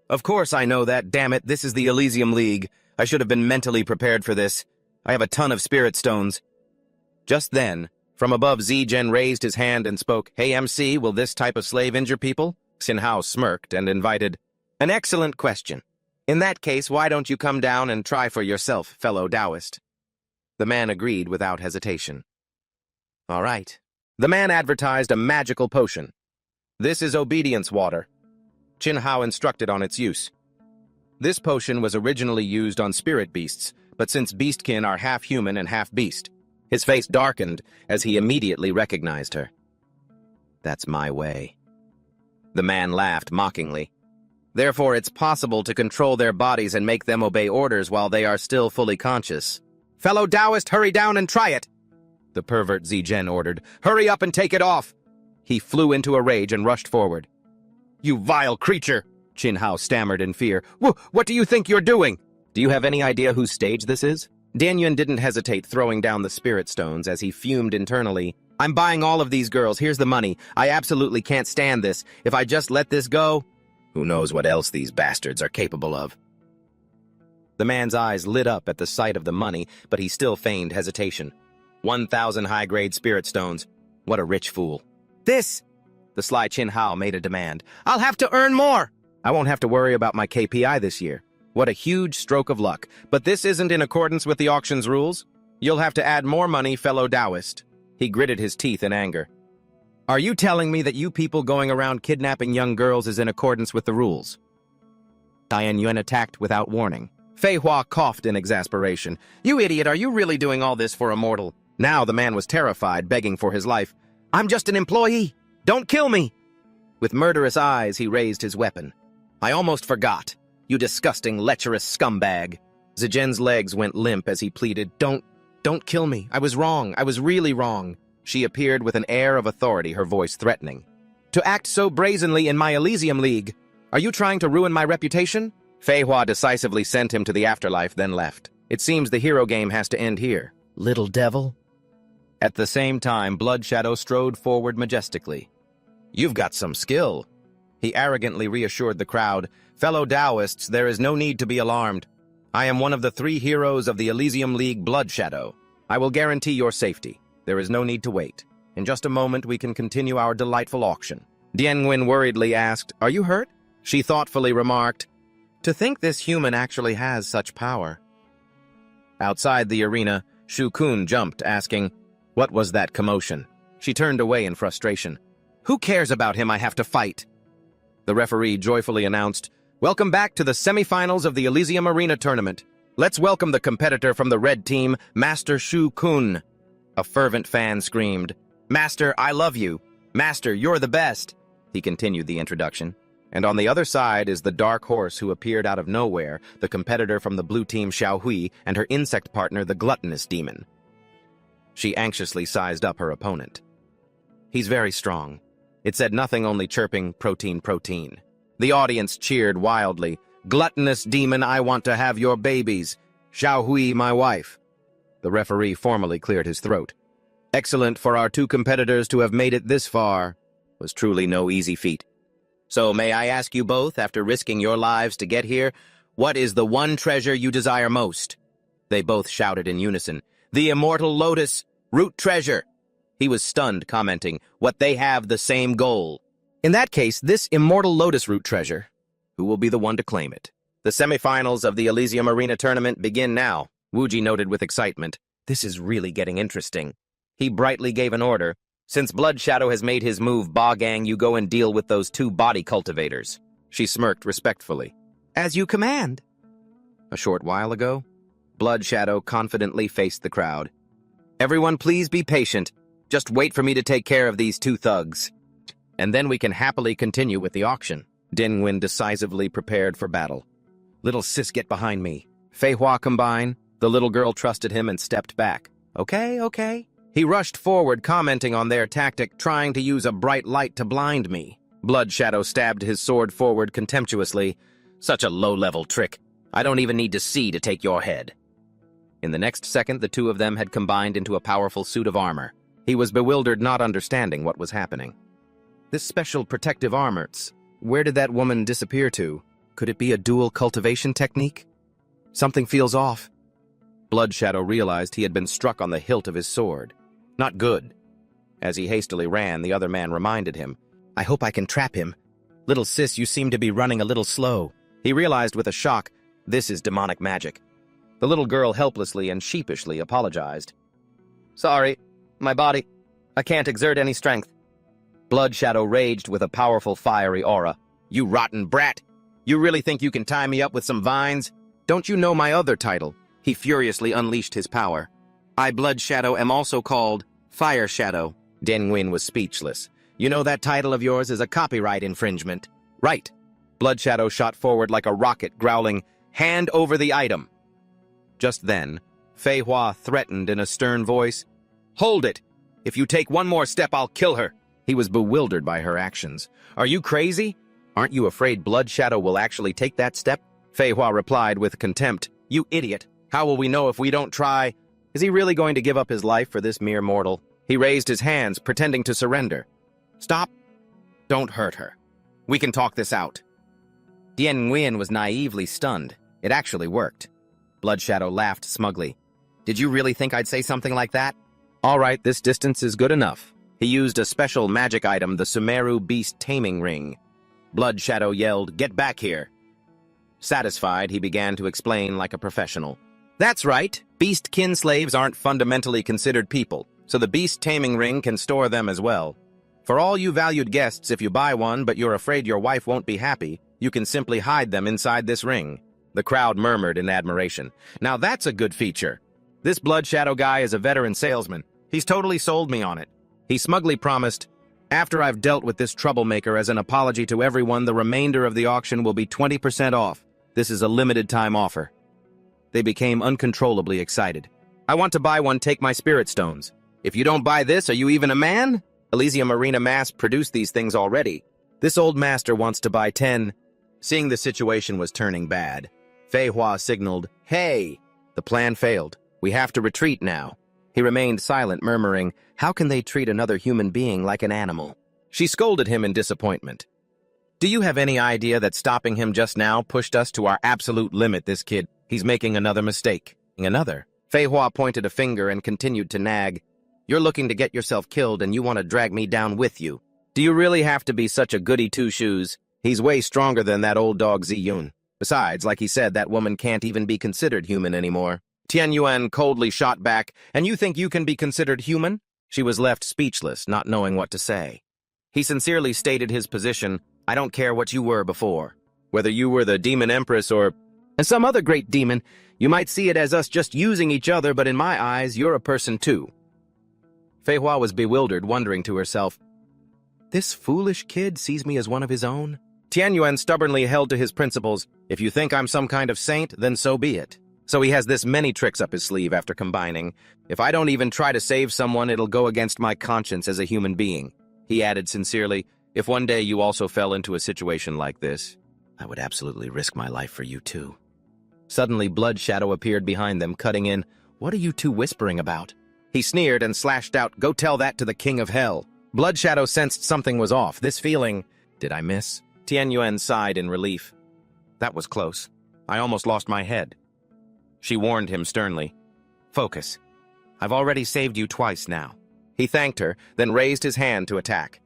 "Of course I know that, damn it, this is the Elysium League. I should have been mentally prepared for this. I have a ton of spirit stones." Just then, from above, Zijian raised his hand and spoke, "Hey MC, will this type of slave injure people?" Xin Hao smirked and invited, "An excellent question. In that case, why don't you come down and try for yourself, fellow Taoist?" The man agreed without hesitation. "All right." The man advertised a magical potion. "This is obedience water." Qin Hao instructed on its use. This potion was originally used on spirit beasts, but since beastkin are half human and half beast, his face darkened as he immediately recognized her. "That's my way." The man laughed mockingly. "Therefore, it's possible to control their bodies and make them obey orders while they are still fully conscious." "Fellow Taoist, hurry down and try it!" The pervert Zijian ordered. "Hurry up and take it off!" He flew into a rage and rushed forward. "You vile creature!" Qin Hao stammered in fear. What do you think you're doing?" "Do you have any idea whose stage this is?" Dian Yuan didn't hesitate, throwing down the spirit stones as he fumed internally. "I'm buying all of these girls. Here's the money. I absolutely can't stand this. If I just let this go, who knows what else these bastards are capable of." The man's eyes lit up at the sight of the money, but he still feigned hesitation. 1,000 high-grade spirit stones. What a rich fool. "This!" The sly Qin Hao made a demand. "I'll have to earn more!" "I won't have to worry about my KPI this year." What a huge stroke of luck. "But this isn't in accordance with the auction's rules. You'll have to add more money, fellow Taoist." He gritted his teeth in anger. "Are you telling me that you people going around kidnapping young girls is in accordance with the rules?" Dian Yuan attacked without warning. Fei Hua coughed in exasperation. "You idiot, are you really doing all this for a mortal?" Now the man was terrified, begging for his life. "I'm just an employee. Don't kill me!" With murderous eyes, he raised his weapon. "I almost forgot. You disgusting, lecherous scumbag." Zijian's legs went limp as he pleaded, Don't kill me. I was wrong. I was really wrong." She appeared with an air of authority, her voice threatening. "To act so brazenly in my Elysium League. Are you trying to ruin my reputation?" Fei Hua decisively sent him to the afterlife, then left. It seems the hero game has to end here. Little devil. At the same time, Blood Shadow strode forward majestically. "You've got some skill." He arrogantly reassured the crowd. "Fellow Taoists, there is no need to be alarmed. I am one of the 3 heroes of the Elysium League, Blood Shadow. I will guarantee your safety. There is no need to wait. In just a moment, we can continue our delightful auction." Dian Yuan worriedly asked, "Are you hurt?" She thoughtfully remarked, "To think this human actually has such power." Outside the arena, Shu-kun jumped, asking, "What was that commotion?" She turned away in frustration. "Who cares about him I have to fight?" The referee joyfully announced, "Welcome back to the semifinals of the Elysium Arena tournament. Let's welcome the competitor from the red team, Master Shu-kun." A fervent fan screamed, "Master, I love you. Master, you're the best." He continued the introduction. And on the other side is the dark horse who appeared out of nowhere, the competitor from the blue team Xiao Hui and her insect partner, the gluttonous demon. She anxiously sized up her opponent. "He's very strong." It said nothing, only chirping, "Protein, protein." The audience cheered wildly. "Gluttonous demon, I want to have your babies. Xiao Hui, my wife." The referee formally cleared his throat. "Excellent for our two competitors to have made it this far. Was truly no easy feat. So may I ask you both, after risking your lives to get here, what is the one treasure you desire most?" They both shouted in unison, "The immortal lotus, root treasure." He was stunned, commenting, "What, they have the same goal?" "In that case, this immortal lotus root treasure, who will be the one to claim it?" "The semifinals of the Elysium Arena tournament begin now," Wuji noted with excitement. "This is really getting interesting." He brightly gave an order. "Since Blood Shadow has made his move, Ba Gang, you go and deal with those two body cultivators." She smirked respectfully. "As you command." A short while ago, Blood Shadow confidently faced the crowd. "Everyone please be patient. Just wait for me to take care of these two thugs. And then we can happily continue with the auction." Dinwin decisively prepared for battle. "Little sis, get behind me." Fei Hua combine. The little girl trusted him and stepped back. Okay. He rushed forward, commenting on their tactic, trying to use a bright light to blind me. Blood Shadow stabbed his sword forward contemptuously. "Such a low-level trick. I don't even need to see to take your head." In the next second, the two of them had combined into a powerful suit of armor. He was bewildered, not understanding what was happening. "This special protective armor, where did that woman disappear to? Could it be a dual cultivation technique? Something feels off." Blood Shadow realized he had been struck on the hilt of his sword. Not good. As he hastily ran, the other man reminded him, "I hope I can trap him. Little sis, you seem to be running a little slow." He realized with a shock, this is demonic magic. The little girl helplessly and sheepishly apologized. "Sorry, my body. I can't exert any strength." Blood Shadow raged with a powerful fiery aura. "You rotten brat! You really think you can tie me up with some vines? Don't you know my other title?" He furiously unleashed his power. "I, Blood Shadow, am also called Fire Shadow." Denwin was speechless. "You know that title of yours is a copyright infringement." "Right." Blood Shadow shot forward like a rocket, growling, "Hand over the item." Just then, Fei Hua threatened in a stern voice, "Hold it! If you take one more step, I'll kill her." He was bewildered by her actions. "Are you crazy? Aren't you afraid Blood Shadow will actually take that step?" Fei Hua replied with contempt, "You idiot! How will we know if we don't try? Is he really going to give up his life for this mere mortal?" He raised his hands, pretending to surrender. "Stop. Don't hurt her. We can talk this out." Dian Nguyen was naively stunned. It actually worked. Blood Shadow laughed smugly. "Did you really think I'd say something like that? All right, this distance is good enough." He used a special magic item, the Sumeru Beast Taming Ring. Blood Shadow yelled, "Get back here." Satisfied, he began to explain like a professional. "That's right. Beast kinslaves aren't fundamentally considered people, so the Beast Taming Ring can store them as well. For all you valued guests, if you buy one but you're afraid your wife won't be happy, you can simply hide them inside this ring." The crowd murmured in admiration. "Now that's a good feature. This Blood Shadow guy is a veteran salesman. He's totally sold me on it." He smugly promised, "After I've dealt with this troublemaker, as an apology to everyone, the remainder of the auction will be 20% off. This is a limited-time offer." They became uncontrollably excited. "I want to buy one, take my spirit stones. If you don't buy this, are you even a man? Elysium Arena Mass produced these things already. This old master wants to buy 10. Seeing the situation was turning bad, Fei Hua signaled, "Hey!" The plan failed. "We have to retreat now." He remained silent, murmuring, "How can they treat another human being like an animal?" She scolded him in disappointment. "Do you have any idea that stopping him just now pushed us to our absolute limit, this kid? He's making another mistake." "Another?" Fei Hua pointed a finger and continued to nag. "You're looking to get yourself killed and you want to drag me down with you. Do you really have to be such a goody two-shoes? He's way stronger than that old dog Ziyun. Besides, like he said, that woman can't even be considered human anymore." Tian Yuan coldly shot back, "And you think you can be considered human?" She was left speechless, not knowing what to say. He sincerely stated his position, "I don't care what you were before. Whether you were the demon empress or some other great demon, you might see it as us just using each other, but in my eyes, you're a person too." Fei Hua was bewildered, wondering to herself, "This foolish kid sees me as one of his own?" Tian Yuan stubbornly held to his principles. "If you think I'm some kind of saint, then so be it." So he has this many tricks up his sleeve after combining. "If I don't even try to save someone, it'll go against my conscience as a human being." He added sincerely, "If one day you also fell into a situation like this, I would absolutely risk my life for you too." Suddenly, Blood Shadow appeared behind them, cutting in, "What are you two whispering about?" He sneered and slashed out, "Go tell that to the King of Hell." Blood Shadow sensed something was off. This feeling, "Did I miss?" Tian Yuan sighed in relief. "That was close. I almost lost my head." She warned him sternly, "Focus. I've already saved you twice now." He thanked her, then raised his hand to attack.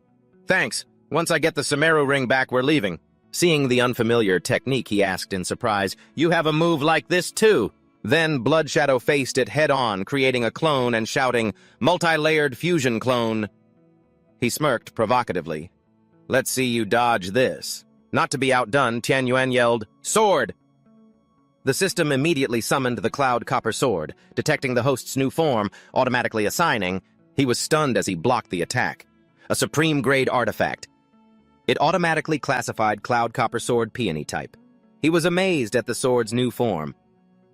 "Thanks. Once I get the Sumeru ring back, we're leaving." Seeing the unfamiliar technique, he asked in surprise, "You have a move like this too?" Then Blood Shadow faced it head-on, creating a clone and shouting, "Multi-layered fusion clone." He smirked provocatively. "Let's see you dodge this." Not to be outdone, Tian Yuan yelled, "Sword!" The system immediately summoned the Cloud Copper Sword, detecting the host's new form, automatically assigning. He was stunned as he blocked the attack. A supreme-grade artifact. It automatically classified Cloud Copper Sword Peony type. He was amazed at the sword's new form.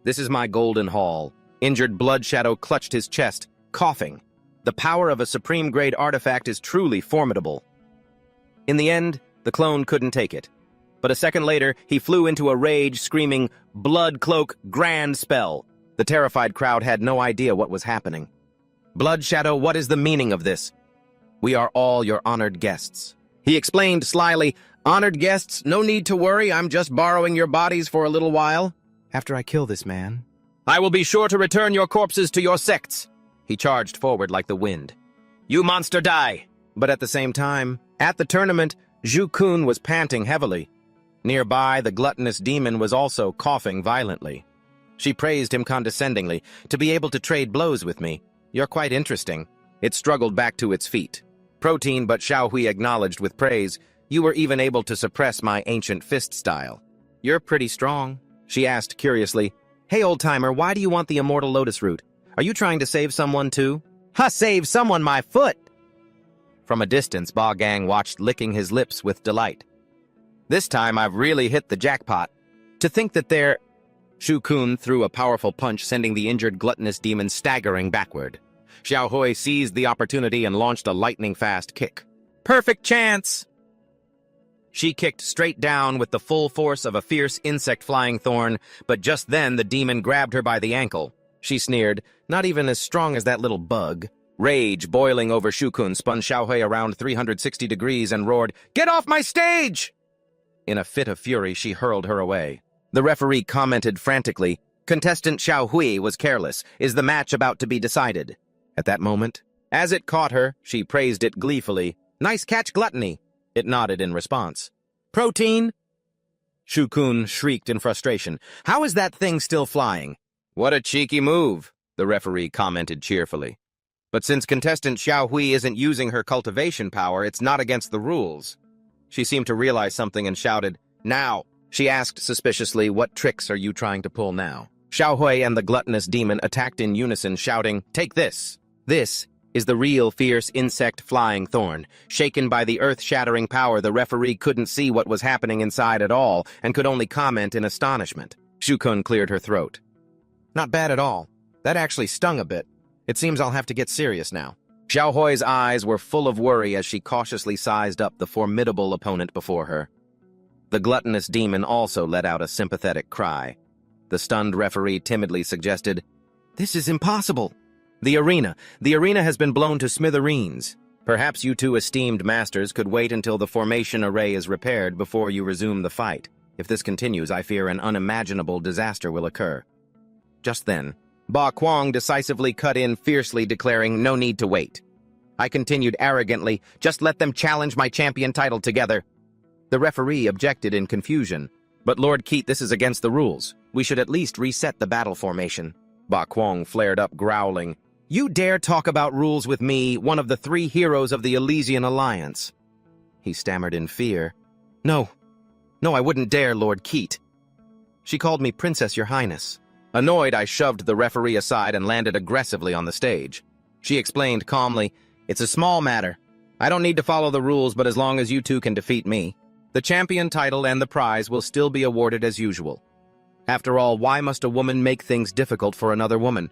"This is my golden hall." Injured Blood Shadow clutched his chest, coughing. The power of a supreme-grade artifact is truly formidable. In the end, the clone couldn't take it. But a second later, he flew into a rage, screaming, "Blood Cloak, grand spell!" The terrified crowd had no idea what was happening. "Blood Shadow, what is the meaning of this?" "We are all your honored guests." He explained slyly, "Honored guests, no need to worry, I'm just borrowing your bodies for a little while. After I kill this man, I will be sure to return your corpses to your sects." He charged forward like the wind. "You monster, die!" But at the same time, at the tournament, Zhu Kun was panting heavily. Nearby, the gluttonous demon was also coughing violently. She praised him condescendingly. "To be able to trade blows with me. You're quite interesting." It struggled back to its feet. Protein, but Xiao Hui acknowledged with praise, "You were even able to suppress my ancient fist style." "You're pretty strong." She asked curiously, "Hey, old-timer, why do you want the immortal lotus root? Are you trying to save someone too?" "Ha, save someone, my foot!" From a distance, Ba Gang watched, licking his lips with delight. "This time I've really hit the jackpot. To think that they're—" Shu Kun threw a powerful punch, sending the injured gluttonous demon staggering backward. Xiao Hui seized the opportunity and launched a lightning-fast kick. "Perfect chance!" She kicked straight down with the full force of a fierce insect-flying thorn, but just then the demon grabbed her by the ankle. She sneered, "Not even as strong as that little bug." Rage boiling over Shu Kun spun Xiao Hui around 360 degrees and roared, "Get off my stage!" In a fit of fury, she hurled her away. The referee commented frantically, "Contestant Xiao Hui was careless. Is the match about to be decided?" At that moment, as it caught her, she praised it gleefully. "Nice catch, Gluttony." It nodded in response. "Protein?" Shu Kun shrieked in frustration. "How is that thing still flying?" "What a cheeky move," the referee commented cheerfully. "But since contestant Xiao Hui isn't using her cultivation power, it's not against the rules." She seemed to realize something and shouted, "Now!" She asked suspiciously, "What tricks are you trying to pull now?" Xiao Hui and the gluttonous demon attacked in unison, shouting, "Take this!" This is the real fierce insect flying thorn. Shaken by the earth-shattering power, the referee couldn't see what was happening inside at all and could only comment in astonishment. Shu Kun cleared her throat. "Not bad at all. That actually stung a bit. It seems I'll have to get serious now." Xiao Hui's eyes were full of worry as she cautiously sized up the formidable opponent before her. The gluttonous demon also let out a sympathetic cry. The stunned referee timidly suggested, "This is impossible." The arena has been blown to smithereens. Perhaps you two esteemed masters could wait until the formation array is repaired before you resume the fight. If this continues, I fear an unimaginable disaster will occur. Just then, Ba Kuang decisively cut in fiercely, declaring, "No need to wait." I continued arrogantly, "Just let them challenge my champion title together." The referee objected in confusion. "But Lord Keat, this is against the rules. We should at least reset the battle formation." Ba Kuang flared up, growling. You dare talk about rules with me, one of the 3 heroes of the Elysian Alliance? He stammered in fear. No, I wouldn't dare, Lord Keat. She called me Princess, Your Highness. Annoyed, I shoved the referee aside and landed aggressively on the stage. She explained calmly, It's a small matter. I don't need to follow the rules, but as long as you two can defeat me, the champion title and the prize will still be awarded as usual. After all, why must a woman make things difficult for another woman?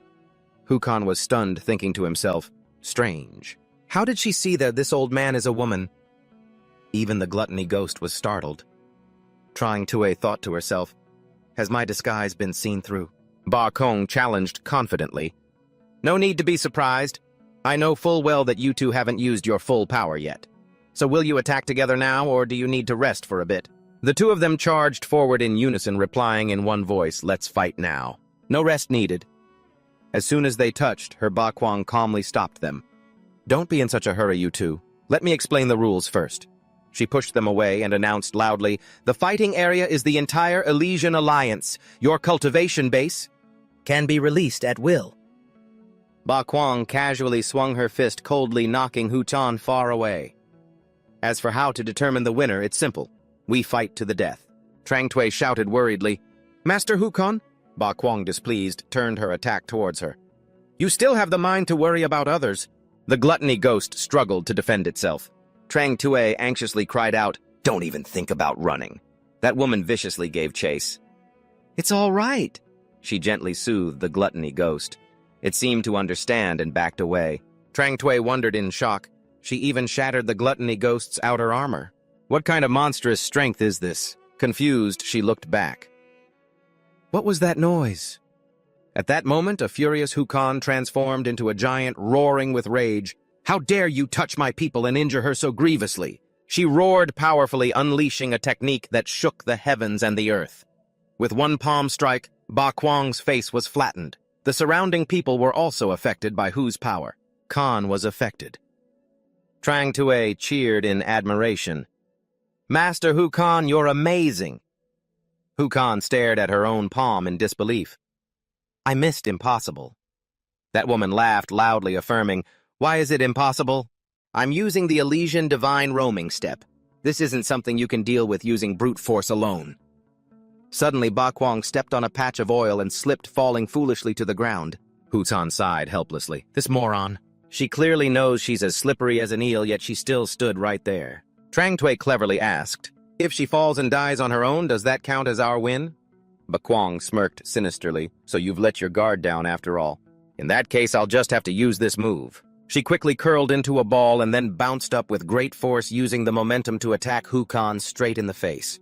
Hukan was stunned, thinking to himself, strange. How did she see that this old man is a woman? Even the gluttony ghost was startled. Trying Tue thought to herself, has my disguise been seen through? Ba Kong challenged confidently. No need to be surprised. I know full well that you two haven't used your full power yet. So will you attack together now, or do you need to rest for a bit? The two of them charged forward in unison, replying in one voice, Let's fight now. No rest needed. As soon as they touched, her Ba Kuang calmly stopped them. Don't be in such a hurry, you two. Let me explain the rules first. She pushed them away and announced loudly, The fighting area is the entire Elysian Alliance. Your cultivation base can be released at will. Ba Kuang casually swung her fist, coldly knocking Hu Chan far away. As for how to determine the winner, it's simple. We fight to the death. Trang Tui shouted worriedly. Master Hukan? Ba Kuang, displeased, turned her attack towards her. You still have the mind to worry about others. The gluttony ghost struggled to defend itself. Trang Tui anxiously cried out, Don't even think about running. That woman viciously gave chase. It's all right. She gently soothed the gluttony ghost. It seemed to understand and backed away. Trang Tui wondered in shock. She even shattered the gluttony ghost's outer armor. What kind of monstrous strength is this? Confused, she looked back. What was that noise? At that moment, a furious Hukan transformed into a giant, roaring with rage. How dare you touch my people and injure her so grievously? She roared powerfully, unleashing a technique that shook the heavens and the earth. With one palm strike, Ba Kuang's face was flattened. The surrounding people were also affected by Hu's power. Khan was affected. Trang Tui cheered in admiration. Master Hukan, you're amazing. Hukan stared at her own palm in disbelief. I missed impossible. That woman laughed loudly, affirming, Why is it impossible? I'm using the Elysian Divine Roaming Step. This isn't something you can deal with using brute force alone. Suddenly, Ba Kuang stepped on a patch of oil and slipped, falling foolishly to the ground. Hu Tan sighed helplessly. This moron. She clearly knows she's as slippery as an eel, yet she still stood right there. Trang Tui cleverly asked, If she falls and dies on her own, does that count as our win? Ba Kuang smirked sinisterly. So you've let your guard down after all. In that case, I'll just have to use this move. She quickly curled into a ball and then bounced up with great force, using the momentum to attack Hukan straight in the face.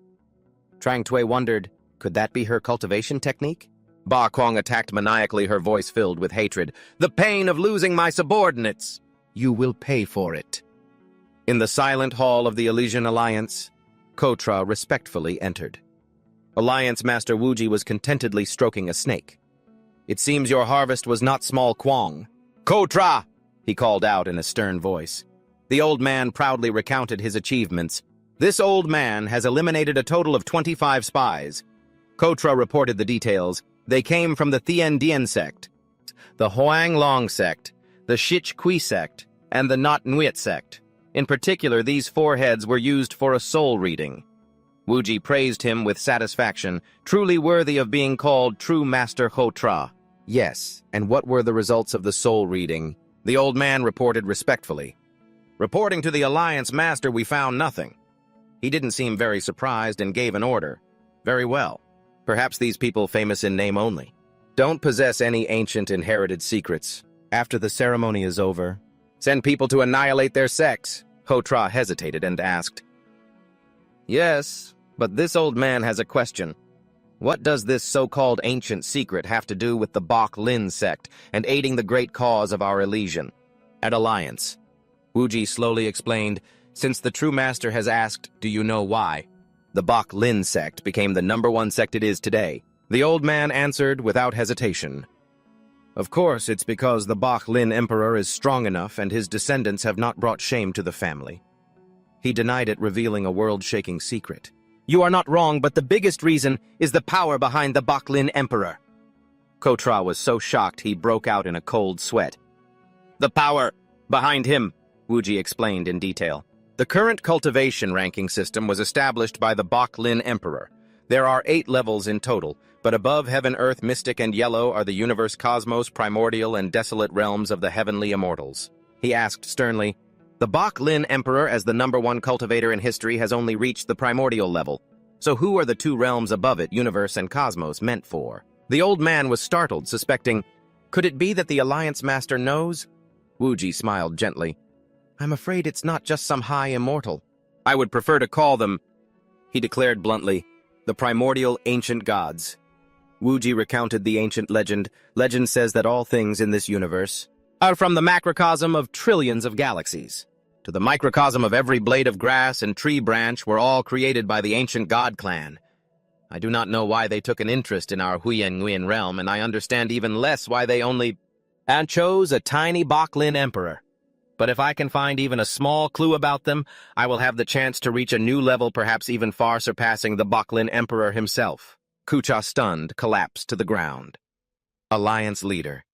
Trang Tui wondered, could that be her cultivation technique? Ba Kuang attacked maniacally, her voice filled with hatred. The pain of losing my subordinates! You will pay for it. In the silent hall of the Elysian Alliance, Kotra respectfully entered. Alliance Master Wuji was contentedly stroking a snake. It seems your harvest was not small, Kwang. Kotra! He called out in a stern voice. The old man proudly recounted his achievements. This old man has eliminated a total of 25 spies. Kotra reported the details. They came from the Thien Dien sect, the Hoang Long sect, the Shich Kui sect, and the Not Nuit sect. In particular, these four heads were used for a soul reading. Wuji praised him with satisfaction, truly worthy of being called True Master Hotra. Yes, and what were the results of the soul reading? The old man reported respectfully. Reporting to the Alliance Master, we found nothing. He didn't seem very surprised and gave an order. Very well. Perhaps these people famous in name only. Don't possess any ancient inherited secrets. After the ceremony is over, send people to annihilate their sects. Hotra hesitated and asked, Yes, but this old man has a question. What does this so-called ancient secret have to do with the Bok Lin sect and aiding the great cause of our Elysian? At Alliance, Wuji slowly explained, since the true master has asked, do you know why? The Bok Lin sect became the #1 sect it is today. The old man answered without hesitation. Of course, it's because the Bok Lin emperor is strong enough and his descendants have not brought shame to the family. He denied it, revealing a world-shaking secret. You are not wrong, but the biggest reason is the power behind the Bok Lin emperor. Kotra was so shocked he broke out in a cold sweat. The power behind him, Wuji explained in detail. The current cultivation ranking system was established by the Baklin Emperor. There are 8 levels in total, but above Heaven, Earth, Mystic, and Yellow are the universe, cosmos, primordial, and desolate realms of the heavenly immortals. He asked sternly, the Baklin Emperor, as the #1 cultivator in history, has only reached the primordial level. So who are the 2 realms above it, universe and cosmos, meant for? The old man was startled, suspecting, could it be that the Alliance Master knows? Wuji smiled gently. I'm afraid it's not just some high immortal. I would prefer to call them, he declared bluntly, the primordial ancient gods. Wuji recounted the ancient legend. Legend says that all things in this universe are from the macrocosm of trillions of galaxies to the microcosm of every blade of grass and tree branch were all created by the ancient god clan. I do not know why they took an interest in our Huyen Nguyen realm, and I understand even less why they only chose a tiny Baklin emperor. But if I can find even a small clue about them, I will have the chance to reach a new level, perhaps even far surpassing the Baklin emperor himself. Kucha, stunned, collapsed to the ground. Alliance leader.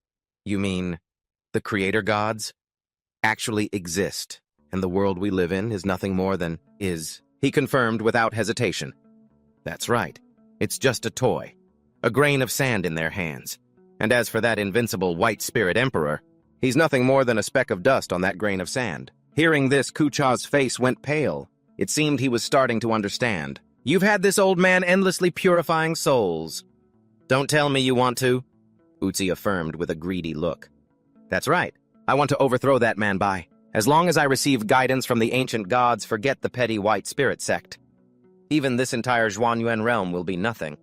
You mean the creator gods actually exist, and the world we live in is nothing more than is, he confirmed without hesitation. That's right. It's just a toy, a grain of sand in their hands. And as for that invincible white spirit emperor, he's nothing more than a speck of dust on that grain of sand. Hearing this, Kucha's face went pale. It seemed he was starting to understand. You've had this old man endlessly purifying souls. Don't tell me you want to, Uzi affirmed with a greedy look. That's right. I want to overthrow that man by. As long as I receive guidance from the ancient gods, forget the petty white spirit sect. Even this entire Zhuanyuan realm will be nothing.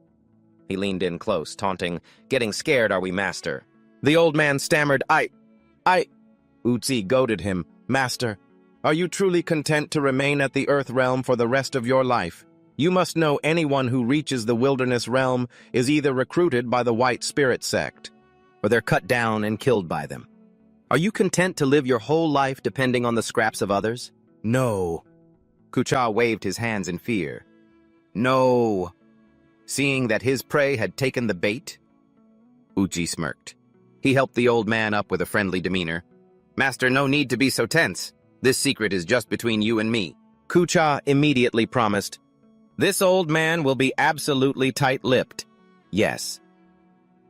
He leaned in close, taunting, getting scared, are we, master? The old man stammered, I... Uzi goaded him, Master, are you truly content to remain at the Earth realm for the rest of your life? You must know anyone who reaches the wilderness realm is either recruited by the White Spirit sect, or they're cut down and killed by them. Are you content to live your whole life depending on the scraps of others? No. Kucha waved his hands in fear. No. Seeing that his prey had taken the bait, Uji smirked. He helped the old man up with a friendly demeanor. Master, no need to be so tense. This secret is just between you and me. Kucha immediately promised. This old man will be absolutely tight-lipped. Yes.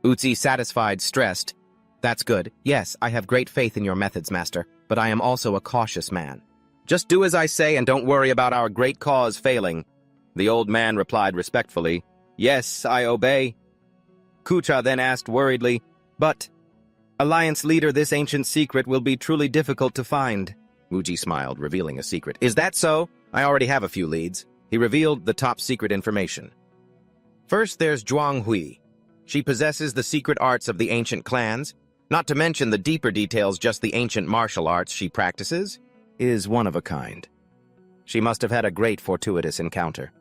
Uzi, satisfied, stressed. That's good. Yes, I have great faith in your methods, Master, but I am also a cautious man. Just do as I say and don't worry about our great cause failing. The old man replied respectfully. Yes, I obey. Kucha then asked worriedly, but, Alliance leader, this ancient secret will be truly difficult to find. Wuji smiled, revealing a secret. Is that so? I already have a few leads. He revealed the top secret information. First, there's Zhuang Hui. She possesses the secret arts of the ancient clans, not to mention the deeper details, just the ancient martial arts she practices is one of a kind. She must have had a great fortuitous encounter.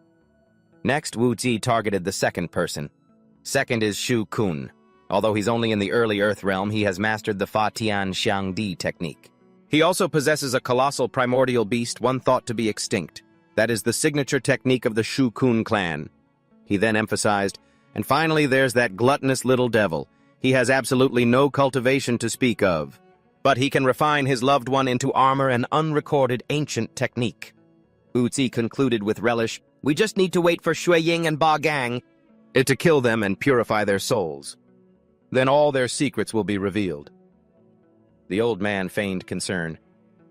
Next, Wu Zi targeted the second person. Second is Shu Kun. Although he's only in the early Earth realm, he has mastered the Fa Tian Xiang Di technique. He also possesses a colossal primordial beast, one thought to be extinct. That is the signature technique of the Shu Kun clan. He then emphasized, and finally there's that gluttonous little devil. He has absolutely no cultivation to speak of, but he can refine his loved one into armor and unrecorded ancient technique. Uzi concluded with relish, we just need to wait for Shui Ying and Ba Gang to kill them and purify their souls. Then all their secrets will be revealed. The old man feigned concern.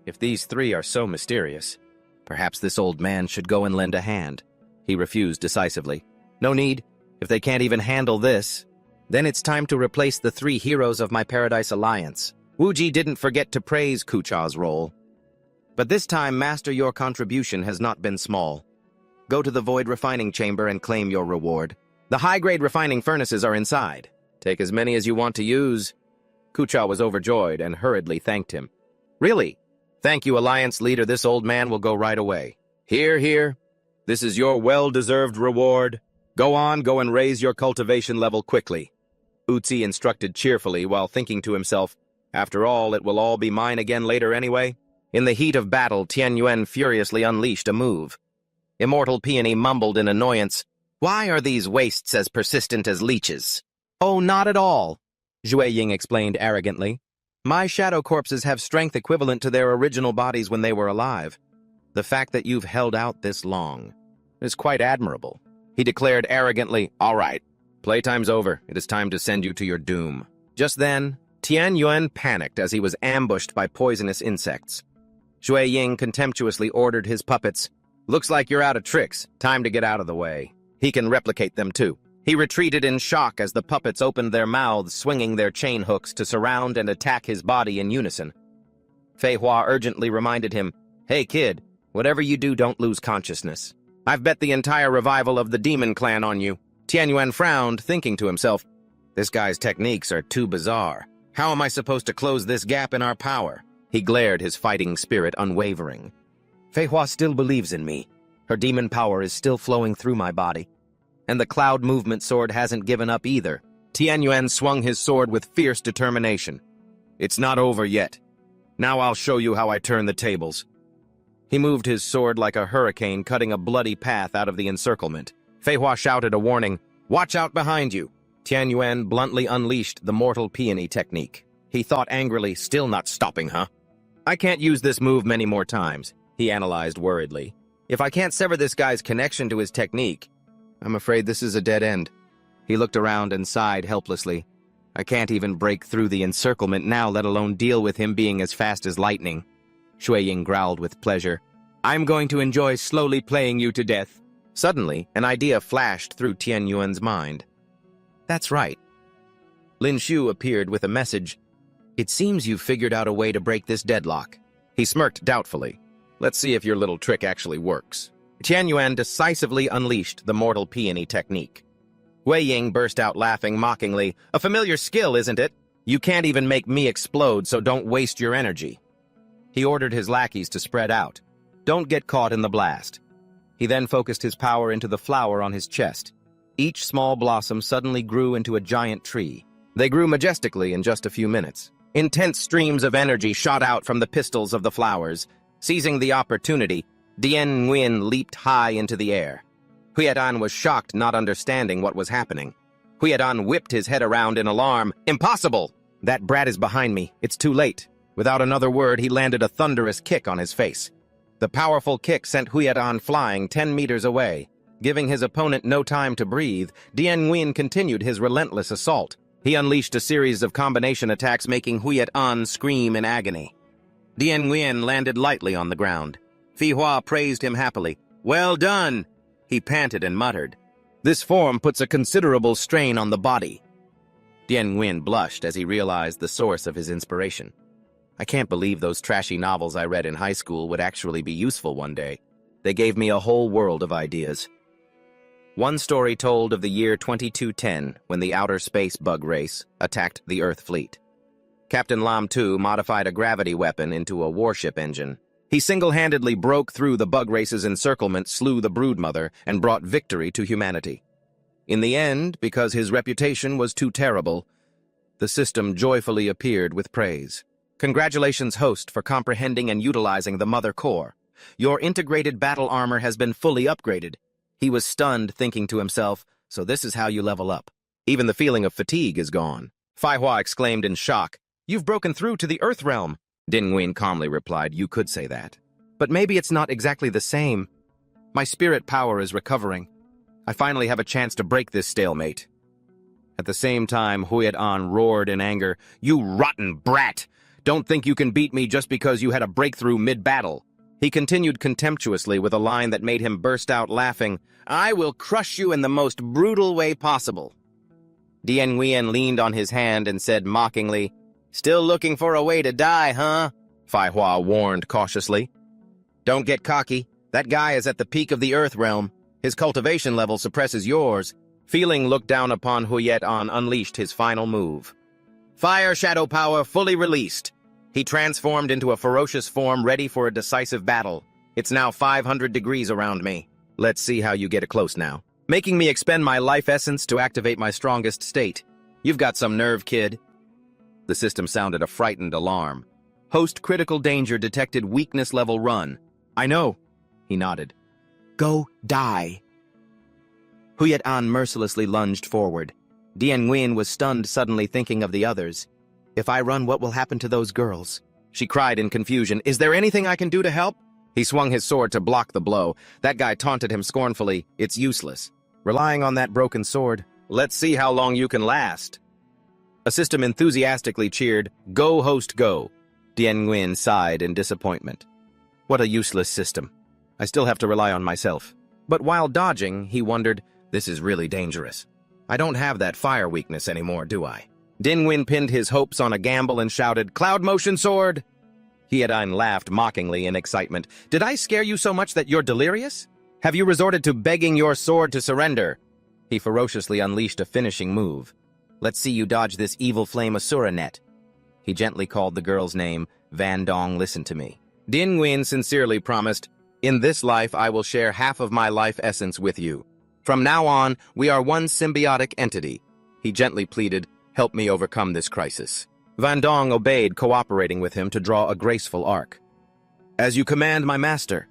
If these three are so mysterious, perhaps this old man should go and lend a hand. He refused decisively. No need. If they can't even handle this, then it's time to replace the 3 heroes of my Paradise Alliance. Wuji didn't forget to praise Kucha's role. But this time, Master, your contribution has not been small. Go to the Void Refining Chamber and claim your reward. The high-grade refining furnaces are inside. Take as many as you want to use. Kucha was overjoyed and hurriedly thanked him. Really? Thank you, Alliance leader. This old man will go right away. Here. This is your well-deserved reward. Go and raise your cultivation level quickly. Uzi instructed cheerfully while thinking to himself, after all, it will all be mine again later anyway. In the heat of battle, Tian Yuan furiously unleashed a move. Immortal Peony mumbled in annoyance, why are these wastes as persistent as leeches? Oh, not at all, Zhui Ying explained arrogantly. My shadow corpses have strength equivalent to their original bodies when they were alive. The fact that you've held out this long is quite admirable. He declared arrogantly, all right, playtime's over. It is time to send you to your doom. Just then, Tian Yuan panicked as he was ambushed by poisonous insects. Zhui Ying contemptuously ordered his puppets, looks like you're out of tricks. Time to get out of the way. He can replicate them too. He retreated in shock as the puppets opened their mouths, swinging their chain hooks to surround and attack his body in unison. Fei Hua urgently reminded him, hey kid, whatever you do, don't lose consciousness. I've bet the entire revival of the demon clan on you. Tian Yuan frowned, thinking to himself, this guy's techniques are too bizarre. How am I supposed to close this gap in our power? He glared, his fighting spirit unwavering. Fei Hua still believes in me. Her demon power is still flowing through my body. And the cloud movement sword hasn't given up either. Tian Yuan swung his sword with fierce determination. It's not over yet. Now I'll show you how I turn the tables. He moved his sword like a hurricane, cutting a bloody path out of the encirclement. Fei Hua shouted a warning, watch out behind you. Tian Yuan bluntly unleashed the mortal peony technique. He thought angrily, still not stopping, huh? I can't use this move many more times, he analyzed worriedly. If I can't sever this guy's connection to his technique, I'm afraid this is a dead end. He looked around and sighed helplessly. I can't even break through the encirclement now, let alone deal with him being as fast as lightning. Zhui Ying growled with pleasure. I'm going to enjoy slowly playing you to death. Suddenly, an idea flashed through Tian Yuan's mind. That's right. Lin Shu appeared with a message. It seems you've figured out a way to break this deadlock. He smirked doubtfully. Let's see if your little trick actually works. Tian Yuan decisively unleashed the mortal peony technique. Wei Ying burst out laughing mockingly. A familiar skill, isn't it? You can't even make me explode, so don't waste your energy. He ordered his lackeys to spread out. Don't get caught in the blast. He then focused his power into the flower on his chest. Each small blossom suddenly grew into a giant tree. They grew majestically in just a few minutes. Intense streams of energy shot out from the pistils of the flowers. Seizing the opportunity, Dian Nguyen leaped high into the air. Huidan was shocked, not understanding what was happening. Huidan whipped his head around in alarm. Impossible! That brat is behind me. It's too late. Without another word, he landed a thunderous kick on his face. The powerful kick sent Huidan flying 10 meters away. Giving his opponent no time to breathe, Dian Nguyen continued his relentless assault. He unleashed a series of combination attacks, making Huidan scream in agony. Dian Nguyen landed lightly on the ground. Fei Hua praised him happily. Well done, he panted and muttered. This form puts a considerable strain on the body. Dian Nguyen blushed as he realized the source of his inspiration. I can't believe those trashy novels I read in high school would actually be useful one day. They gave me a whole world of ideas. One story told of the year 2210 when the outer space bug race attacked the Earth fleet. Captain Lam Tu modified a gravity weapon into a warship engine. He single-handedly broke through the bug race's encirclement, slew the broodmother, and brought victory to humanity. In the end, because his reputation was too terrible, the system joyfully appeared with praise. Congratulations, host, for comprehending and utilizing the Mother Core. Your integrated battle armor has been fully upgraded. He was stunned, thinking to himself, so this is how you level up. Even the feeling of fatigue is gone. Fei Hua exclaimed in shock. You've broken through to the Earth realm. Din Nguyen calmly replied, you could say that. But maybe it's not exactly the same. My spirit power is recovering. I finally have a chance to break this stalemate. At the same time, Huidan roared in anger, you rotten brat! Don't think you can beat me just because you had a breakthrough mid-battle. He continued contemptuously with a line that made him burst out laughing, I will crush you in the most brutal way possible. Dian Nguyen leaned on his hand and said mockingly, still looking for a way to die, huh? Fei Hua warned cautiously. Don't get cocky. That guy is at the peak of the Earth realm. His cultivation level suppresses yours. Feeling looked down upon Huidan unleashed his final move. Fire shadow power fully released. He transformed into a ferocious form ready for a decisive battle. It's now 500 degrees around me. Let's see how you get close now. Making me expend my life essence to activate my strongest state. You've got some nerve, kid. The system sounded a frightened alarm. Host critical danger detected weakness level run. I know, he nodded. Go die. Huidan mercilessly lunged forward. Dian Nguyen was stunned, suddenly thinking of the others. If I run, what will happen to those girls? She cried in confusion. Is there anything I can do to help? He swung his sword to block the blow. That guy taunted him scornfully. It's useless. Relying on that broken sword. Let's see how long you can last. A system enthusiastically cheered, Go, host, go. Dian Nguyen sighed in disappointment. What a useless system. I still have to rely on myself. But while dodging, he wondered, this is really dangerous. I don't have that fire weakness anymore, do I? Din Nguyen pinned his hopes on a gamble and shouted, Cloud motion sword! Hyedin laughed mockingly in excitement. Did I scare you so much that you're delirious? Have you resorted to begging your sword to surrender? He ferociously unleashed a finishing move. Let's see you dodge this evil flame Asura net. He gently called the girl's name. Van Dong, listen to me. Din Nguyen sincerely promised, In this life I will share half of my life essence with you. From now on, we are one symbiotic entity. He gently pleaded, Help me overcome this crisis. Van Dong obeyed, cooperating with him to draw a graceful arc. As you command, my master.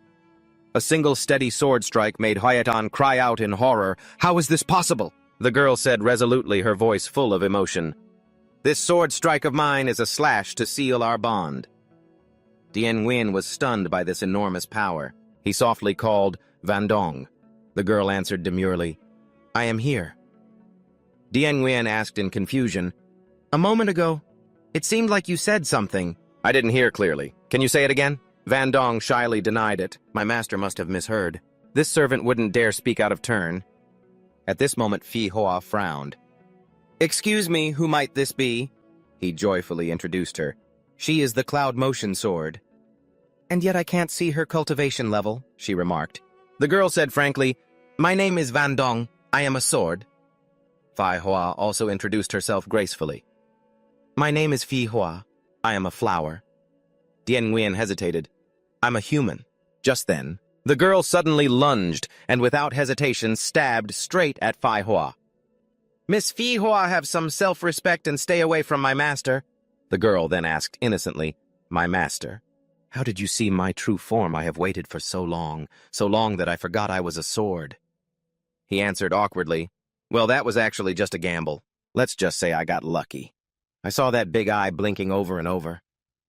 A single steady sword strike made Hyedin cry out in horror. How is this possible? The girl said resolutely, her voice full of emotion. This sword strike of mine is a slash to seal our bond. Dian Nguyen was stunned by this enormous power. He softly called, Van Dong. The girl answered demurely, I am here. Dian Nguyen asked in confusion, A moment ago, it seemed like you said something. I didn't hear clearly. Can you say it again? Van Dong shyly denied it. My master must have misheard. This servant wouldn't dare speak out of turn. At this moment, Phi Hoa frowned. Excuse me, who might this be? He joyfully introduced her. She is the Cloud Motion Sword. And yet I can't see her cultivation level, she remarked. The girl said frankly, My name is Van Dong. I am a sword. Phi Hoa also introduced herself gracefully. My name is Phi Hoa. I am a flower. Dian Nguyen hesitated. I'm a human. Just then, the girl suddenly lunged and without hesitation stabbed straight at Phi Hoa. Miss Phi Hoa, have some self-respect and stay away from my master. The girl then asked innocently, My master? How did you see my true form? I have waited for so long that I forgot I was a sword. He answered awkwardly, Well, that was actually just a gamble. Let's just say I got lucky. I saw that big eye blinking over and over.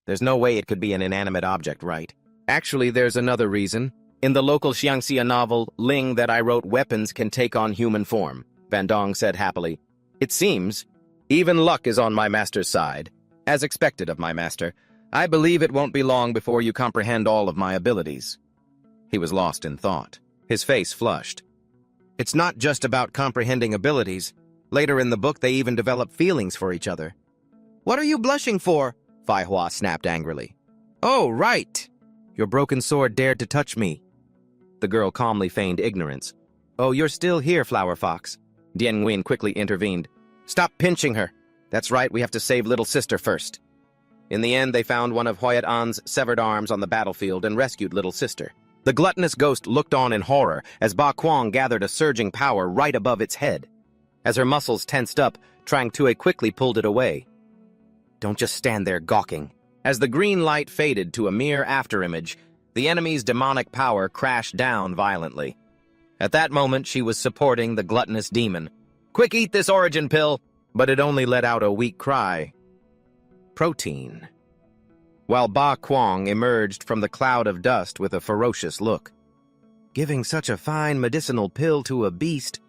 There's no way it could be an inanimate object, right? Actually, there's another reason. In the local Xiangxia novel, Ling, that I wrote, weapons can take on human form, Van Dong said happily. It seems. Even luck is on my master's side. As expected of my master, I believe it won't be long before you comprehend all of my abilities. He was lost in thought. His face flushed. It's not just about comprehending abilities. Later in the book, they even develop feelings for each other. What are you blushing for? Phi Hoa snapped angrily. Oh, right. Your broken sword dared to touch me. The girl calmly feigned ignorance. Oh, you're still here, Flower Fox. Dian Nguyen quickly intervened. Stop pinching her. That's right, we have to save little sister first. In the end, they found one of Hyedin's severed arms on the battlefield and rescued little sister. The gluttonous ghost looked on in horror as Ba Kuang gathered a surging power right above its head. As her muscles tensed up, Trang Tue quickly pulled it away. Don't just stand there gawking. As the green light faded to a mere afterimage, the enemy's demonic power crashed down violently. At that moment, she was supporting the gluttonous demon. Quick, eat this origin pill! But it only let out a weak cry. Protein. While Ba Kuang emerged from the cloud of dust with a ferocious look. Giving such a fine medicinal pill to a beast?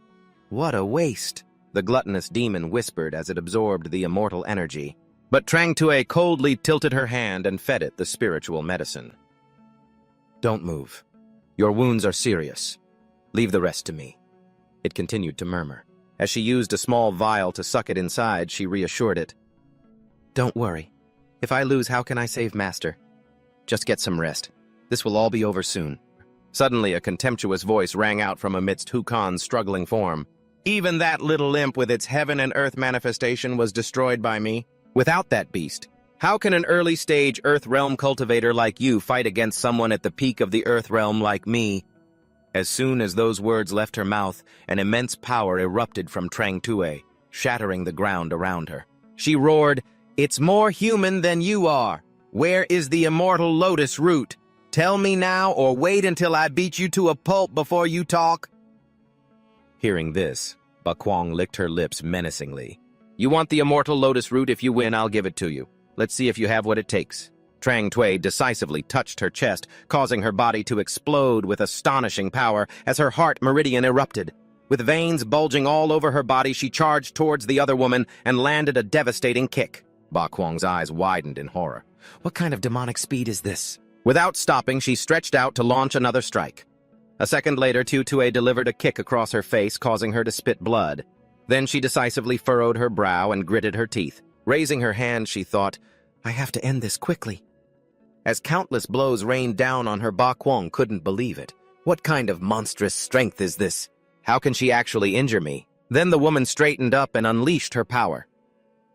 What a waste, the gluttonous demon whispered as it absorbed the immortal energy. But Trang Tue coldly tilted her hand and fed it the spiritual medicine. Don't move. Your wounds are serious. Leave the rest to me. It continued to murmur. As she used a small vial to suck it inside, she reassured it. Don't worry. If I lose, how can I save Master? Just get some rest. This will all be over soon. Suddenly, a contemptuous voice rang out from amidst Hukan's struggling form. Even that little imp with its heaven and earth manifestation was destroyed by me. Without that beast, how can an early-stage Earth Realm cultivator like you fight against someone at the peak of the Earth Realm like me? As soon as those words left her mouth, an immense power erupted from Trang Tue, shattering the ground around her. She roared, It's more human than you are. Where is the immortal lotus root? Tell me now or wait until I beat you to a pulp before you talk. Hearing this, Bakwang licked her lips menacingly. You want the immortal lotus root? If you win, I'll give it to you. Let's see if you have what it takes. Trang Tui decisively touched her chest, causing her body to explode with astonishing power as her heart meridian erupted. With veins bulging all over her body, she charged towards the other woman and landed a devastating kick. Bakwang's eyes widened in horror. What kind of demonic speed is this? Without stopping, she stretched out to launch another strike. A second later, Tui delivered a kick across her face, causing her to spit blood. Then she decisively furrowed her brow and gritted her teeth. Raising her hand, she thought, I have to end this quickly. As countless blows rained down on her, Bakwang couldn't believe it. What kind of monstrous strength is this? How can she actually injure me? Then the woman straightened up and unleashed her power.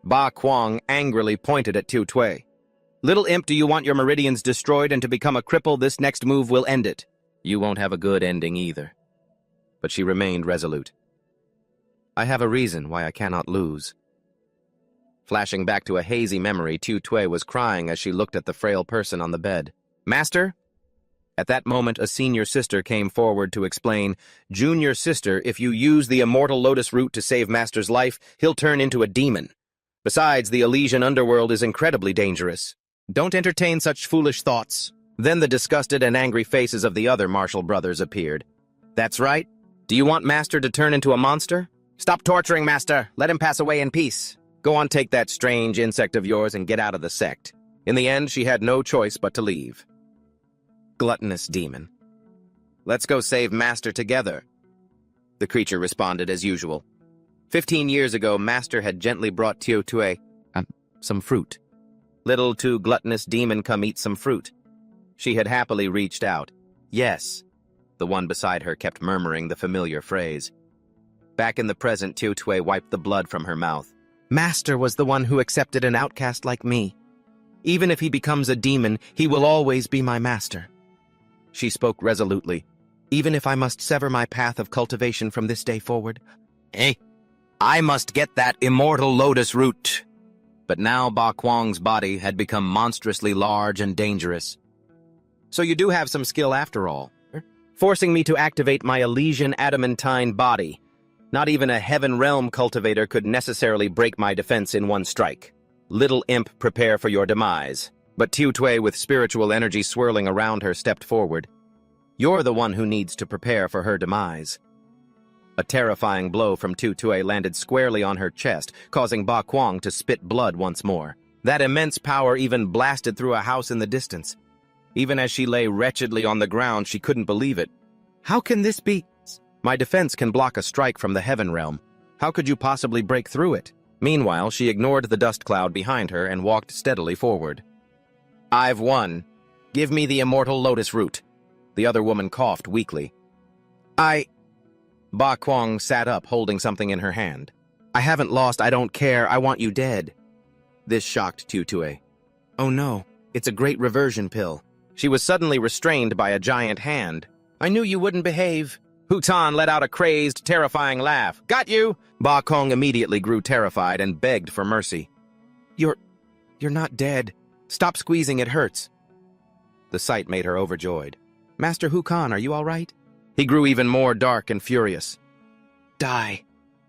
Bakwang angrily pointed at Tui. Little imp, do you want your meridians destroyed and to become a cripple? This next move will end it. You won't have a good ending either. But she remained resolute. I have a reason why I cannot lose. Flashing back to a hazy memory, Tui was crying as she looked at the frail person on the bed. Master? At that moment, a senior sister came forward to explain, Junior sister, if you use the immortal lotus root to save Master's life, he'll turn into a demon. Besides, the Elysian underworld is incredibly dangerous. Don't entertain such foolish thoughts. Then the disgusted and angry faces of the other Marshall brothers appeared. That's right. Do you want Master to turn into a monster? Stop torturing Master. Let him pass away in peace. Go on, take that strange insect of yours and get out of the sect. In the end, she had no choice but to leave. Gluttonous demon. Let's go save Master together. The creature responded as usual. 15 years ago, Master had gently brought Tui some fruit. Little too gluttonous demon, come eat some fruit. She had happily reached out. Yes. The one beside her kept murmuring the familiar phrase. Back in the present, Tui wiped the blood from her mouth. Master was the one who accepted an outcast like me. Even if he becomes a demon, he will always be my master. She spoke resolutely. Even if I must sever my path of cultivation from this day forward. I must get that immortal lotus root. But now Bakwang's body had become monstrously large and dangerous. So you do have some skill after all, forcing me to activate my Elysian adamantine body. Not even a heaven realm cultivator could necessarily break my defense in one strike. Little imp, prepare for your demise. But Tui, with spiritual energy swirling around her, stepped forward. You're the one who needs to prepare for her demise. A terrifying blow from Tui landed squarely on her chest, causing Bakwang to spit blood once more. That immense power even blasted through a house in the distance. Even as she lay wretchedly on the ground, she couldn't believe it. How can this be? My defense can block a strike from the heaven realm. How could you possibly break through it? Meanwhile, she ignored the dust cloud behind her and walked steadily forward. I've won. Give me the immortal lotus root. The other woman coughed weakly. Bakwang sat up, holding something in her hand. I haven't lost, I don't care, I want you dead. This shocked Tui. Oh no, it's a great reversion pill. She was suddenly restrained by a giant hand. I knew you wouldn't behave. Hutan let out a crazed, terrifying laugh. Got you! Bakwang immediately grew terrified and begged for mercy. You're not dead. Stop squeezing, it hurts. The sight made her overjoyed. Master Hukan, are you all right? He grew even more dark and furious. Die.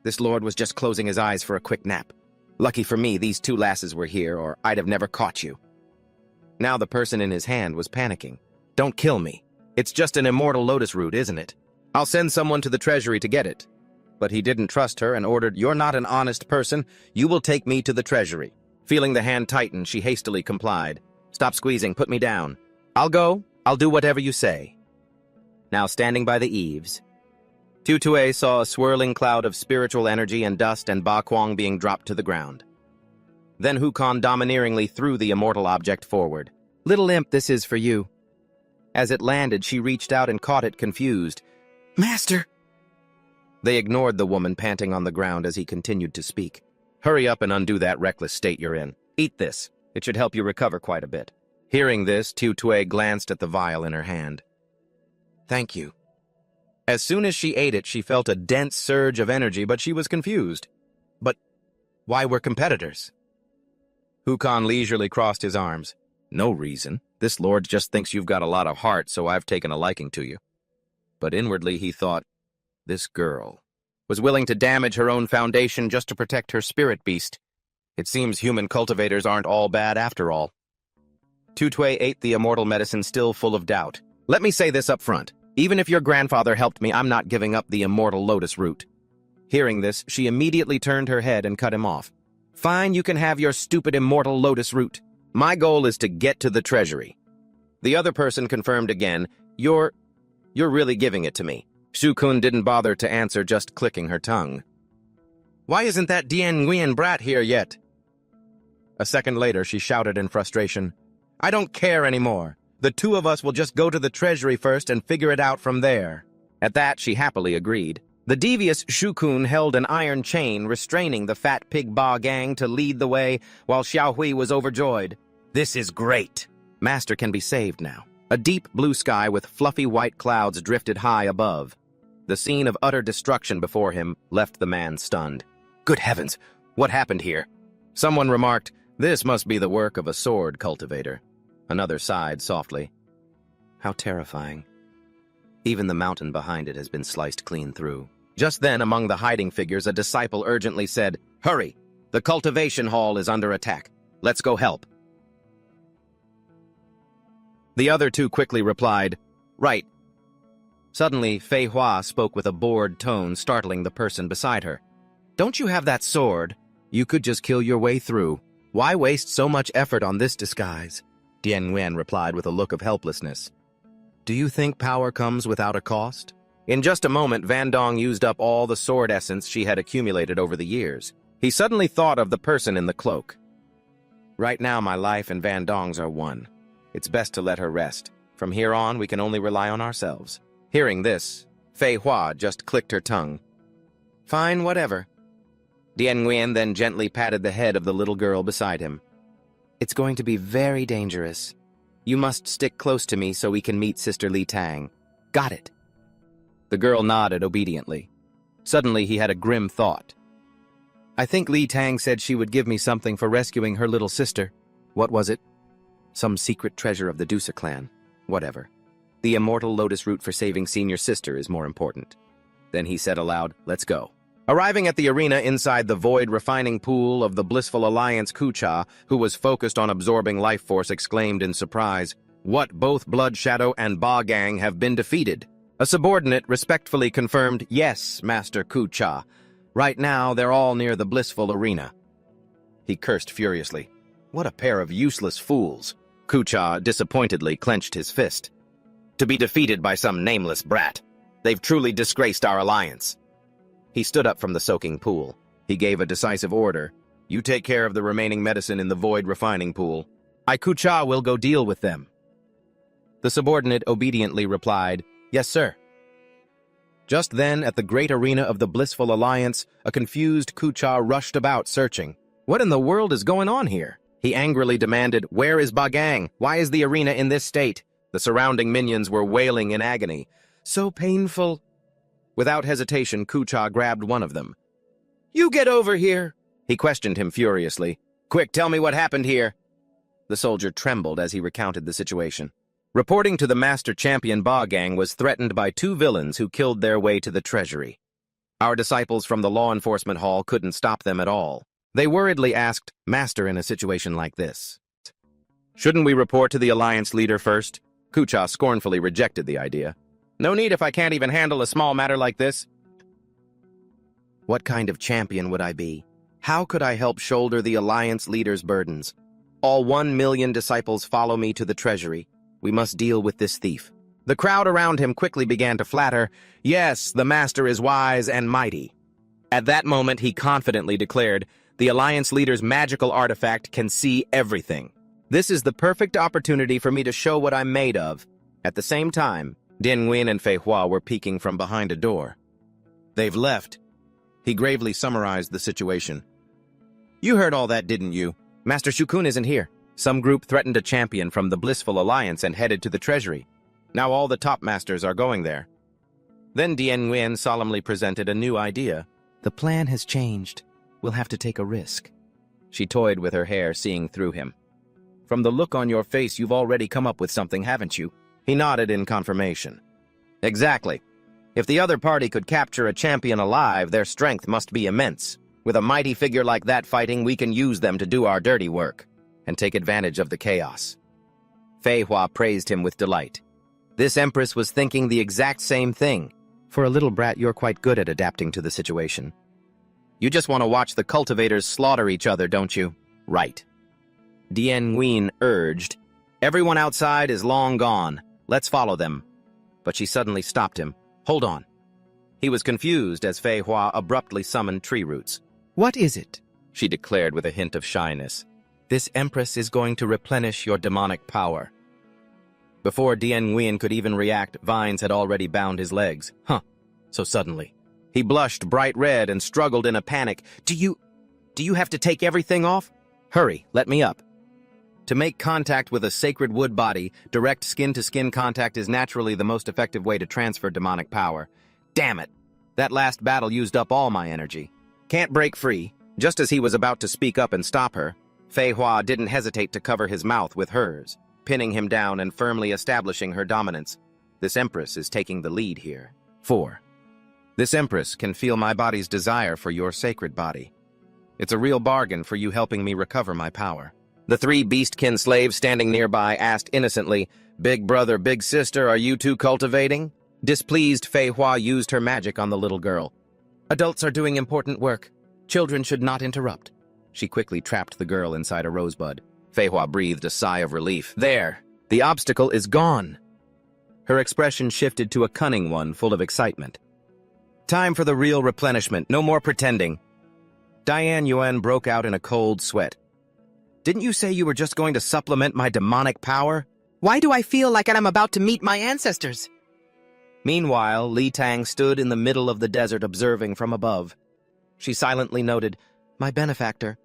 This lord was just closing his eyes for a quick nap. Lucky for me, these two lasses were here, or I'd have never caught you. Now the person in his hand was panicking. Don't kill me. It's just an immortal lotus root, isn't it? I'll send someone to the treasury to get it. But he didn't trust her and ordered, You're not an honest person. You will take me to the treasury. Feeling the hand tighten, she hastily complied. Stop squeezing, put me down. I'll go. I'll do whatever you say. Now standing by the eaves, Tui saw a swirling cloud of spiritual energy and dust and Bakwang being dropped to the ground. Then Hukan domineeringly threw the immortal object forward. Little imp, this is for you. As it landed, she reached out and caught it, confused. Master! They ignored the woman panting on the ground as he continued to speak. Hurry up and undo that reckless state you're in. Eat this. It should help you recover quite a bit. Hearing this, Tui glanced at the vial in her hand. Thank you. As soon as she ate it, she felt a dense surge of energy, but she was confused. But why we're competitors? Hukan leisurely crossed his arms. No reason. This lord just thinks you've got a lot of heart, so I've taken a liking to you. But inwardly he thought, this girl. was willing to damage her own foundation just to protect her spirit beast. It seems human cultivators aren't all bad after all. Tutue ate the immortal medicine still full of doubt. Let me say this up front. Even if your grandfather helped me, I'm not giving up the immortal lotus root. Hearing this, she immediately turned her head and cut him off. Fine, you can have your stupid immortal lotus root. My goal is to get to the treasury. The other person confirmed again, You're really giving it to me. Shukun didn't bother to answer, just clicking her tongue. Why isn't that Dian Nguyen brat here yet? A second later, she shouted in frustration, I don't care anymore. The two of us will just go to the treasury first and figure it out from there. At that, she happily agreed. The devious Shukun held an iron chain restraining the fat pig Ba gang to lead the way, while Xiaohui was overjoyed. This is great. Master can be saved now. A deep blue sky with fluffy white clouds drifted high above. The scene of utter destruction before him left the man stunned. Good heavens, what happened here? Someone remarked, this must be the work of a sword cultivator. Another sighed softly. How terrifying. Even the mountain behind it has been sliced clean through. Just then, among the hiding figures, a disciple urgently said, Hurry! The cultivation hall is under attack. Let's go help. The other two quickly replied, Right. Suddenly, Fei Hua spoke with a bored tone, startling the person beside her. Don't you have that sword? You could just kill your way through. Why waste so much effort on this disguise? Dian Nguyen replied with a look of helplessness. Do you think power comes without a cost? In just a moment, Van Dong used up all the sword essence she had accumulated over the years. He suddenly thought of the person in the cloak. Right now, my life and Van Dong's are one. It's best to let her rest. From here on, we can only rely on ourselves. Hearing this, Fei Hua just clicked her tongue. Fine, whatever. Dian Nguyen then gently patted the head of the little girl beside him. It's going to be very dangerous. You must stick close to me so we can meet Sister Li Tang. Got it. The girl nodded obediently. Suddenly, he had a grim thought. I think Li Tang said she would give me something for rescuing her little sister. What was it? Some secret treasure of the Dusa clan. Whatever. The immortal lotus root for saving senior sister is more important. Then he said aloud, let's go. Arriving at the arena inside the void refining pool of the Blissful Alliance, Kucha, who was focused on absorbing life force, exclaimed in surprise, What, both Blood Shadow and Ba Gang have been defeated? A subordinate respectfully confirmed, Yes, Master Kucha. Right now, they're all near the Blissful Arena. He cursed furiously. What a pair of useless fools. Kucha disappointedly clenched his fist. To be defeated by some nameless brat. They've truly disgraced our alliance. He stood up from the soaking pool. He gave a decisive order. You take care of the remaining medicine in the void refining pool. I, Kucha, will go deal with them. The subordinate obediently replied, Yes, sir. Just then, at the great arena of the Blissful Alliance, a confused Kucha rushed about searching. What in the world is going on here? He angrily demanded, Where is Ba Gang? Why is the arena in this state? The surrounding minions were wailing in agony. So painful. Without hesitation, Kucha grabbed one of them. You get over here! He questioned him furiously. Quick, tell me what happened here. The soldier trembled as he recounted the situation. Reporting to the Master Champion, Ba Gang was threatened by two villains who killed their way to the treasury. Our disciples from the law enforcement hall couldn't stop them at all. They worriedly asked, Master, in a situation like this, shouldn't we report to the Alliance leader first? Kucha scornfully rejected the idea. No need if I can't even handle a small matter like this. What kind of champion would I be? How could I help shoulder the Alliance leader's burdens? All 1 million disciples follow me to the treasury. We must deal with this thief. The crowd around him quickly began to flatter. Yes, the master is wise and mighty. At that moment, he confidently declared, the Alliance leader's magical artifact can see everything. This is the perfect opportunity for me to show what I'm made of. At the same time, Dian Nguyen and Fei Hua were peeking from behind a door. They've left. He gravely summarized the situation. You heard all that, didn't you? Master Shukun isn't here. Some group threatened a champion from the Blissful Alliance and headed to the treasury. Now all the top masters are going there. Then Dian Nguyen solemnly presented a new idea. The plan has changed. We'll have to take a risk. She toyed with her hair, seeing through him. From the look on your face, you've already come up with something, haven't you? He nodded in confirmation. Exactly. If the other party could capture a champion alive, their strength must be immense. With a mighty figure like that fighting, we can use them to do our dirty work and take advantage of the chaos. Fei Hua praised him with delight. This empress was thinking the exact same thing. For a little brat, you're quite good at adapting to the situation. You just want to watch the cultivators slaughter each other, don't you? Right. Dian Nguyen urged. Everyone outside is long gone. Let's follow them. But she suddenly stopped him. Hold on. He was confused as Fei Hua abruptly summoned tree roots. What is it? She declared with a hint of shyness. This empress is going to replenish your demonic power. Before Dian Nguyen could even react, vines had already bound his legs. So suddenly. He blushed bright red and struggled in a panic. Do you have to take everything off? Hurry, let me up. To make contact with a sacred wood body, direct skin-to-skin contact is naturally the most effective way to transfer demonic power. Damn it! That last battle used up all my energy. Can't break free. Just as he was about to speak up and stop her, Fei Hua didn't hesitate to cover his mouth with hers, pinning him down and firmly establishing her dominance. This empress is taking the lead here. 4. This empress can feel my body's desire for your sacred body. It's a real bargain for you helping me recover my power. The 3 beastkin slaves standing nearby asked innocently, Big brother, big sister, are you two cultivating? Displeased, Fei Hua used her magic on the little girl. Adults are doing important work. Children should not interrupt. She quickly trapped the girl inside a rosebud. Fei Hua breathed a sigh of relief. There! The obstacle is gone! Her expression shifted to a cunning one, full of excitement. Time for the real replenishment, no more pretending. Dian Yuan broke out in a cold sweat. Didn't you say you were just going to supplement my demonic power? Why do I feel like I'm about to meet my ancestors? Meanwhile, Li Tang stood in the middle of the desert observing from above. She silently noted, My benefactor.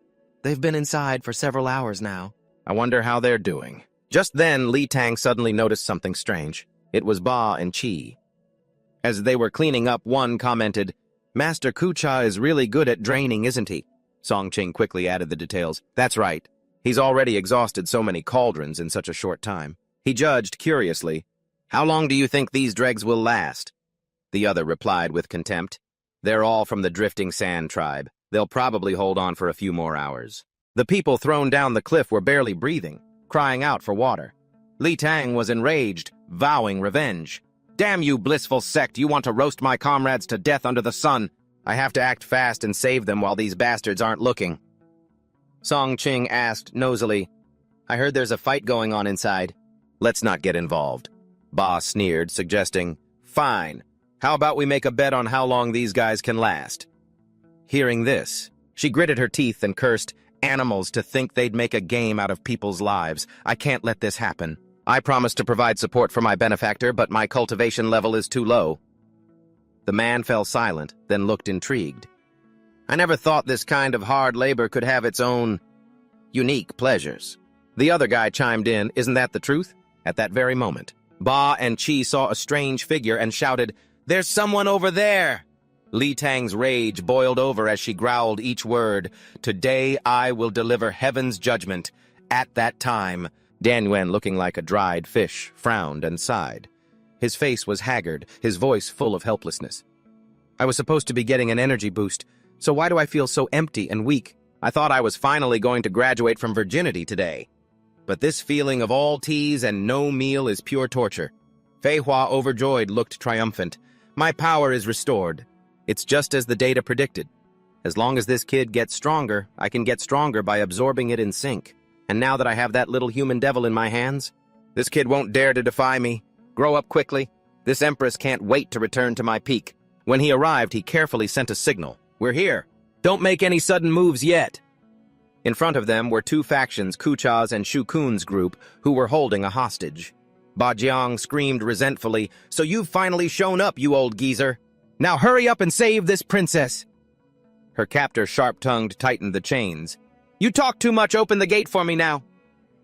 They've been inside for several hours now. I wonder how they're doing. Just then, Li Tang suddenly noticed something strange. It was Ba and Qi. As they were cleaning up, one commented, Master Kucha is really good at draining, isn't he? Song Qing quickly added the details. That's right. He's already exhausted so many cauldrons in such a short time. He judged curiously, How long do you think these dregs will last? The other replied with contempt, They're all from the Drifting Sand tribe. They'll probably hold on for a few more hours. The people thrown down the cliff were barely breathing, crying out for water. Li Tang was enraged, vowing revenge. Damn you, blissful sect, you want to roast my comrades to death under the sun. I have to act fast and save them while these bastards aren't looking. Song Qing asked nosily, I heard there's a fight going on inside. Let's not get involved. Ba sneered, suggesting, Fine. How about we make a bet on how long these guys can last? Hearing this, she gritted her teeth and cursed, Animals, to think they'd make a game out of people's lives. I can't let this happen. I promise to provide support for my benefactor, but my cultivation level is too low. The man fell silent, then looked intrigued. I never thought this kind of hard labor could have its own unique pleasures. The other guy chimed in, Isn't that the truth? At that very moment, Ba and Qi saw a strange figure and shouted, There's someone over there! Li Tang's rage boiled over as she growled each word, Today I will deliver heaven's judgment. At that time, Dan Yuan, looking like a dried fish, frowned and sighed. His face was haggard, his voice full of helplessness. I was supposed to be getting an energy boost, so why do I feel so empty and weak? I thought I was finally going to graduate from virginity today. But this feeling of all teas and no meal is pure torture. Fei Hua, overjoyed, looked triumphant. My power is restored. It's just as the data predicted. As long as this kid gets stronger, I can get stronger by absorbing it in sync. And now that I have that little human devil in my hands, this kid won't dare to defy me. Grow up quickly. This empress can't wait to return to my peak. When he arrived, he carefully sent a signal. We're here. Don't make any sudden moves yet. In front of them were 2 factions, Kucha's and Shu Kun's group, who were holding a hostage. Ba Jiang screamed resentfully, So you've finally shown up, you old geezer. Now hurry up and save this princess. Her captor, sharp-tongued, tightened the chains. You talk too much, open the gate for me now.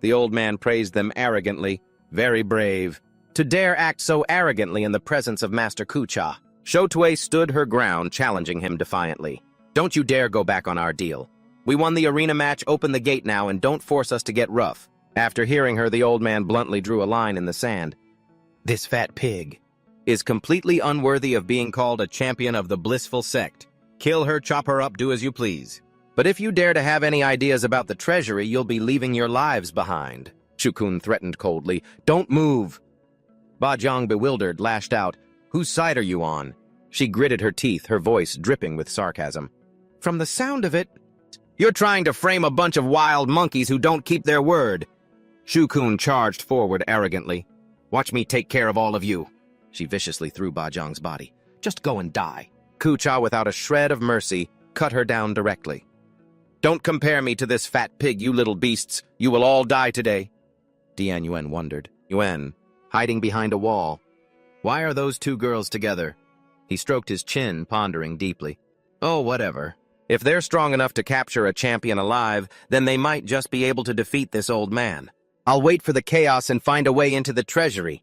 The old man praised them arrogantly. Very brave. To dare act so arrogantly in the presence of Master Kucha. Shotwei stood her ground, challenging him defiantly. Don't you dare go back on our deal. We won the arena match, open the gate now, and don't force us to get rough. After hearing her, the old man bluntly drew a line in the sand. This fat pig. is completely unworthy of being called a champion of the blissful sect. Kill her, chop her up, do as you please. But if you dare to have any ideas about the treasury, you'll be leaving your lives behind. Shukun threatened coldly. Don't move. Bajang, bewildered, lashed out. Whose side are you on? She gritted her teeth, her voice dripping with sarcasm. From the sound of it, you're trying to frame a bunch of wild monkeys who don't keep their word. Shukun charged forward arrogantly. Watch me take care of all of you. She viciously threw Bajang's body. Just go and die. Kucha, without a shred of mercy, cut her down directly. Don't compare me to this fat pig, you little beasts. You will all die today. Dian Yuan wondered. Yuan, hiding behind a wall. Why are those two girls together? He stroked his chin, pondering deeply. Oh, whatever. If they're strong enough to capture a champion alive, then they might just be able to defeat this old man. I'll wait for the chaos and find a way into the treasury.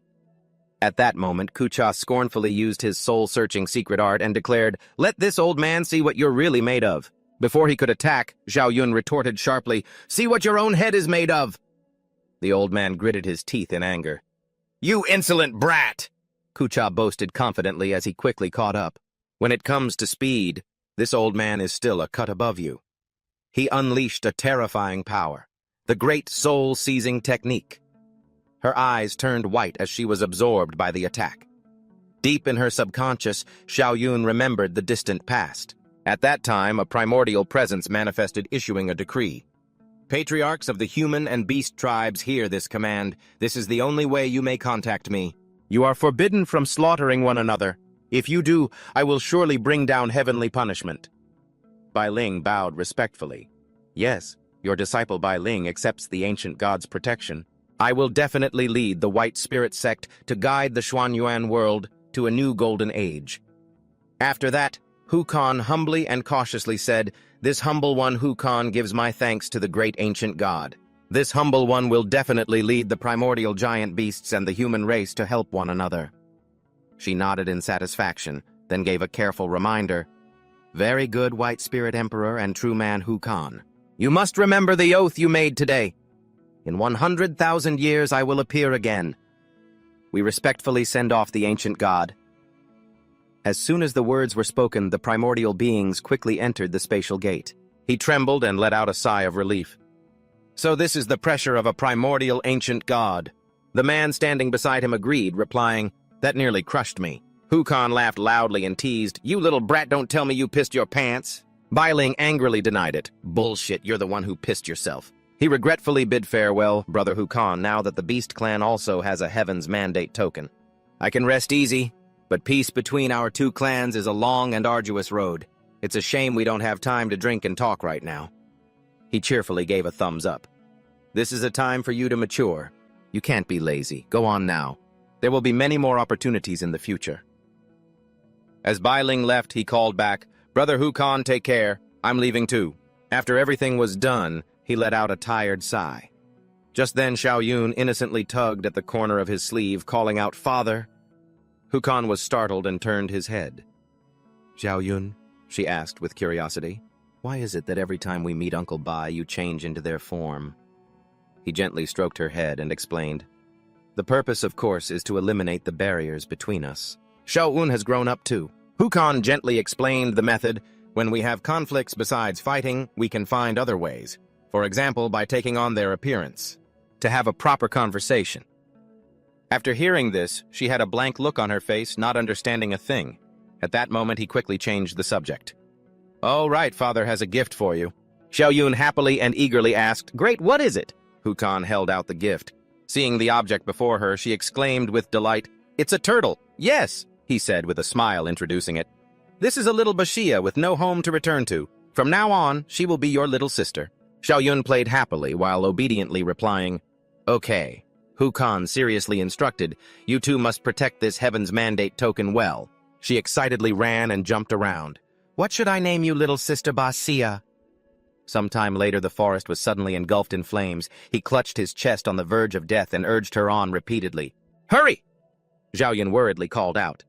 At that moment, Kucha scornfully used his soul-searching secret art and declared, Let this old man see what you're really made of. Before he could attack, Zhao Yun retorted sharply, See what your own head is made of. The old man gritted his teeth in anger. You insolent brat! Kucha boasted confidently as he quickly caught up. When it comes to speed, this old man is still a cut above you. He unleashed a terrifying power, the great soul-seizing technique. Her eyes turned white as she was absorbed by the attack. Deep in her subconscious, Xiao Yun remembered the distant past. At that time, a primordial presence manifested, issuing a decree. Patriarchs of the human and beast tribes, hear this command. This is the only way you may contact me. You are forbidden from slaughtering one another. If you do, I will surely bring down heavenly punishment. Bai Ling bowed respectfully. Yes, your disciple Bai Ling accepts the ancient god's protection. I will definitely lead the White Spirit sect to guide the Xuanyuan world to a new golden age. After that, Hukan humbly and cautiously said, This humble one Hukan gives my thanks to the great ancient god. This humble one will definitely lead the primordial giant beasts and the human race to help one another. She nodded in satisfaction, then gave a careful reminder. Very good, White Spirit Emperor and true man Hukan. You must remember the oath you made today. In 100,000 years I will appear again. We respectfully send off the ancient god. As soon as the words were spoken, the primordial beings quickly entered the spatial gate. He trembled and let out a sigh of relief. So this is the pressure of a primordial ancient god. The man standing beside him agreed, replying, That nearly crushed me. Hukan laughed loudly and teased, You little brat, don't tell me you pissed your pants. Bai Ling angrily denied it. Bullshit, you're the one who pissed yourself. He regretfully bid farewell, Brother Hukan, now that the Beast Clan also has a Heaven's Mandate token. I can rest easy, but peace between our two clans is a long and arduous road. It's a shame we don't have time to drink and talk right now. He cheerfully gave a thumbs up. This is a time for you to mature. You can't be lazy. Go on now. There will be many more opportunities in the future. As Bai Ling left, he called back, Brother Hukan, take care. I'm leaving too. After everything was done, he let out a tired sigh. Just then Xiao Yun innocently tugged at the corner of his sleeve, calling out, Father. Hukan was startled and turned his head. Xiao Yun, she asked with curiosity, why is it that every time we meet Uncle Bai, you change into their form? He gently stroked her head and explained, The purpose, of course, is to eliminate the barriers between us. Xiao Yun has grown up too. Hukan gently explained the method. When we have conflicts besides fighting, we can find other ways. For example, by taking on their appearance. To have a proper conversation. After hearing this, she had a blank look on her face, not understanding a thing. At that moment, he quickly changed the subject. Oh, right, Father has a gift for you. Xiao Yun happily and eagerly asked, Great, what is it? Hukan held out the gift. Seeing the object before her, she exclaimed with delight, It's a turtle. Yes, he said with a smile, introducing it. This is a little Bashia with no home to return to. From now on, she will be your little sister. Xiao Yun played happily while obediently replying, Okay. Hukan seriously instructed, You two must protect this Heaven's Mandate token well. She excitedly ran and jumped around. What should I name you, little sister Basia? Sometime later, the forest was suddenly engulfed in flames. He clutched his chest on the verge of death and urged her on repeatedly. Hurry! Zhao Yun worriedly called out.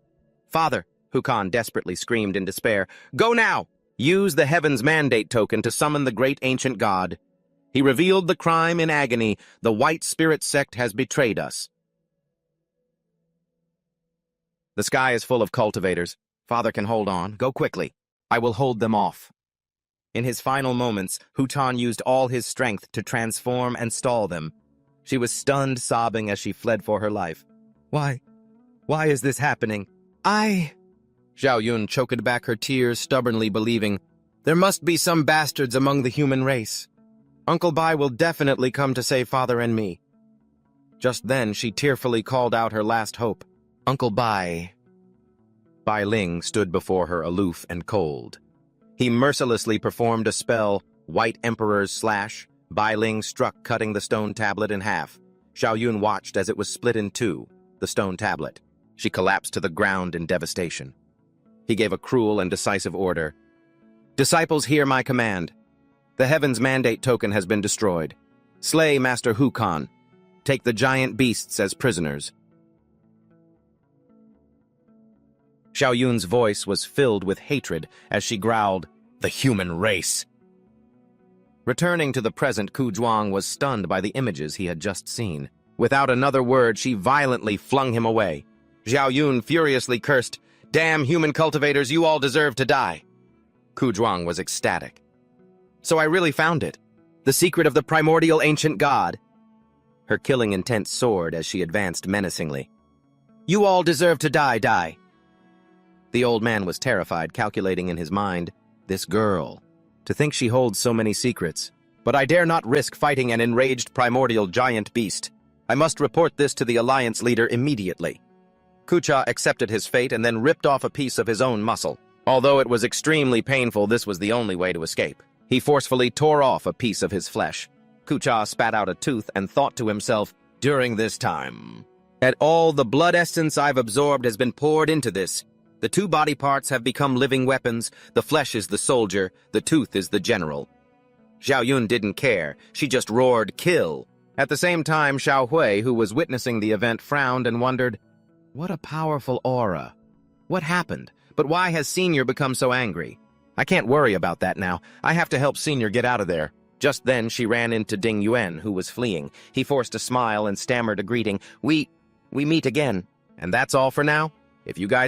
Father, Hukan desperately screamed in despair, Go now! Use the Heaven's Mandate token to summon the great ancient god. He revealed the crime in agony. The White Spirit sect has betrayed us. The sky is full of cultivators. Father can hold on. Go quickly. I will hold them off. In his final moments, Hutan used all his strength to transform and stall them. She was stunned, sobbing as she fled for her life. Why is this happening? Zhao Yun choked back her tears, stubbornly believing, there must be some bastards among the human race. Uncle Bai will definitely come to save Father and me. Just then, she tearfully called out her last hope. Uncle Bai. Bai Ling stood before her aloof and cold. He mercilessly performed a spell, White Emperor's Slash. Bai Ling struck, cutting the stone tablet in half. Zhao Yun watched as it was split in two, the stone tablet. She collapsed to the ground in devastation. He gave a cruel and decisive order. Disciples, hear my command. The Heaven's Mandate token has been destroyed. Slay Master Hukan. Take the giant beasts as prisoners. Zhao Yun's voice was filled with hatred as she growled, the human race. Returning to the present, Ku Zhuang was stunned by the images he had just seen. Without another word, she violently flung him away. Zhao Yun furiously cursed, damn human cultivators, you all deserve to die. Ku Zhuang was ecstatic. So I really found it. The secret of the primordial ancient god. Her killing intent soared as she advanced menacingly. You all deserve to die. The old man was terrified, calculating in his mind, this girl. To think she holds so many secrets. But I dare not risk fighting an enraged primordial giant beast. I must report this to the alliance leader immediately. Kucha accepted his fate and then ripped off a piece of his own muscle. Although it was extremely painful, this was the only way to escape. He forcefully tore off a piece of his flesh. Kucha spat out a tooth and thought to himself, during this time, at all the blood essence I've absorbed has been poured into this. The two body parts have become living weapons. The flesh is the soldier, the tooth is the general. Zhao Yun didn't care. She just roared, kill. At the same time, Xiao Hui, who was witnessing the event, frowned and wondered, what a powerful aura. What happened? But why has Senior become so angry? I can't worry about that now. I have to help Senior get out of there. Just then, she ran into Ding Yuan, who was fleeing. He forced a smile and stammered a greeting. We meet again. And that's all for now? If you guys